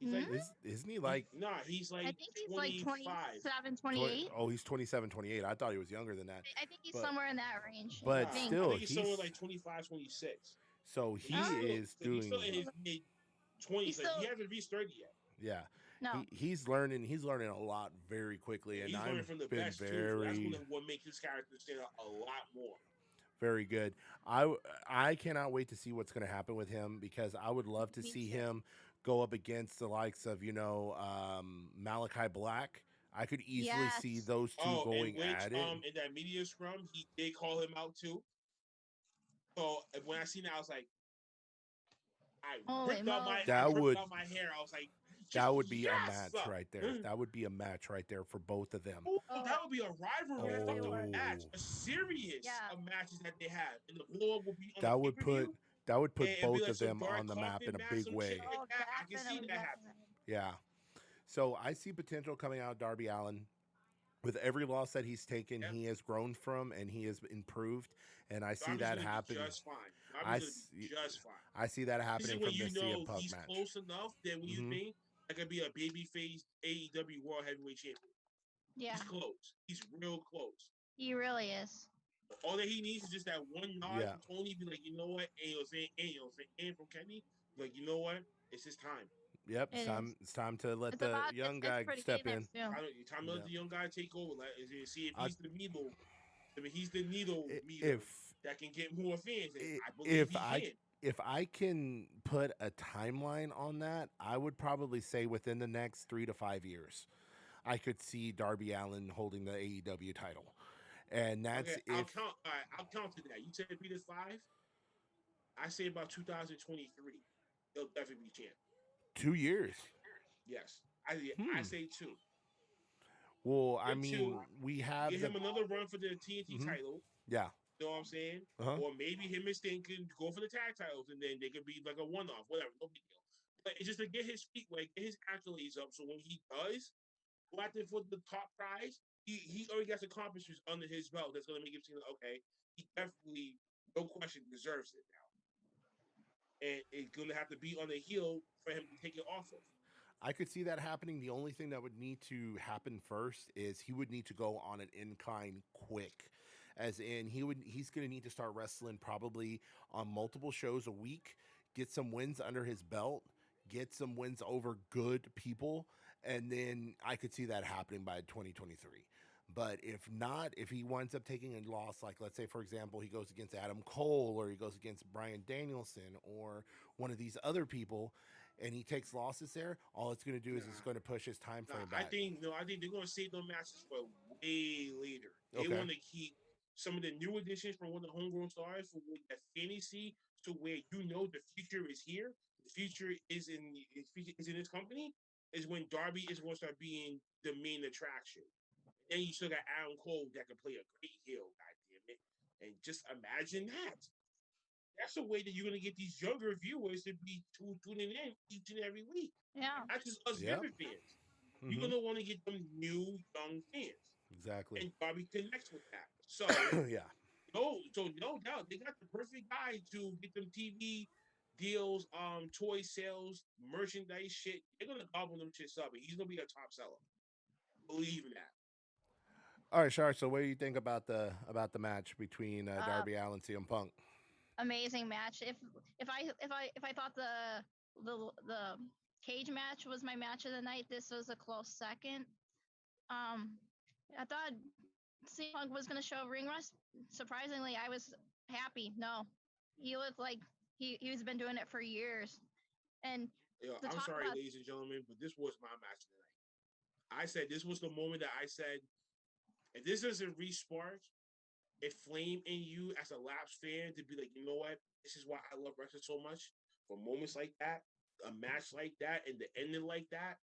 He's like, Isn't he like he's I like think he's like 25. 27, 28. oh, he's 27, 28. I thought he was younger than that. I think he's But somewhere in that range. I but think. I still think he's somewhere like 25, 26. so he is He's still doing in his mid 20s. He's Like he still hasn't reached 30 yet. yeah. no. He's learning a lot very quickly, and He's learning I've from the been best too. So that's very what makes his character stand out a lot more. very good. I cannot wait to see what's going to happen with him because I would love to Me see too. him go up against the likes of Malachi Black. I could easily see Yes. those two Oh, going and which at it. in that media scrum, he did call him out too. So when I seen that, I was like, I Holy ripped out moly. my hair. I was like, That would be a yes! match right there. That would be a match right there for both of them. Oh, that would be a rivalry. It really would. Match, a series Yeah. of matches that they have, and the blow up will be on That the would pay-per-view. put that would put And it'd be both like of some them dark on the map coffin in a match, big some way. shit like Oh, that. I can see definitely, that happen. definitely. Yeah. So I see potential coming out of Darby Allin. With every loss that he's taken, Yep. he has grown from and he has improved. And I see Darby's that gonna happen. be just fine. I Darby's gonna see, be just fine. I see that This is happening when from you the CM know Punk he's match. close enough that when you Mhm. think that could be a babyface AEW World Heavyweight Champion. Yeah. He's close. He's real close. He really is. All that he needs is just that one nod Yeah. from Tony. Be like, you know what? And from Kenny. Like, you know what? It's his time. Yep, It is. it's time to let It's the about. young It's guy pretty step getting in. there soon. Time to let Yeah. the young guy take over. Like, see if I- he's the needle. I mean, he's the needle meter If that can get more fans. And I- I believe he can. if I can put a timeline on that, I would probably say within the next 3 to 5 years, I could see Darby Allin holding the AEW title, and that's Okay, if I'll count to that. You said Peter's 5. I say about 2023, he'll definitely be champ. 2 years. Yes, I say 2. Well, I Get mean, two, we have Give him another run for the TNT Mhm. title. yeah. You know what I'm saying? Uh-huh. Or maybe him and Sting can go for the tag titles, and then they could be like a one-off, whatever. No big deal. But it's just to get his feet wet, get his accolades up, so when he does go out there for the top prize, he already got accomplishments under his belt that's gonna make him seem like, okay, he definitely, no question, deserves it now. And it's gonna have to be on the heel for him to take it off of. I could see that happening. The only thing that would need to happen first is he would need to go on an incline quick. As in he's going to need to start wrestling probably on multiple shows a week, get some wins under his belt, get some wins over good people, and then I could see that happening by 2023. But if not, if he winds up taking a loss, like let's say, for example, he goes against Adam Cole or he goes against Brian Danielson or one of these other people, and he takes losses there, all it's going to do is it's going to push his time frame I back. think they're gonna save those matches for way later. They Okay. want to keep some of the new additions from one of the homegrown stars for that fantasy to where you know the future is here. The future is in this company. Is when Darby is going to start being the main attraction. Then you still got Adam Cole that can play a great heel. God damn it! And just imagine that. That's the way that you're gonna get these younger viewers to be tuning in each and every week. Yeah. Not just us Yep. younger fans. Mhm. You're gonna want to get them new young fans, Exactly. and Darby connects with that. So Yeah. no doubt they got the perfect guy to get them TV deals, toy sales, merchandise shit. They're gonna gobble them shits up, and he's gonna be a top seller. Believe in that. All right, Shar. So, what do you think about the match between Darby Allin and CM Punk? Amazing match. If I thought the cage match was my match of the night, this was a close second. I thought CM Punk was going to show ring rust. Surprisingly, I was happy. No, he looked like he's been doing it for years. And Yo, to I'm talk sorry, about ladies and gentlemen, but this was my match tonight. I said this was the moment that I said, if this doesn't re-spark a flame in you as a lapsed fan to be like, you know what, this is why I love wrestling so much. For moments like that, a match like that and the ending like that,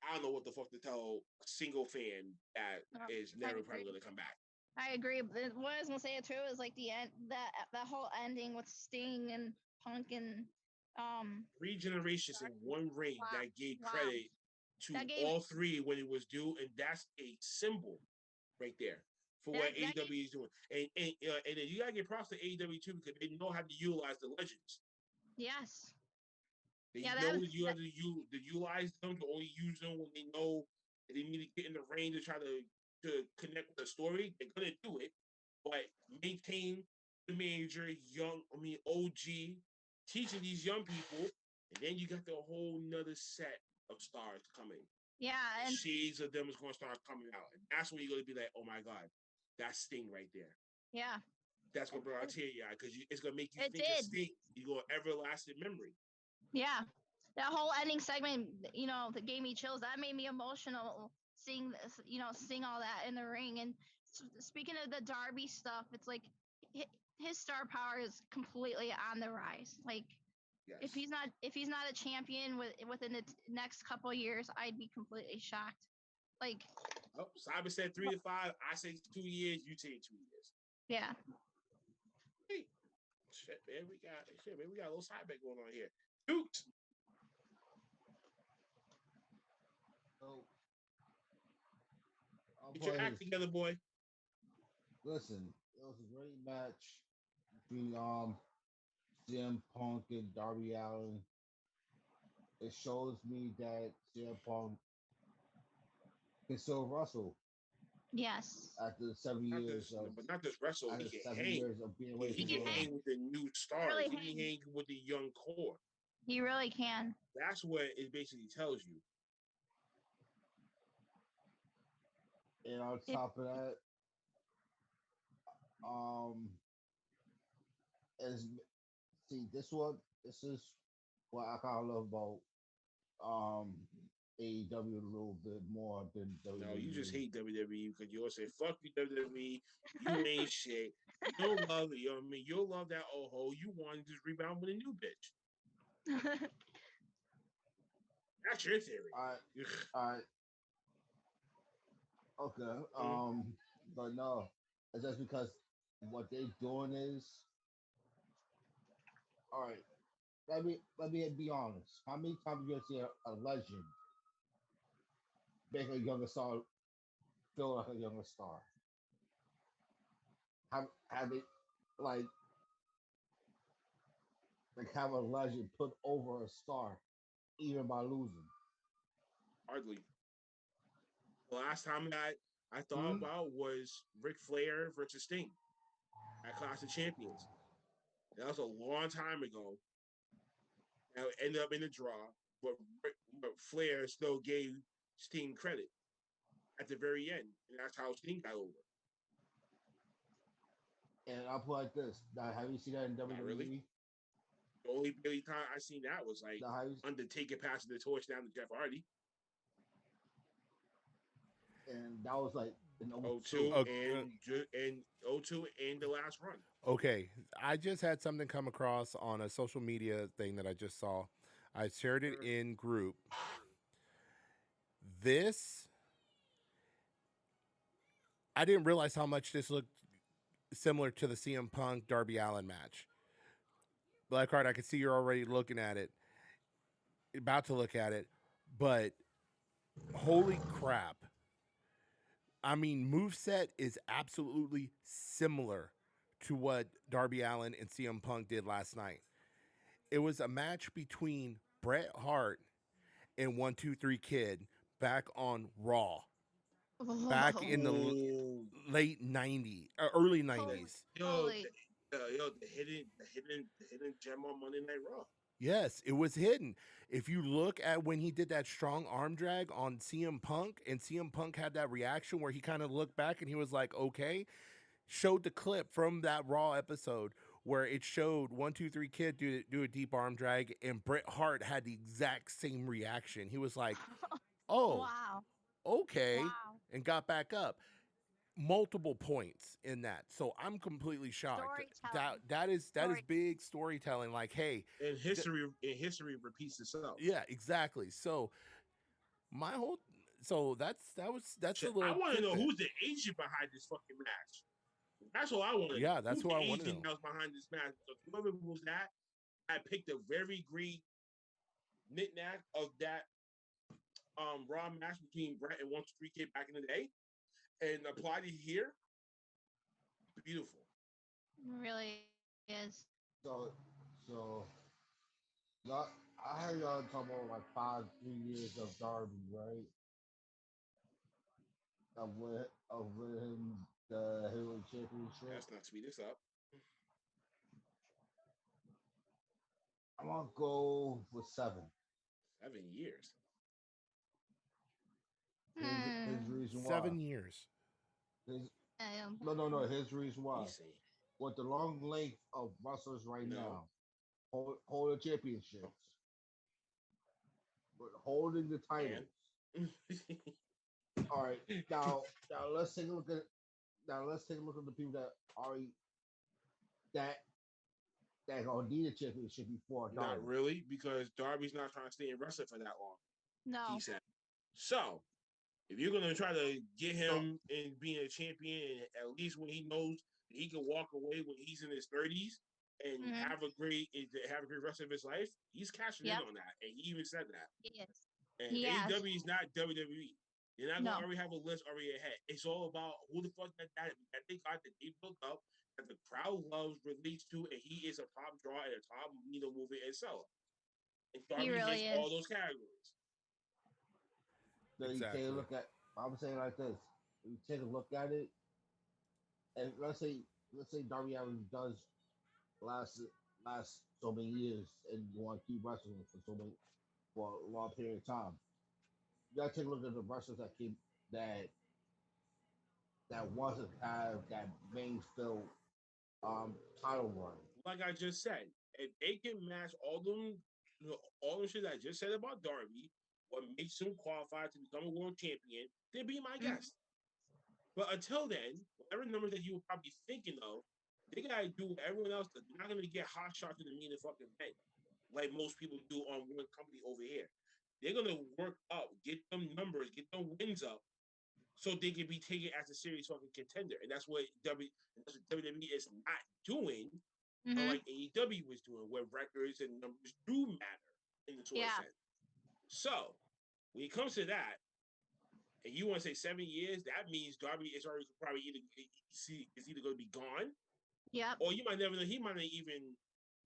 I don't know what the fuck to tell a single fan that is never probably going to come back. I agree. What I was gonna say too is like the end that whole ending with Sting and Punk and 3 generations in one ring wow, that gave wow. credit to That gave all three when it was due, and that's a symbol right there for what that AEW is doing. And then you gotta give props to AEW too because they know how to utilize the legends. yes. They Yeah, know that you have to utilize them to only use them when they know that they need to get in the ring to try to connect with the story. They're gonna do it, but maintain the major OG, teaching these young people, and then you got the whole nother set of stars coming. yeah, and Shades of them is gonna start coming out, and that's when you're gonna be like, oh my god, that's Sting right there. yeah, That's gonna bring out tear eye because it's gonna make you it think of did. Sting. You go everlasting memory. Yeah, that whole ending segment, that gave me chills. That made me emotional seeing this, seeing all that in the ring. And speaking of the Darby stuff, it's like his star power is completely on the rise. Like Yes. if he's not a champion within the next couple of years, I'd be completely shocked. Like, oh, Simon said 3 to 5. I say 2 years. You say 2 years. yeah. Hey, shit, man, we got a little side bet going on here. Shoot. So, Get your act together, boy. listen, it was a great match between CM Punk and Darby Allin. It shows me that CM Punk can still wrestle Yes. after 7 years But not just wrestle. after He can 7 hang. years of being away He from the can ring. hang with the new stars. Really He can hang with the young core. He really can. That's what it basically tells you. And on top of that, um, as see this is what I kind of love about AEW a little bit more than WWE. No, you just hate WWE because you always say, fuck you, WWE. You ain't shit. You don't love it. You know what I mean? You'll love that old hoe. You want to just rebound with a new bitch. That's your theory. All right. Okay. But no, it's just because what they're doing is all right. Let me be honest. How many times you gonna see a legend make a younger star feel like a younger star? Have it like have a legend put over a star even by losing? Hardly. The last time that I thought about was Ric Flair versus Sting at Clash of Champions. That was a long time ago. Now it ended up in a draw, but Flair still gave Sting credit at the very end, and that's how Sting got over. And I'll put it like this: now, have you seen that in WWE? Not really. The only really time I seen that was like Now, Undertaker passing the torch down to Jeff Hardy. And that was like in 02 and 02 and the last run. Okay, I just had something come across on a social media thing that I just saw. I shared it in group. I didn't realize how much this looked similar to the CM Punk Darby Allin match. Blackheart, I can see you're already looking at it, about to look at it, but holy crap. I mean, moveset is absolutely similar to what Darby Allin and CM Punk did last night. It was a match between Bret Hart and 1-2-3 Kid back on Raw. Back in the late 90s, early 90s. Yo, the hidden gem on Monday Night Raw. Yes, it was hidden. If you look at when he did that strong arm drag on CM Punk, and CM Punk had that reaction where he kind of looked back and he was like, okay, showed the clip from that Raw episode where it showed 1-2-3 Kid do a deep arm drag, and Bret Hart had the exact same reaction. He was like, oh, wow. okay, Wow. and got back up. multiple points in that. So I'm completely shocked. Storytelling. That is big storytelling. Like, hey, And history repeats itself. yeah, exactly. So my whole that's a Shit, I little want to know tidbit. who's the agent behind this fucking match. That's what I want to know. Yeah, that's Who's what the I want to agent know. that was behind this match? So whoever was that, I picked a very great knick-knack of that Raw match between Brett and 1-2-3 Kid back in the day and applied it here. Beautiful. It really is. So, y'all, I heard y'all talk about like 3 years of Darby, right? Of winning the Heavyweight Championship. Let's not speed this up. I'm gonna go with 7. 7 years. His reason why. 7 years. His, no. His reason why. You see. With the long length of wrestlers right No. now, hold the championships, but holding the titles. All right, now let's take a look at the people that already that gonna need a championship before Darby. Not really, because Darby's not trying to stay in wrestling for that long. No. He said. So, if you're gonna try to get him in being a champion, at least when he knows he can walk away when he's in his 30s and have a great rest of his life, he's cashing in on that, and he even said that. Yes. And AEW is not WWE. You're not gonna already have a list already ahead. It's all about who the fuck that they got that they built up, that the crowd loves, relates to, and he is a top draw and a top movie and seller. And Darby really hits all those categories. Then you take a look at. I'm saying like this: you take a look at it, and let's say Darby Allin does last so many years, and you want to keep wrestling for a long period of time. You gotta take a look at the wrestlers that wasn't have that main field title run. Like I just said, if they can match all them shit I just said about Darby, what makes him qualified to become a world champion, then be my guest. But until then, whatever numbers that you were probably thinking of, they gotta do what everyone else does. They're not gonna get hot shots to the main fucking event like most people do on one company over here. They're gonna work up, get them numbers, get them wins up, so they can be taken as a serious fucking contender. And that's what WWE is not doing, unlike AEW was doing, where records and numbers do matter in the sort of sense. So when it comes to that, and you want to say 7 years, that means Darby is already probably either going to be gone, or you might never know, he might not even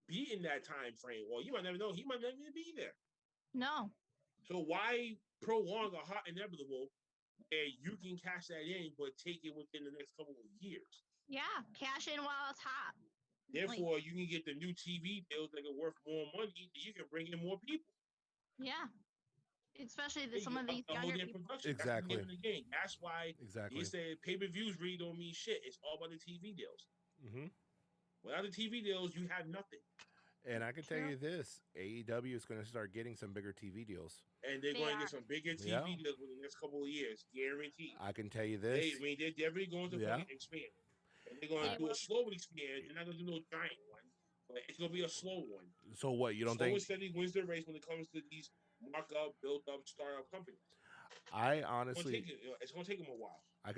be in that time frame, or you might never know, he might never even be there. No. So why prolong a hot inevitable where you can cash that in, but take it within the next couple of years? Yeah, cash in while it's hot. Therefore, you can get the new TV deals that are worth more money, and you can bring in more people. Yeah. Especially some of these younger people. Exactly. That's the game. That's why you say pay-per-views really don't mean shit. It's all about the TV deals. Without the TV deals, you have nothing. And I can tell you this, AEW is going to start getting some bigger TV deals. And they're going to get some bigger TV deals within the next couple of years, guaranteed. I can tell you this. They're definitely going to fucking expand. And they're going to do a slow expand. They're not going to do no giant one. But it's going to be a slow one. So what, you don't think? think? Slow and steady wins the race when it comes to these mark-up, build-up, start-up companies. I honestly... It's going to take them a while. I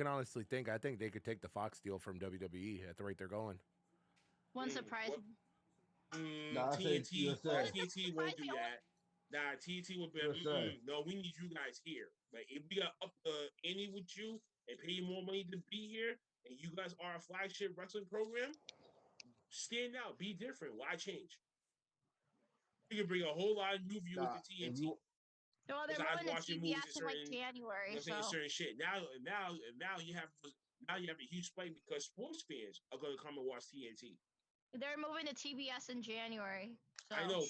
think they could take the Fox deal from WWE at the rate they're going. One surprise. TNT won't do that. Nah, TNT will be no, we need you guys here. Like, if we got up the ante with you and pay you more money to be here, and you guys are a flagship wrestling program, stand out, be different. Why change? You can bring a whole lot of new viewers to TNT. Well, they're going to CBS in like January. Certain shit. Now you have a huge spike because sports fans are going to come and watch TNT. They're moving to TBS in January. So. I know,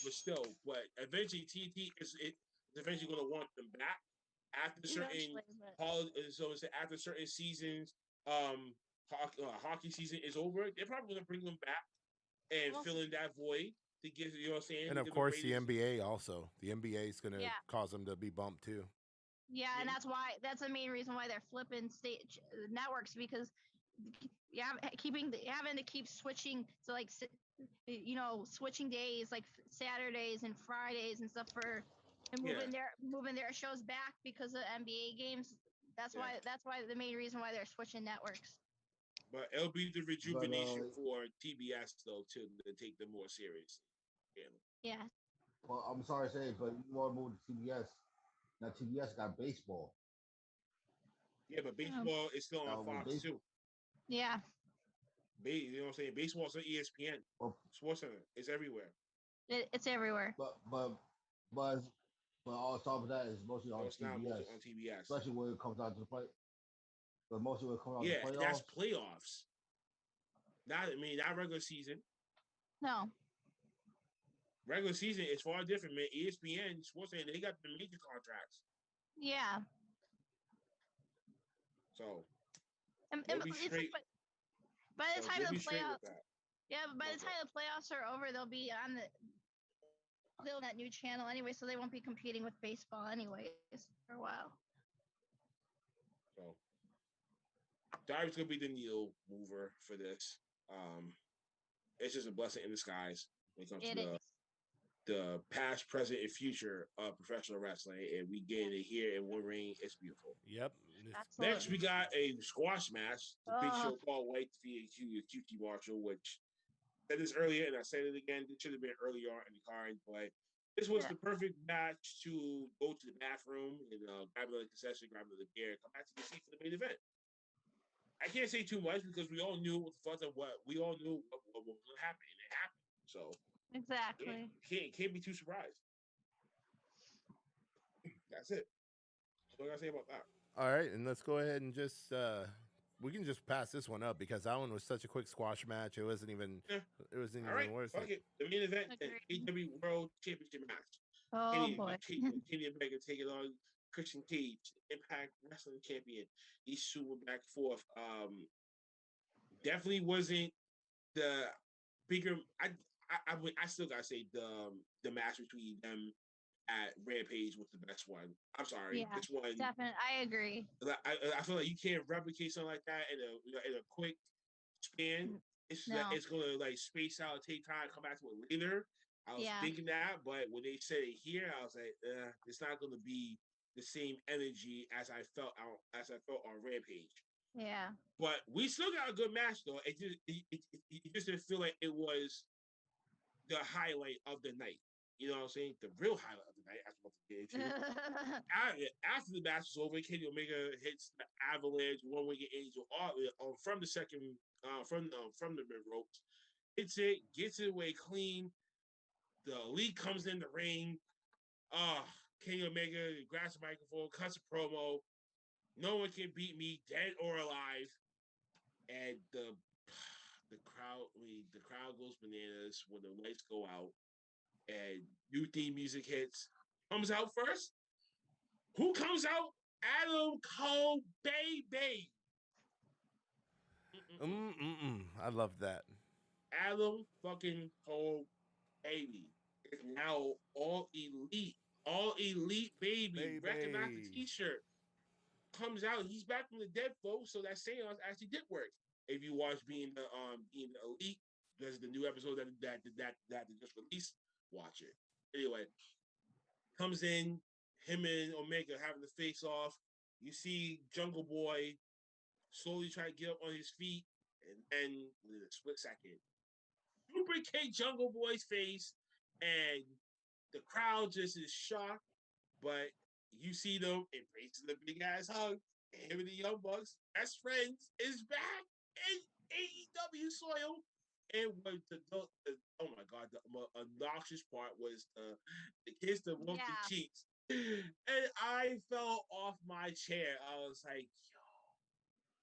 but eventually TNT is eventually going to want them back after certain after certain seasons. Hockey season is over. They're probably going to bring them back and fill in that void to get, you know what I'm saying. And of course, the NBA also. The NBA is going to cause them to be bumped too. Yeah, and that's the main reason why they're flipping stage networks because having to keep switching to like switching days like Saturdays and Fridays and stuff for and Yeah. moving their shows back because of NBA games. That's Yeah. why the main reason why they're switching networks. But it'll be the But rejuvenation for TBS though to take them more seriously. Yeah. Yeah. well, I'm sorry to say, but you want to move to TBS. Now TBS got baseball. Yeah, but baseball is still on Now with Fox base, too. Yeah. You know what I'm saying? Baseball's on ESPN. well, Sports Center. It's everywhere. It's everywhere. but but on top of that is mostly So on it's now TBS, mostly on TBS. especially when it comes out to the play. But mostly when it comes out Yeah, to and that's playoffs. playoffs. Not regular season. No. Regular season is far different, man. ESPN, Sports Center, they got the major contracts. Yeah. So And they'll be straight. by the time they'll the be straight with playoffs, that. yeah, but by the time the playoffs are over, they'll be on that new channel anyway, so they won't be competing with baseball anyways for a while. So Darby's gonna be the needle mover for this. It's just a blessing in disguise when it comes to the past, present, and future of professional wrestling, and we get it here in one ring. It's beautiful. Yep. Absolutely. Next, we got a squash match. The Big Show called White defeated QT Marshall, which I said this earlier, and I said it again. It should have been earlier on in the card, but this was the perfect match to go to the bathroom and grab another concession, grab another beer, and come back to the seat for the main event. I can't say too much because we all knew what was going to happen, and it happened. So exactly, can't be too surprised. That's it. That's what I gotta say about that. All right, and let's go ahead and just we can just pass this one up because that one was such a quick squash match. It wasn't even All right, worth fuck it. The main event, the AEW World Championship match. Oh boy. Kenny Omega taking on Christian Cage, Impact Wrestling Champion. He's shooting back and forth. Definitely wasn't the bigger. I still gotta say the match between them at Rampage was the best one. I'm sorry, this one. Definitely, I agree. I feel like you can't replicate something like that in a quick span. It's gonna like space out, take time, come back to it later. I was thinking that, but when they said it here, I was like, it's not gonna be the same energy as I felt on Rampage. Yeah. But we still got a good match though. It just didn't feel like it was the highlight of the night. You know what I'm saying? The real highlight of the night, as I'm about to get into. After the match was over, Kenny Omega hits the avalanche, one-winged angel from the second, from the mid ropes. Hits it, gets it away clean. The Elite comes in the ring. Kenny Omega grabs the microphone, cuts a promo. No one can beat me, dead or alive. And the crowd goes bananas when the lights go out and new theme music hits. Comes out first. Who comes out? Adam Cole, baby. I love that. Adam fucking Cole, baby. Is now all elite, baby. Recognize the T-shirt. Comes out. He's back from the dead, folks. So that seance actually did work. If you watch being the elite, there's the new episode that they just released. Watch it. Anyway, comes in, him and Omega having the face off. You see Jungle Boy slowly try to get up on his feet, and then in a split second, super kick Jungle Boy's face, and the crowd just is shocked. But you see them embracing the big ass hug. Him and the Young Bucks, best friends, is back in AEW soil. And what oh my god, the obnoxious part was the kiss the both the cheeks. And I fell off my chair. I was like, yo,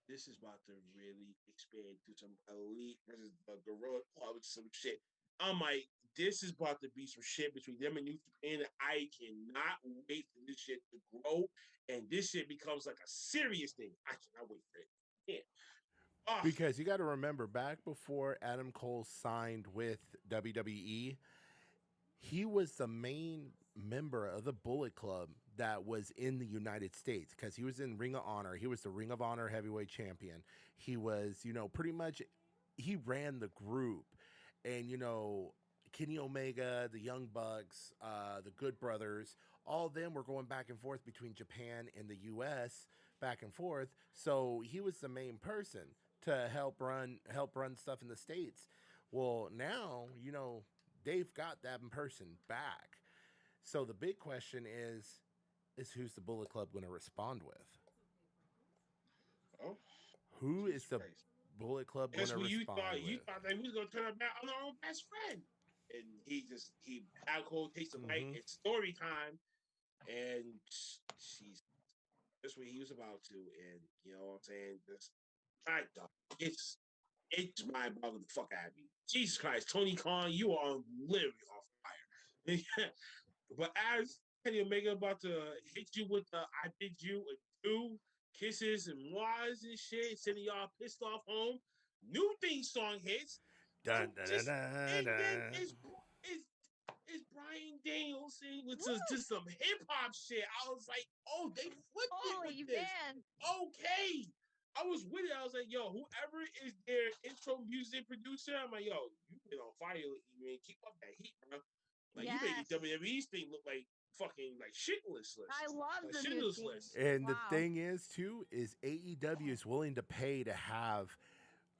this is about to really expand to some elite versus the Gorilla Club, some shit. I'm like, this is about to be some shit between them and New Japan. I cannot wait for this shit to grow. And this shit becomes like a serious thing. I cannot wait for it. Yeah. Because you got to remember, back before Adam Cole signed with WWE, he was the main member of the Bullet Club that was in the United States because he was in Ring of Honor. He was the Ring of Honor heavyweight champion. He was, pretty much he ran the group. And, Kenny Omega, the Young Bucks, the Good Brothers, all of them were going back and forth between Japan and the US, back and forth. So he was the main person to help run stuff in the States. Well, now, they've got that person back. So the big question is who's the Bullet Club going to respond with? Oh, Who is Jesus the Christ. Bullet Club going That's to what you respond thought. You with? thought that we was gonna turn our back on our own best friend. And he alcohol takes the bite. Mhm. It's story time. And she's that's what he was about to. And you know what I'm saying? I don't. It's my boggled the fuck out of me. Jesus Christ, Tony Khan, you are literally off fire. But as Kenny Omega about to hit you with the I bid you adieu, kisses and whys and shit, sending y'all pissed off home. New theme song hits. Dun, And dun, dun, just dun, and then dun. it's Brian Danielson with just some hip hop shit. I was like, oh, they flipped it with Holy this. man. Okay. I was with it. I was like, yo, whoever is their intro music producer, I'm like, yo, you've been on fire lately, man. Keep up that heat, bro. Like, you making Yes. WWE's thing look like fucking like shitless list. I love Like the new shitless theme. list. And the Wow. thing is, too, is AEW is willing to pay to have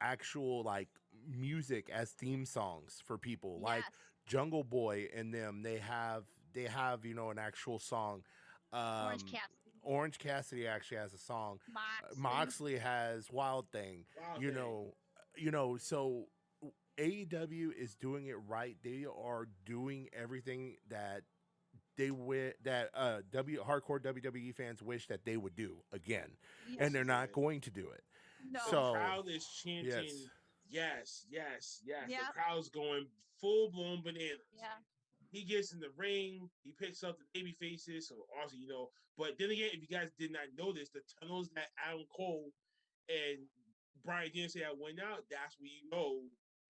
actual like music as theme songs for people. Like Yes. Jungle Boy and them, they have an actual song. Orange Um, Cassidy. Orange Cassidy actually has a song. Moxley. Moxley has Wild Thing. Wild You Thing. know, so AEW is doing it right. They are doing everything that hardcore WWE fans wish that they would do again, Yes. and they're not going to do it. No. The So crowd is chanting, yes. yes. Yep. The crowd's going full blown bananas. Yeah. He gets in the ring. He picks up the baby faces. So also, but then again, if you guys did not notice, the tunnels that Adam Cole and Brian Danielson had went out, that's where you know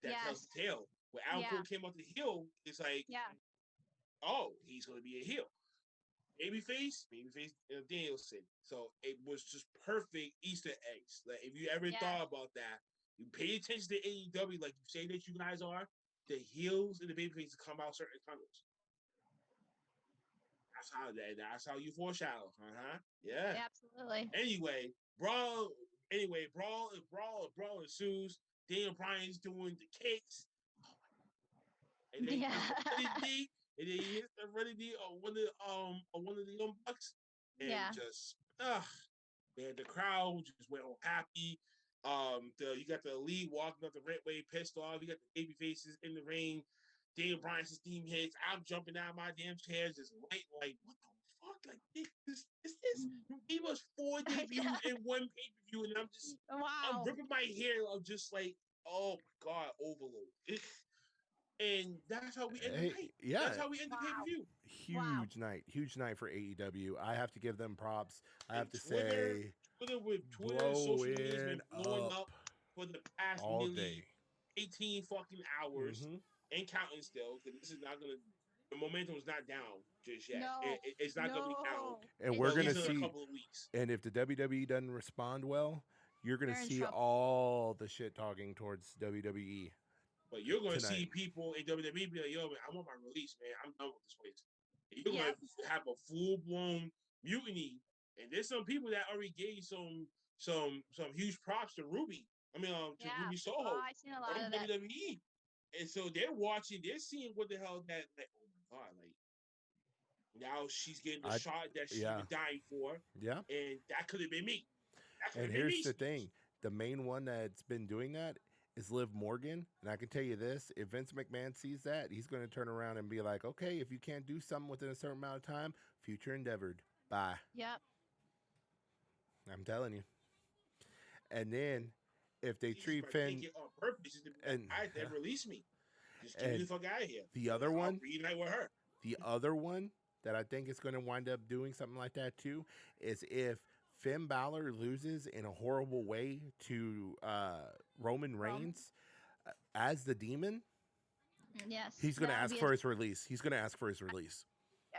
that tells Yes. the tale. When Adam Yeah. Cole came out the hill, it's like, Yeah. oh, he's going to be a heel. Babyface Danielson. So it was just perfect Easter eggs. Like if you ever Yes. thought about that, you pay attention to AEW like you say that you guys are. The heels and the babyfaces come out certain tunnels. That's how you foreshadow. Yeah. Absolutely. Anyway, brawl ensues. Daniel Bryan's doing the kicks. And then Yeah. and then he hits the running knee on one of the Young Bucks. And Yeah. just man, the crowd just went all happy. You got the lead walking up the red way, pissed off. You got the baby faces in the ring. Daniel Bryan's steam hits. I'm jumping out of my damn chair, just like what the fuck? Like this he was 4 debuts in one pay-per-view, and I'm Wow. ripping my hair. I'm just like, oh my god, overload. And that's how we end the night. Yeah. That's how we end the pay-per-view. Huge night for AEW. I have to give them props. I have to Twitter say, Twitter social media has been blowing up up for the past all nearly day. 18 fucking hours Mhm. and counting still, because this is not gonna. The momentum is not down just yet. No. It's not gonna be down. And It's we're At gonna least in a see. couple of weeks. And if the WWE doesn't respond well, you're gonna They're in see trouble. all the shit talking towards WWE. But you're gonna tonight. see people in WWE be like, "Yo, man, I want my release, man. I'm done with this place." And you're Yep. gonna have a full blown mutiny, and there's some people that already gave some huge props to Ruby. I mean, to Yeah. Ruby Soho Oh, I've seen a lot from of that. WWE, and so they're watching, they're seeing what the hell that, like, oh my god, like now she's getting the shot that she's been dying for, Yeah. and that could have been me. That could And have been me. here's the thing: the main one that's been doing that is Liv Morgan. And I can tell you this: if Vince McMahon sees that, he's going to turn around and be like, "Okay, if you can't do something within a certain amount of time, future endeavored. Bye." Yep. I'm telling you. And then, if they treat Finn Take it on purpose, just to be like, and all right, then release me. Just get me the fuck out of here. the other one, reunite with her. the other one that I think is going to wind up doing something like that too, is if Finn Balor loses in a horrible way to Roman Reigns as the Demon, Yes. he's going to that would ask be for his release. He's going to ask for his release.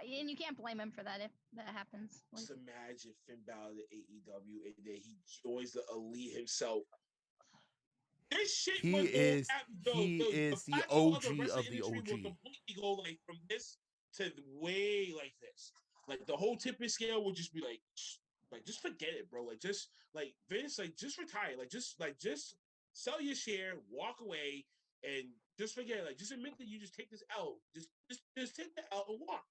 and you can't blame him for that if that happens. Like, Just imagine Finn Balor to AEW and then he joins the Elite himself. This shit He would go is at he the is the plateau of the OG wrestling of the industry will OG. completely go like from this to way like this. Like the whole tipping scale would just be like just forget it, bro. Like just like Vince, like just retire. Just sell your share, walk away, and just forget it. Like just admit that you just take this L. Just take the L and walk.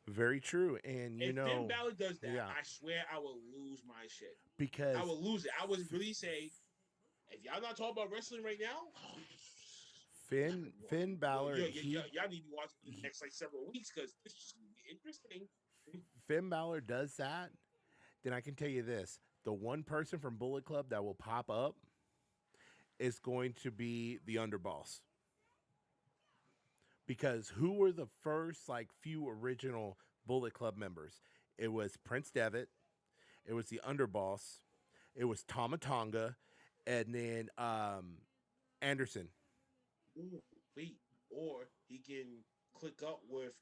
Very true. And If Finn Balor does that, yeah, I swear I will lose my shit. because I will lose it. I would really say, if y'all not talking about wrestling right now, Finn Balor, y'all need to watch the next like several weeks because this is gonna be interesting. Finn Balor does that, then I can tell you this: the one person from Bullet Club that will pop up is going to be the Underboss. Because who were the first like few original Bullet Club members? It was Prince Devitt, it was the Underboss, it was Tomatonga, and then Anderson. Ooh, wait, or he can click up with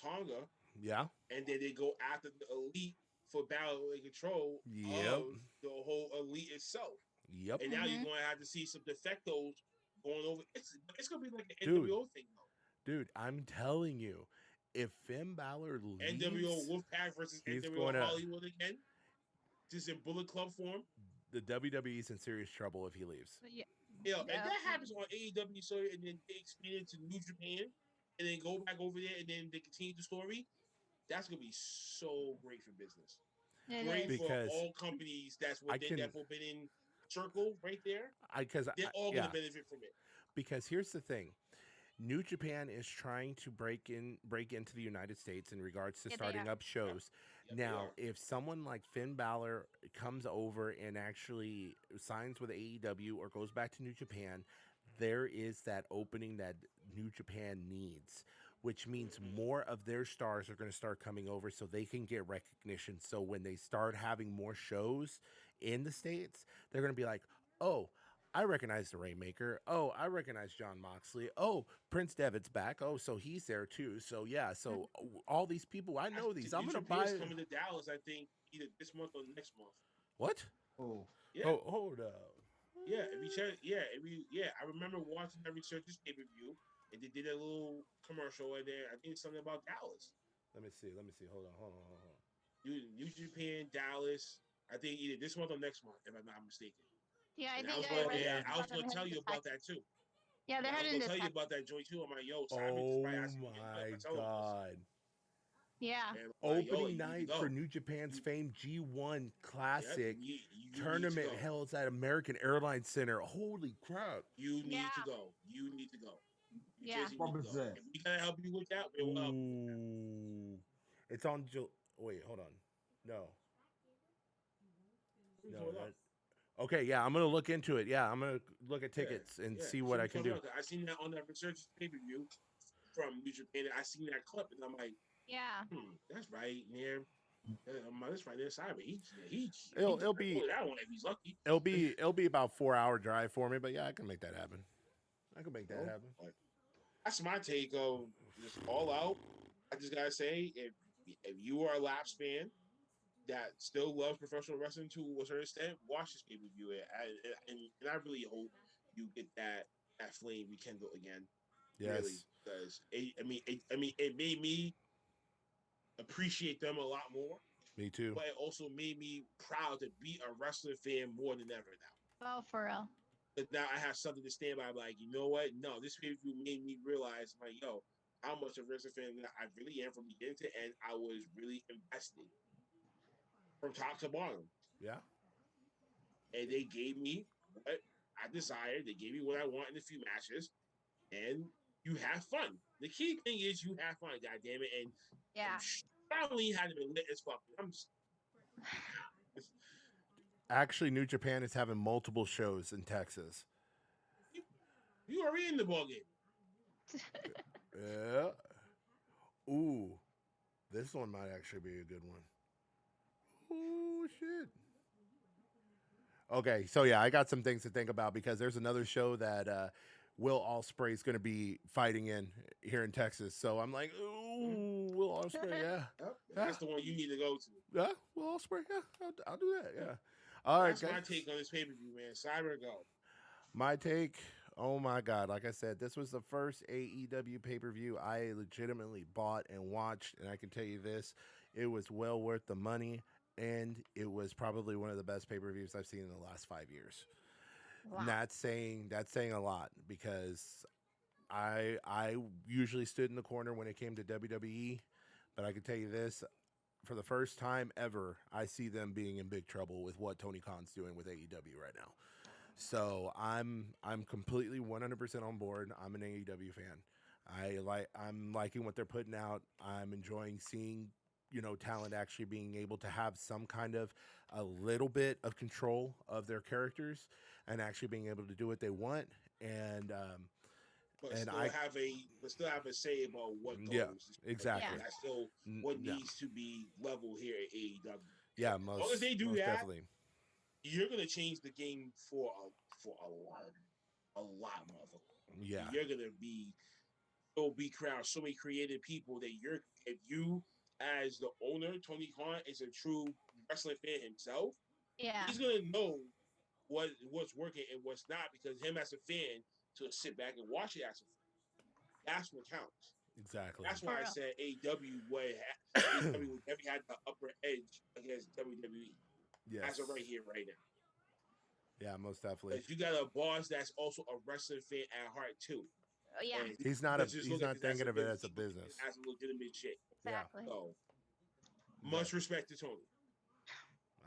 Tonga, Yeah. and then they go after the elite for battle and control Yep. of the whole elite itself. Yep. And now you're Mhm. going to have to see some defectos going over. It's going to be like an Dude. NWO thing though. Dude, I'm telling you, if Finn Balor leaves, NWO Wolfpack versus he's NWO going to Hollywood again, just in Bullet Club form. the WWE's in serious trouble if he leaves. Yeah. Yo, if Yeah. that happens on AEW, so and then they expand it to New Japan, and then go back over there, and then they continue the story, that's gonna be so great for business. It Great is. for Because all companies that's I within can, that forbidden circle right there. because They're all yeah, gonna benefit from it. because here's the thing. New Japan is trying to break into the United States in regards to Yeah, they starting are. up shows. Yep, they Now, are. if someone like Finn Balor comes over and actually signs with AEW or goes back to New Japan, there is that opening that New Japan needs, which means more of their stars are going to start coming over so they can get recognition. So when they start having more shows in the States, they're going to be like, oh, I recognize the Rainmaker. Oh, I recognize John Moxley. Oh, Prince Devitt's back. Oh, so he's there too. So yeah, so all these people, I know these. I'm New gonna Japan's buy. coming to Dallas, I think, either this month or next month. What? Oh, Yeah, Oh, hold up. yeah. I remember watching that Resurgence pay per view, and they did a little commercial, and then I think it's something about Dallas. Let me see. Let me see. Hold on. New Japan, Dallas. I think either this month or next month, if I'm not mistaken. Yeah, I And think I read yeah. something I was about them going to tell heading you to about Texas. that too. Yeah, they're I was heading going to to tell you Texas. about that joint too. I'm like, yo, Simon just Oh probably asked me my to tell him this. god. Yeah. And I'm like, yo, Opening you need to night go. for New Japan's famed G1 Classic You tournament need to go. held at American Airlines Center. Holy crap. You need Yeah. to go. You need to go. New Yeah. Jersey need to go. represent. If we can help you with that, we will help you with that. Ooh. It's on wait, hold on. No. No, Hold that, up. okay, yeah, I'm gonna look into it. Yeah, I'm gonna look at tickets and see what I can do. I seen that on that Resurgence pay per view from New Japan. I seen that clip, and I'm like, Yeah. that's right near. That's right near Cyber. It'll be that one if he's lucky. it'll be about 4 hour drive for me, but yeah, I can make that happen. I can make that So, happen. but that's my take of just all out. I just gotta say, if you are a Laps fan that still loves professional wrestling to a certain extent, watch this pay per view, and I really hope you get that flame rekindled again. Really, Yes, because it made me appreciate them a lot more, me too. but it also made me proud to be a wrestling fan more than ever now. Oh, for real. Because now I have something to stand by. I'm like, you know what? No, this pay per view made me realize, like, yo, how much of a wrestling fan that I really am from beginning to end. I was really invested from top to bottom. Yeah, And they gave me what I desired. They gave me what I want in a few matches, and you have fun. The key thing is you have fun. God damn it! And Yeah. probably had been lit as fuck. I'm just, actually, New Japan is having multiple shows in Texas. you already in the ball game. Yeah. Ooh, this one might actually be a good one. Oh shit. Okay, so yeah, I got some things to think about because there's another show that Will Ospreay's going to be fighting in here in Texas. So I'm like, ooh, Will Ospreay, yeah, Yep. yeah, That's the one you need to go to. yeah, Will Ospreay, yeah, I'll do that, yeah. All right, That's guys. my take on this pay per view, man. Cyber go. My take, oh my God, like I said, this was the first AEW pay per view I legitimately bought and watched. And I can tell you this, it was well worth the money. And it was probably one of the best pay per views I've seen in the last 5 years. Wow. And that's saying a lot because I usually stood in the corner when it came to WWE, but I can tell you this, for the first time ever, I see them being in big trouble with what Tony Khan's doing with AEW right now. So I'm completely 100% on board. I'm an AEW fan. I'm liking what they're putting out. I'm enjoying seeing talent actually being able to have some kind of a little bit of control of their characters and actually being able to do what they want. And But and still I have a say about what yeah, goes. exactly. That's still what Yeah, needs to be level here at AEW. yeah, As long as they do most that, definitely. you're gonna change the game for a lot, motherfucker. Yeah, You're gonna be crowd so many creative people that if you as the owner, Tony Khan is a true wrestling fan himself, Yeah. he's gonna know what's working and what's not because him as a fan to sit back and watch it as a fan. That's what counts. exactly. That's For why I real. said AEW would never had the upper edge against WWE as Yes. of right here, right now. Yeah, most definitely. Because you got a boss that's also a wrestling fan at heart too. Oh, yeah. And He's just he's look at not this as a thinking of it business. as a He look at business. this as a legitimate shit. Yeah, Exactly. So much exactly. respect to Tony.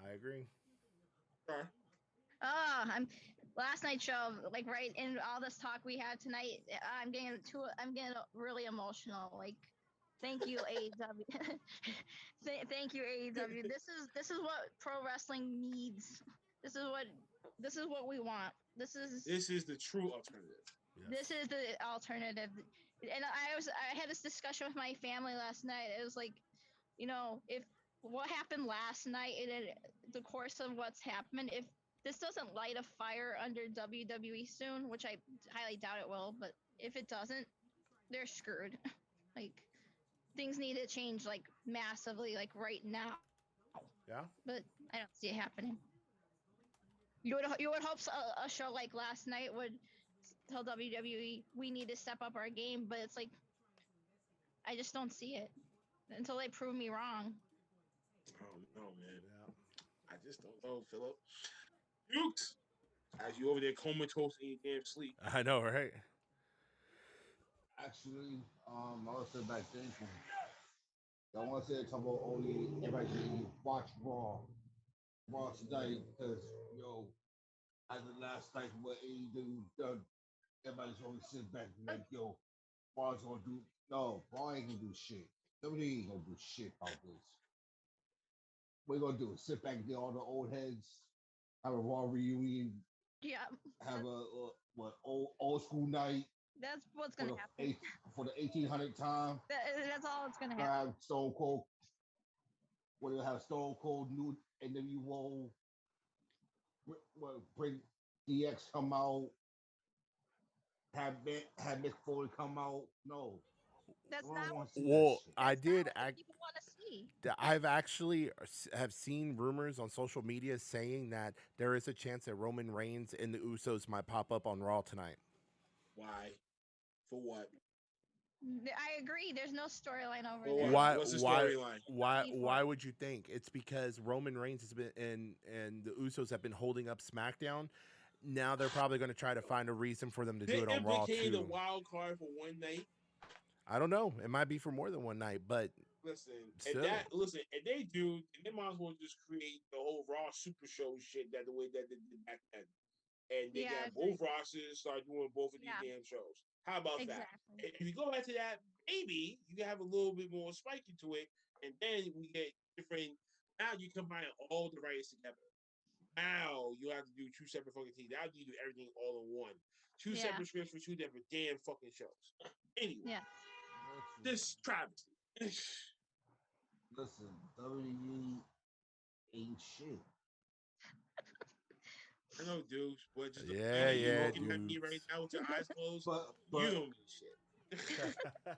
I agree. Sorry. Oh, I'm last night's show, like right in all this talk we had tonight. I'm getting really emotional. Like, thank you AEW. Thank you AEW. This is what pro wrestling needs. This is what this is what we want. This is the true alternative. This is the alternative. And I had this discussion with my family last night. It was like, if what happened last night in the course of what's happened, if this doesn't light a fire under WWE soon, which I highly doubt it will, but if it doesn't, they're screwed. Like, things need to change like massively, like right now. Yeah. But I don't see it happening. You would hope a show like last night would tell WWE we need to step up our game, but it's like I just don't see it until they prove me wrong. Oh no, man. Yeah. I just don't know, Philip. Dukes, as you over there comatose in your damn sleep. I know, right? Actually, I was sitting back thinking. I want to say talk about only if I should watch Raw tonight because as the last night what AEW done, everybody's only sit back and like, Raw's gonna do Raw ain't gonna do shit. WWE ain't gonna do shit about this. What you gonna do? Sit back and get all the old heads, have a Raw reunion, Yeah, have a old school night that's what's for gonna the happen. for the 1800 time. That's all that's gonna happen. Have Stone Cold. What you have Stone Cold new NWO. Bring DX come out. Have Mick Foley come out. No, That's I not don't what want to see that Well, shit. I that's not did. what the people want to see. I've actually have seen rumors on social media saying that there is a chance that Roman Reigns and the Usos might pop up on Raw tonight. Why? For what? I agree. There's no storyline over For there. what? Why? What's the Why? storyline? Why? Need for Why it. would you think? It's because Roman Reigns has been and the Usos have been holding up SmackDown. Now they're probably going to try to find a reason for them to do They it on Raw implicated the too. wild card for one night. I don't know. It might be for more than one night, but Listen, still, if they do, they might as well just create the whole Raw Super Show shit that the way that they did back then. And they Yeah, can have both rosters start doing both of these yeah, damn shows. How about that? exactly. If you go back to that, maybe you can have a little bit more spike into it, and then we get different. Now you combine all the writers together. Now you have to do two separate fucking teams. Now you do everything all in one. Two Yeah, separate scripts for two different damn fucking shows. Anyway, yeah. this travesty. Listen, WWE ain't shit. I know, dude, but just the fact Yeah, that you're yeah, looking at me right dudes. now with your eyes closed, you but don't mean shit.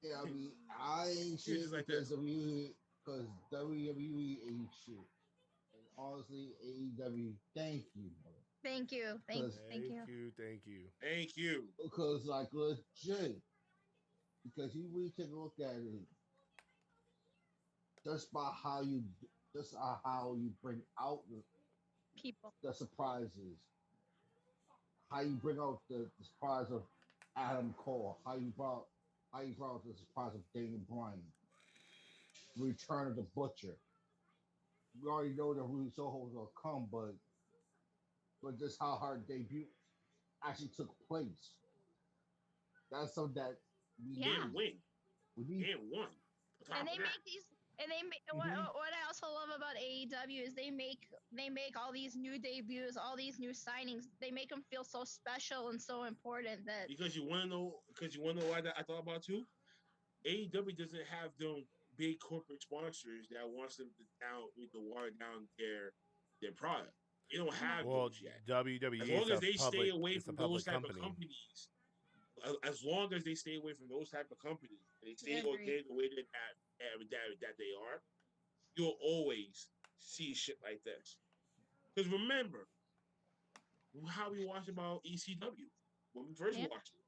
yeah, I mean, I ain't You're just shit like this. because WWE ain't shit. And honestly, AEW, thank you, Thank you. because Thank Thank you. you, thank you. Thank you. like legit, because you really take a look at it, just by how you bring out People. the surprises, how you bring out the surprise of Adam Cole, how you brought the surprise of Daniel Bryan, Return of the Butcher. We already know that Rudy Soho will come, but just how her debut actually took place. That's something that we Yeah. And need. win. We need. And won. On And top of they that. make these and they make Mhm. what I also love about AEW is they make all these new debuts, all these new signings. They make them feel so special and so important that Because you wanna know why that I thought about too? AEW doesn't have them big corporate sponsors that wants them to down with the water down their product. They don't no. have Well, those yet. As WWE long is as a they stay public. away It's a from those public type of company. companies, as long as they stay away from those type of companies and they Yeah, stay agreed. organic the way that they are, you'll always see shit like this. Because remember how we watched about ECW when we first Yeah. watched it,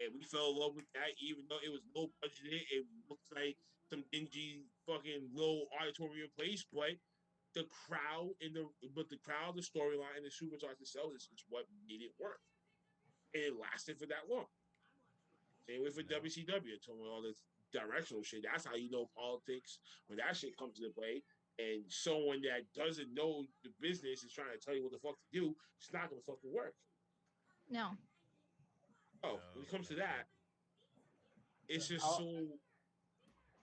and we fell in love with that, even though it was low budgeted. It looks like some dingy fucking low auditorium place, but the crowd, the storyline, and the superstars themselves is what made it work, and it lasted for that long. Same way for Yeah. WCW until all this directional shit. That's how you know politics when that shit comes into play. And someone that doesn't know the business is trying to tell you what the fuck to do, it's not gonna fucking work. No. Oh, when No, it comes to definitely. that, it's just I, so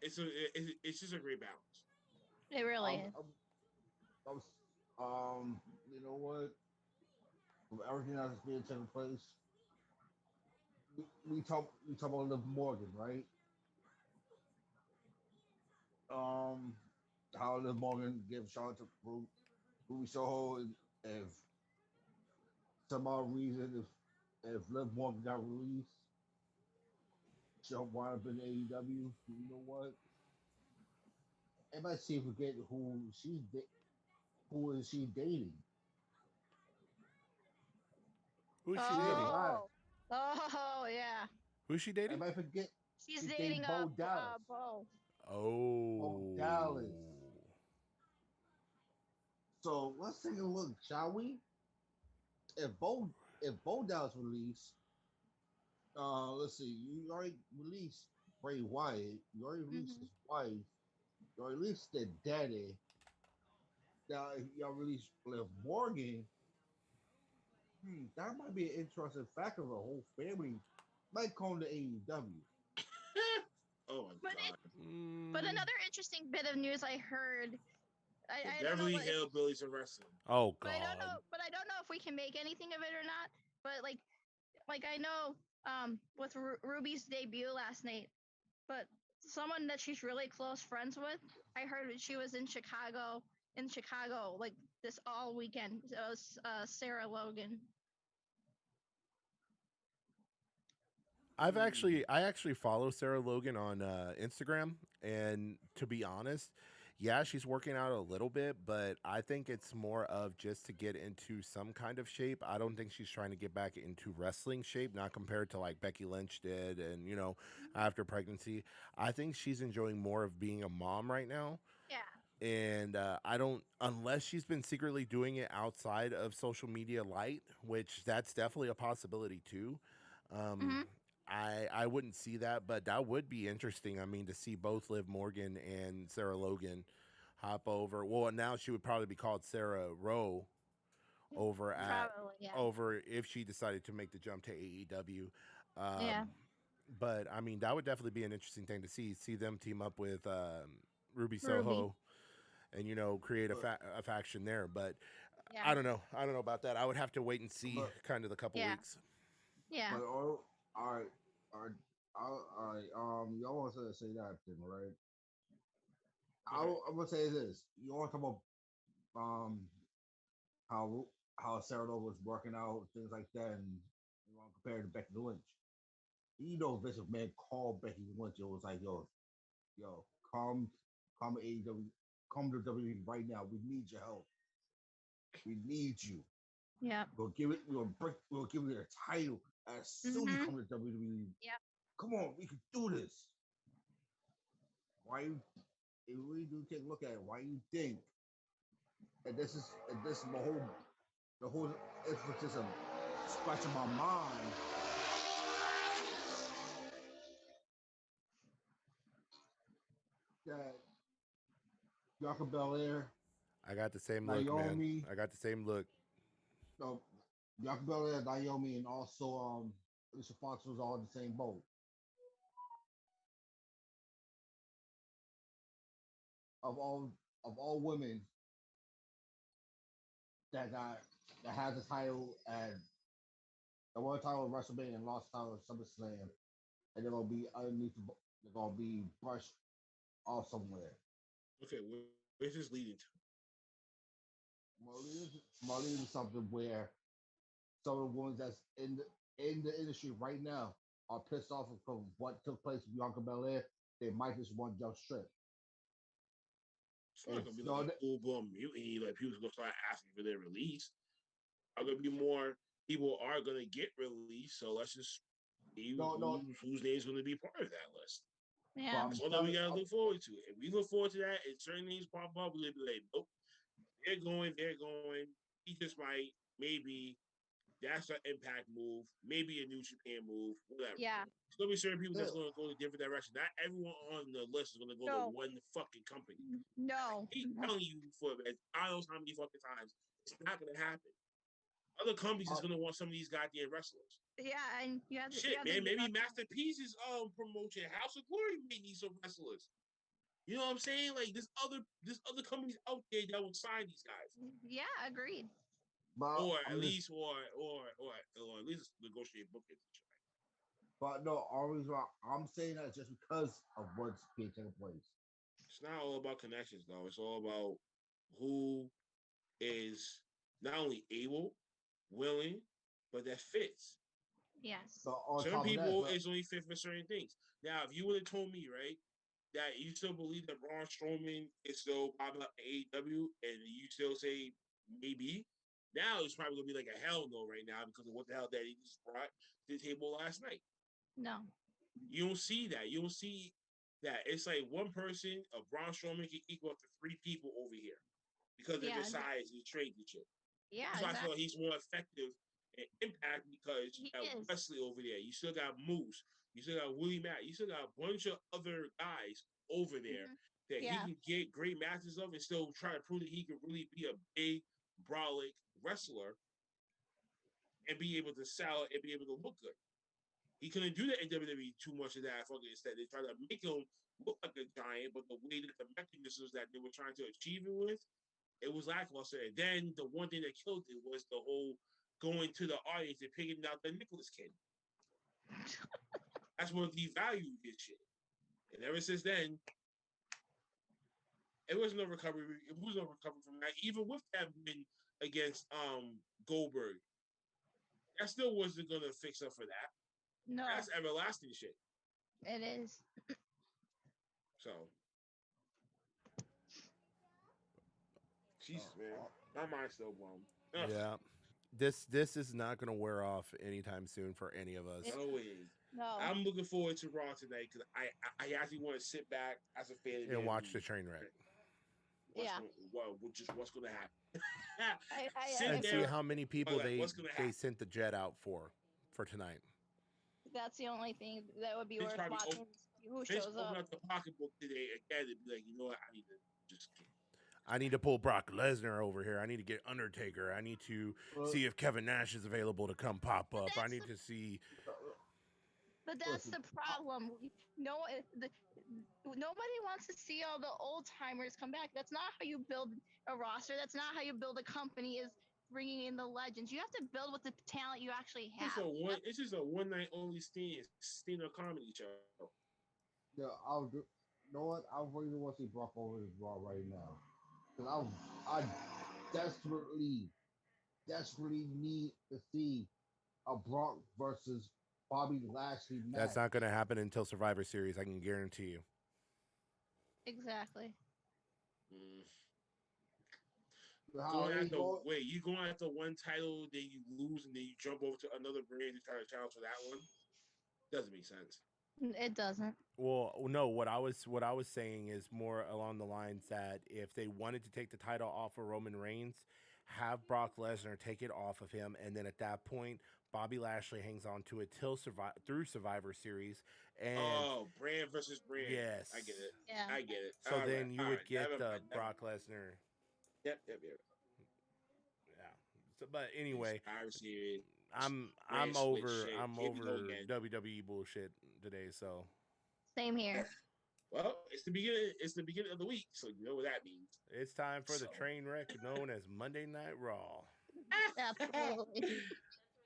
it's just a great balance. It really I'm, is. I'm, I'm, you know what? From everything that's being taken place, we talk about Liv Morgan, right? Um, how Liv Morgan gave Charlotte to Ruby Soho, and if some odd reason, if Liv Morgan got released, she'll wind up in AEW. You know what? Everybody seems to forget who is she dating. Who's she She has dating? last. Oh. Oh yeah. Who's she dating? Everybody forget She's she's dating dating Bo Dallas. Bo. Bo Oh. Dallas. So let's take a look, shall we? If Bo if Bo Dallas released, let's see, you already released Bray Wyatt, you already released Hmm. his wife, you already released the daddy. Now if y'all release Liv Morgan, that might be an interesting factor of the whole family might come to AEW. Oh my But god. but Mm. another interesting bit of news I heard. The I don't know Beverly what if Hillbillies of wrestling. Oh but I don't God. know but I don't know if we can make anything of it or not. But like I know with Ruby's debut last night, but someone that she's really close friends with, I heard that she was in Chicago like this all weekend. It was Sarah Logan. I actually follow Sarah Logan on Instagram, and to be honest, yeah, she's working out a little bit, but I think it's more of just to get into some kind of shape. I don't think she's trying to get back into wrestling shape, not compared to like Becky Lynch did, and after pregnancy. I think she's enjoying more of being a mom right now, Yeah. and I don't unless she's been secretly doing it outside of social media light, which that's definitely a possibility too. Um, Hmm. I wouldn't see that, but that would be interesting. I mean, to see both Liv Morgan and Sarah Logan hop over. Well, now she would probably be called Sarah Rowe over at Probably. Yeah. over if she decided to make the jump to AEW. Yeah. But I mean, that would definitely be an interesting thing to see them team up with Ruby Ruby. Soho and create But a faction there. But Yeah. I don't know about that. I would have to wait and see but kind of the couple Yeah. weeks. Yeah. all right, all right, all right. Y'all want to say that thing, right? Okay. I'm gonna say this. You want to talk about um how how Sarah was working out, things like that, and compared to Becky Lynch. Vince McMahon called Becky Lynch and was like, yo, come, come AEW, come to WWE right now. We need your help. We need you. Yeah. We'll give you a title as soon as you Mhm. come to WWE. Yep. Come on, we can do this. Why you? If you really do take a look at it, why you think and this is the whole emphasis of scratching my mind that Bianca Belair, I got the same look, man. Naomi, I got the same look. no, Bianca Belair, Naomi, and also Alicia Fox was all in the same boat. Of all women that got that has the title and the one title of WrestleMania and lost title of SummerSlam, and they're gonna be underneath. They're gonna be brushed off somewhere. Okay, where's this leading to? Marlene is something where some of the ones that's in the industry right now are pissed off from what took place with Bianca Belair. They might just want jump strip. It's not gonna be like a full blown mutiny. Like people gonna start asking for their release. Are gonna be more people are gonna get released. So let's just see whose name's gonna be part of that list. Yeah. That's all that we gotta look forward to. If we look forward to that, and certain names pop up, we're gonna be like, nope, they're going. He just might, maybe. That's an Impact move, maybe a New Japan move, whatever. Yeah. There's gonna be certain people that's gonna go in a different direction. Not everyone on the list is gonna go to one fucking company. No. I keep telling you for I don't know how many fucking times. It's not gonna happen. Other companies is gonna want some of these goddamn wrestlers. Yeah, and you have Shit, man. Maybe Masterpiece's promotion, House of Glory may need some wrestlers. You know what I'm saying? Like there's other companies out there that will sign these guys. Yeah, agreed. Or at least negotiate bookings. But no, always I'm saying that just because of what's being taken place. It's not all about connections, though. It's all about who is not only able, willing, but that fits. Yes. Certain people is only fit for certain things. Now, if you would have told me, right, that you still believe that Braun Strowman is still popular at AEW, and you still say maybe, now it's probably gonna be like a hell no right now because of what the hell that he just brought to the table last night. No. You don't see that. You don't see that. It's like one person of Braun Strowman can equal up to 3 people over here because of their size and trade and shit. Yeah. So I feel like he's more effective and impact because you got Wesley over there. You still got Moose. You still got Willie Mack. You still got a bunch of other guys over there that he can get great matches of and still try to prove that he can really be a big, brolic wrestler and be able to sell and be able to look good. He couldn't do that in WWE too much of that. Fucking instead, they tried to make him look like a giant, but the way that the mechanisms that they were trying to achieve it with, it was lackluster. And then the one thing that killed it was the whole going to the audience and picking out the Nicholas kid. That's what devalued this shit. And ever since then, it was no recovery. It was no recovery from that. Even with that win against Goldberg, that still wasn't gonna fix up for that. No. That's everlasting shit. It is. So, Jesus, man, my mind's still blown. Ugh. Yeah, this is not going to wear off anytime soon for any of us. No. I'm looking forward to Raw tonight because I actually want to sit back as a fan and watch the train wreck. What's going to happen? And see how many people they sent the jet out for tonight. That's the only thing that would be worth watching. Who shows up? Open up the pocketbook today again and be like, you know what? I need to pull Brock Lesnar over here. I need to get Undertaker. I need to see if Kevin Nash is available to come pop up. I need to see. But that's the problem. Nobody wants to see all the old timers come back. That's not how you build a roster. That's not how you build a company. Is bringing in the legends. You have to build with the talent you actually have. It's just a one night only stand-up comedy show. Yeah, you know what? I really want to see Brock over his Raw right now because I desperately desperately need to see a Brock versus Bobby Lashley That's match. not going to happen until Survivor Series. I can guarantee you. Exactly. Mm. How Going they after go, wait, you going after one title, then you lose, and then you jump over to another brand to try to challenge for that one. Doesn't make sense. It doesn't. Well, no, what I was saying is more along the lines that if they wanted to take the title off of Roman Reigns, have Brock Lesnar take it off of him, and then at that point, Bobby Lashley hangs on to it till through Survivor Series, and Oh, brand versus brand. yes, I get it. Yeah. I get it. so All right. then you All would right. get Never mind. Never Brock mind. Lesnar. Yep. Yep. Yep. Yeah. So, but It's anyway, piracy. I'm Brand I'm split over shit. I'm Here we go over again. WWE bullshit today. So Same here. Well, it's the beginning. It's the beginning of the week, so you know what that means. it's time for the So, train wreck known as Monday Night Raw. Absolutely.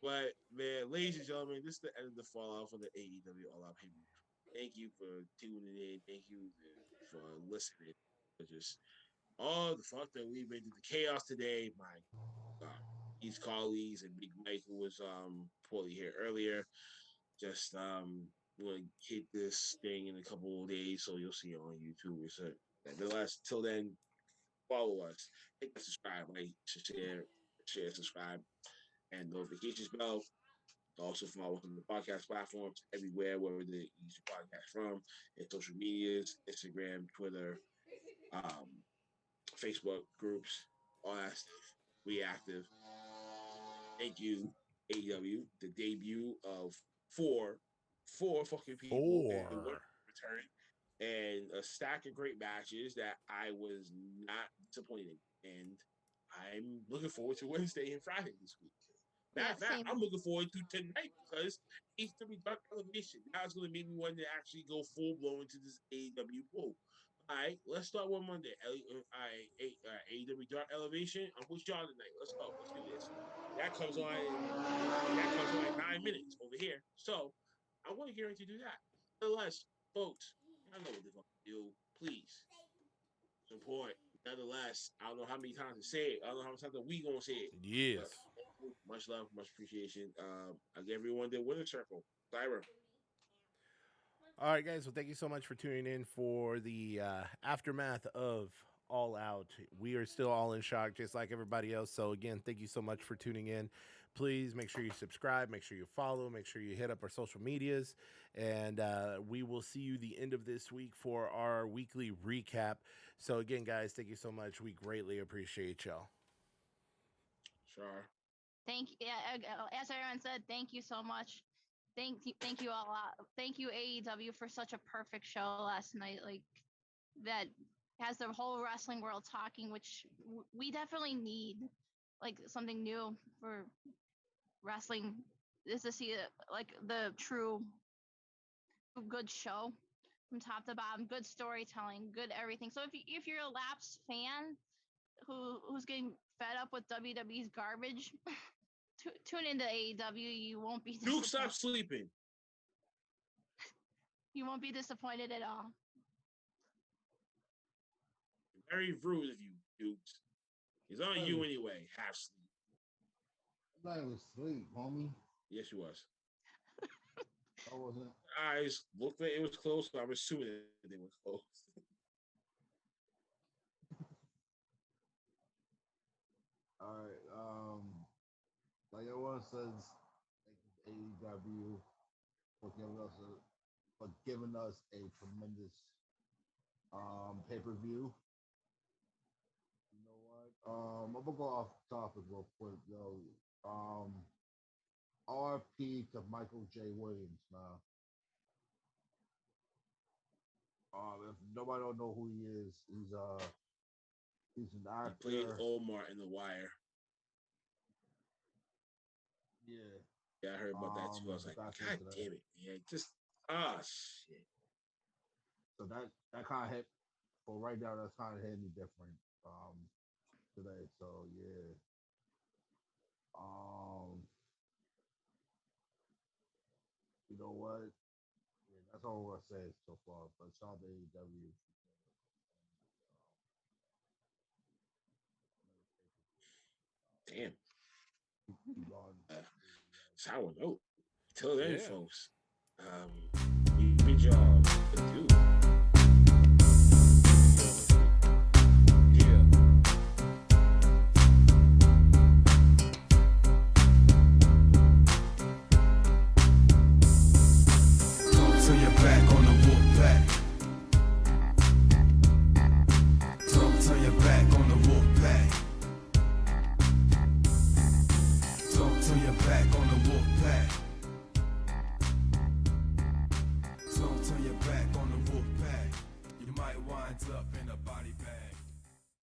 but man, ladies and gentlemen, this is the end of the fallout for the AEW All Out pay per view. Thank you for tuning in. Thank you for listening. For just all the fuck that we've been through, the chaos today. My God, these colleagues and Big Mike, who was poorly here earlier, just we'll hit this thing in a couple of days, so you'll see it on YouTube. So, nonetheless, till then, follow us, hit the subscribe, like, share, subscribe, and notifications bell. Also follow us on the podcast platforms everywhere, wherever they use your podcast from, and social medias, Instagram, Twitter, um, Facebook groups, all that stuff. We active. Thank you, AEW, the debut of four, four fucking people in one Four. return, and a stack of great matches that I was not disappointed in. And I'm looking forward to Wednesday and Friday this week. Yeah, Matter of fact, same. I'm looking forward to tonight because H3 Dark Elevation. Now it's going to make me want to actually go full blown into this AEW pool. All right, let's start with Monday. AEW Dark Elevation. I'm with y'all tonight. Let's go. Let's do this. That comes on. That comes on in 9 minutes over here. So I want to guarantee to do that. Nonetheless, folks, I know what they're going to do. Please support. Nonetheless, I don't know how many times to say it. I don't know how many times that we gonna say it. Yes. But much love, much appreciation. I give everyone the winner circle. Cyber. All right, guys. Well, thank you so much for tuning in for the aftermath of All Out. We are still all in shock, just like everybody else. So, again, thank you so much for tuning in. Please make sure you subscribe, make sure you follow, make sure you hit up our social medias. And we will see you the end of this week for our weekly recap. So, again, guys, thank you so much. We greatly appreciate y'all. Sure. Thank you. Yeah, as everyone said, thank you so much. Thank you all. Thank you AEW for such a perfect show last night. Like that has the whole wrestling world talking, which we definitely need. Like something new for wrestling is to see like the true good show from top to bottom, good storytelling, good everything. So if you're a lapsed fan who's getting fed up with WWE's garbage, tune into AEW. You won't be Duke, stop sleeping. You won't be disappointed at all. Very rude of you, Dukes. It's on you anyway. Half sleep. I thought it was sleep, homie. Yes, you was. I wasn't. Eyes looked like it was closed, so I'm assuming that they were closed. All right. Like everyone says, thank you to AEW for giving us a tremendous pay per view. You know what? I'm gonna go off topic real quick, though. RP to Michael J. Williams now. If nobody don't know who he is, he's an He played actor. Omar in The Wire. Yeah. Yeah, I heard about that too. I was The like, actor God to that. damn it, man. Just shit. So that kind of hit for right now. That's kind of hitting me different today. So yeah. You know what? Yeah, that's all I say so far. But shout out to AEW. Damn. sour note. Till then, Yeah. folks, we bid y'all adieu. Yeah. Don't turn your back on the wolf pack. Don't turn your back on the wolf pack. Don't turn your back on the wolf pack.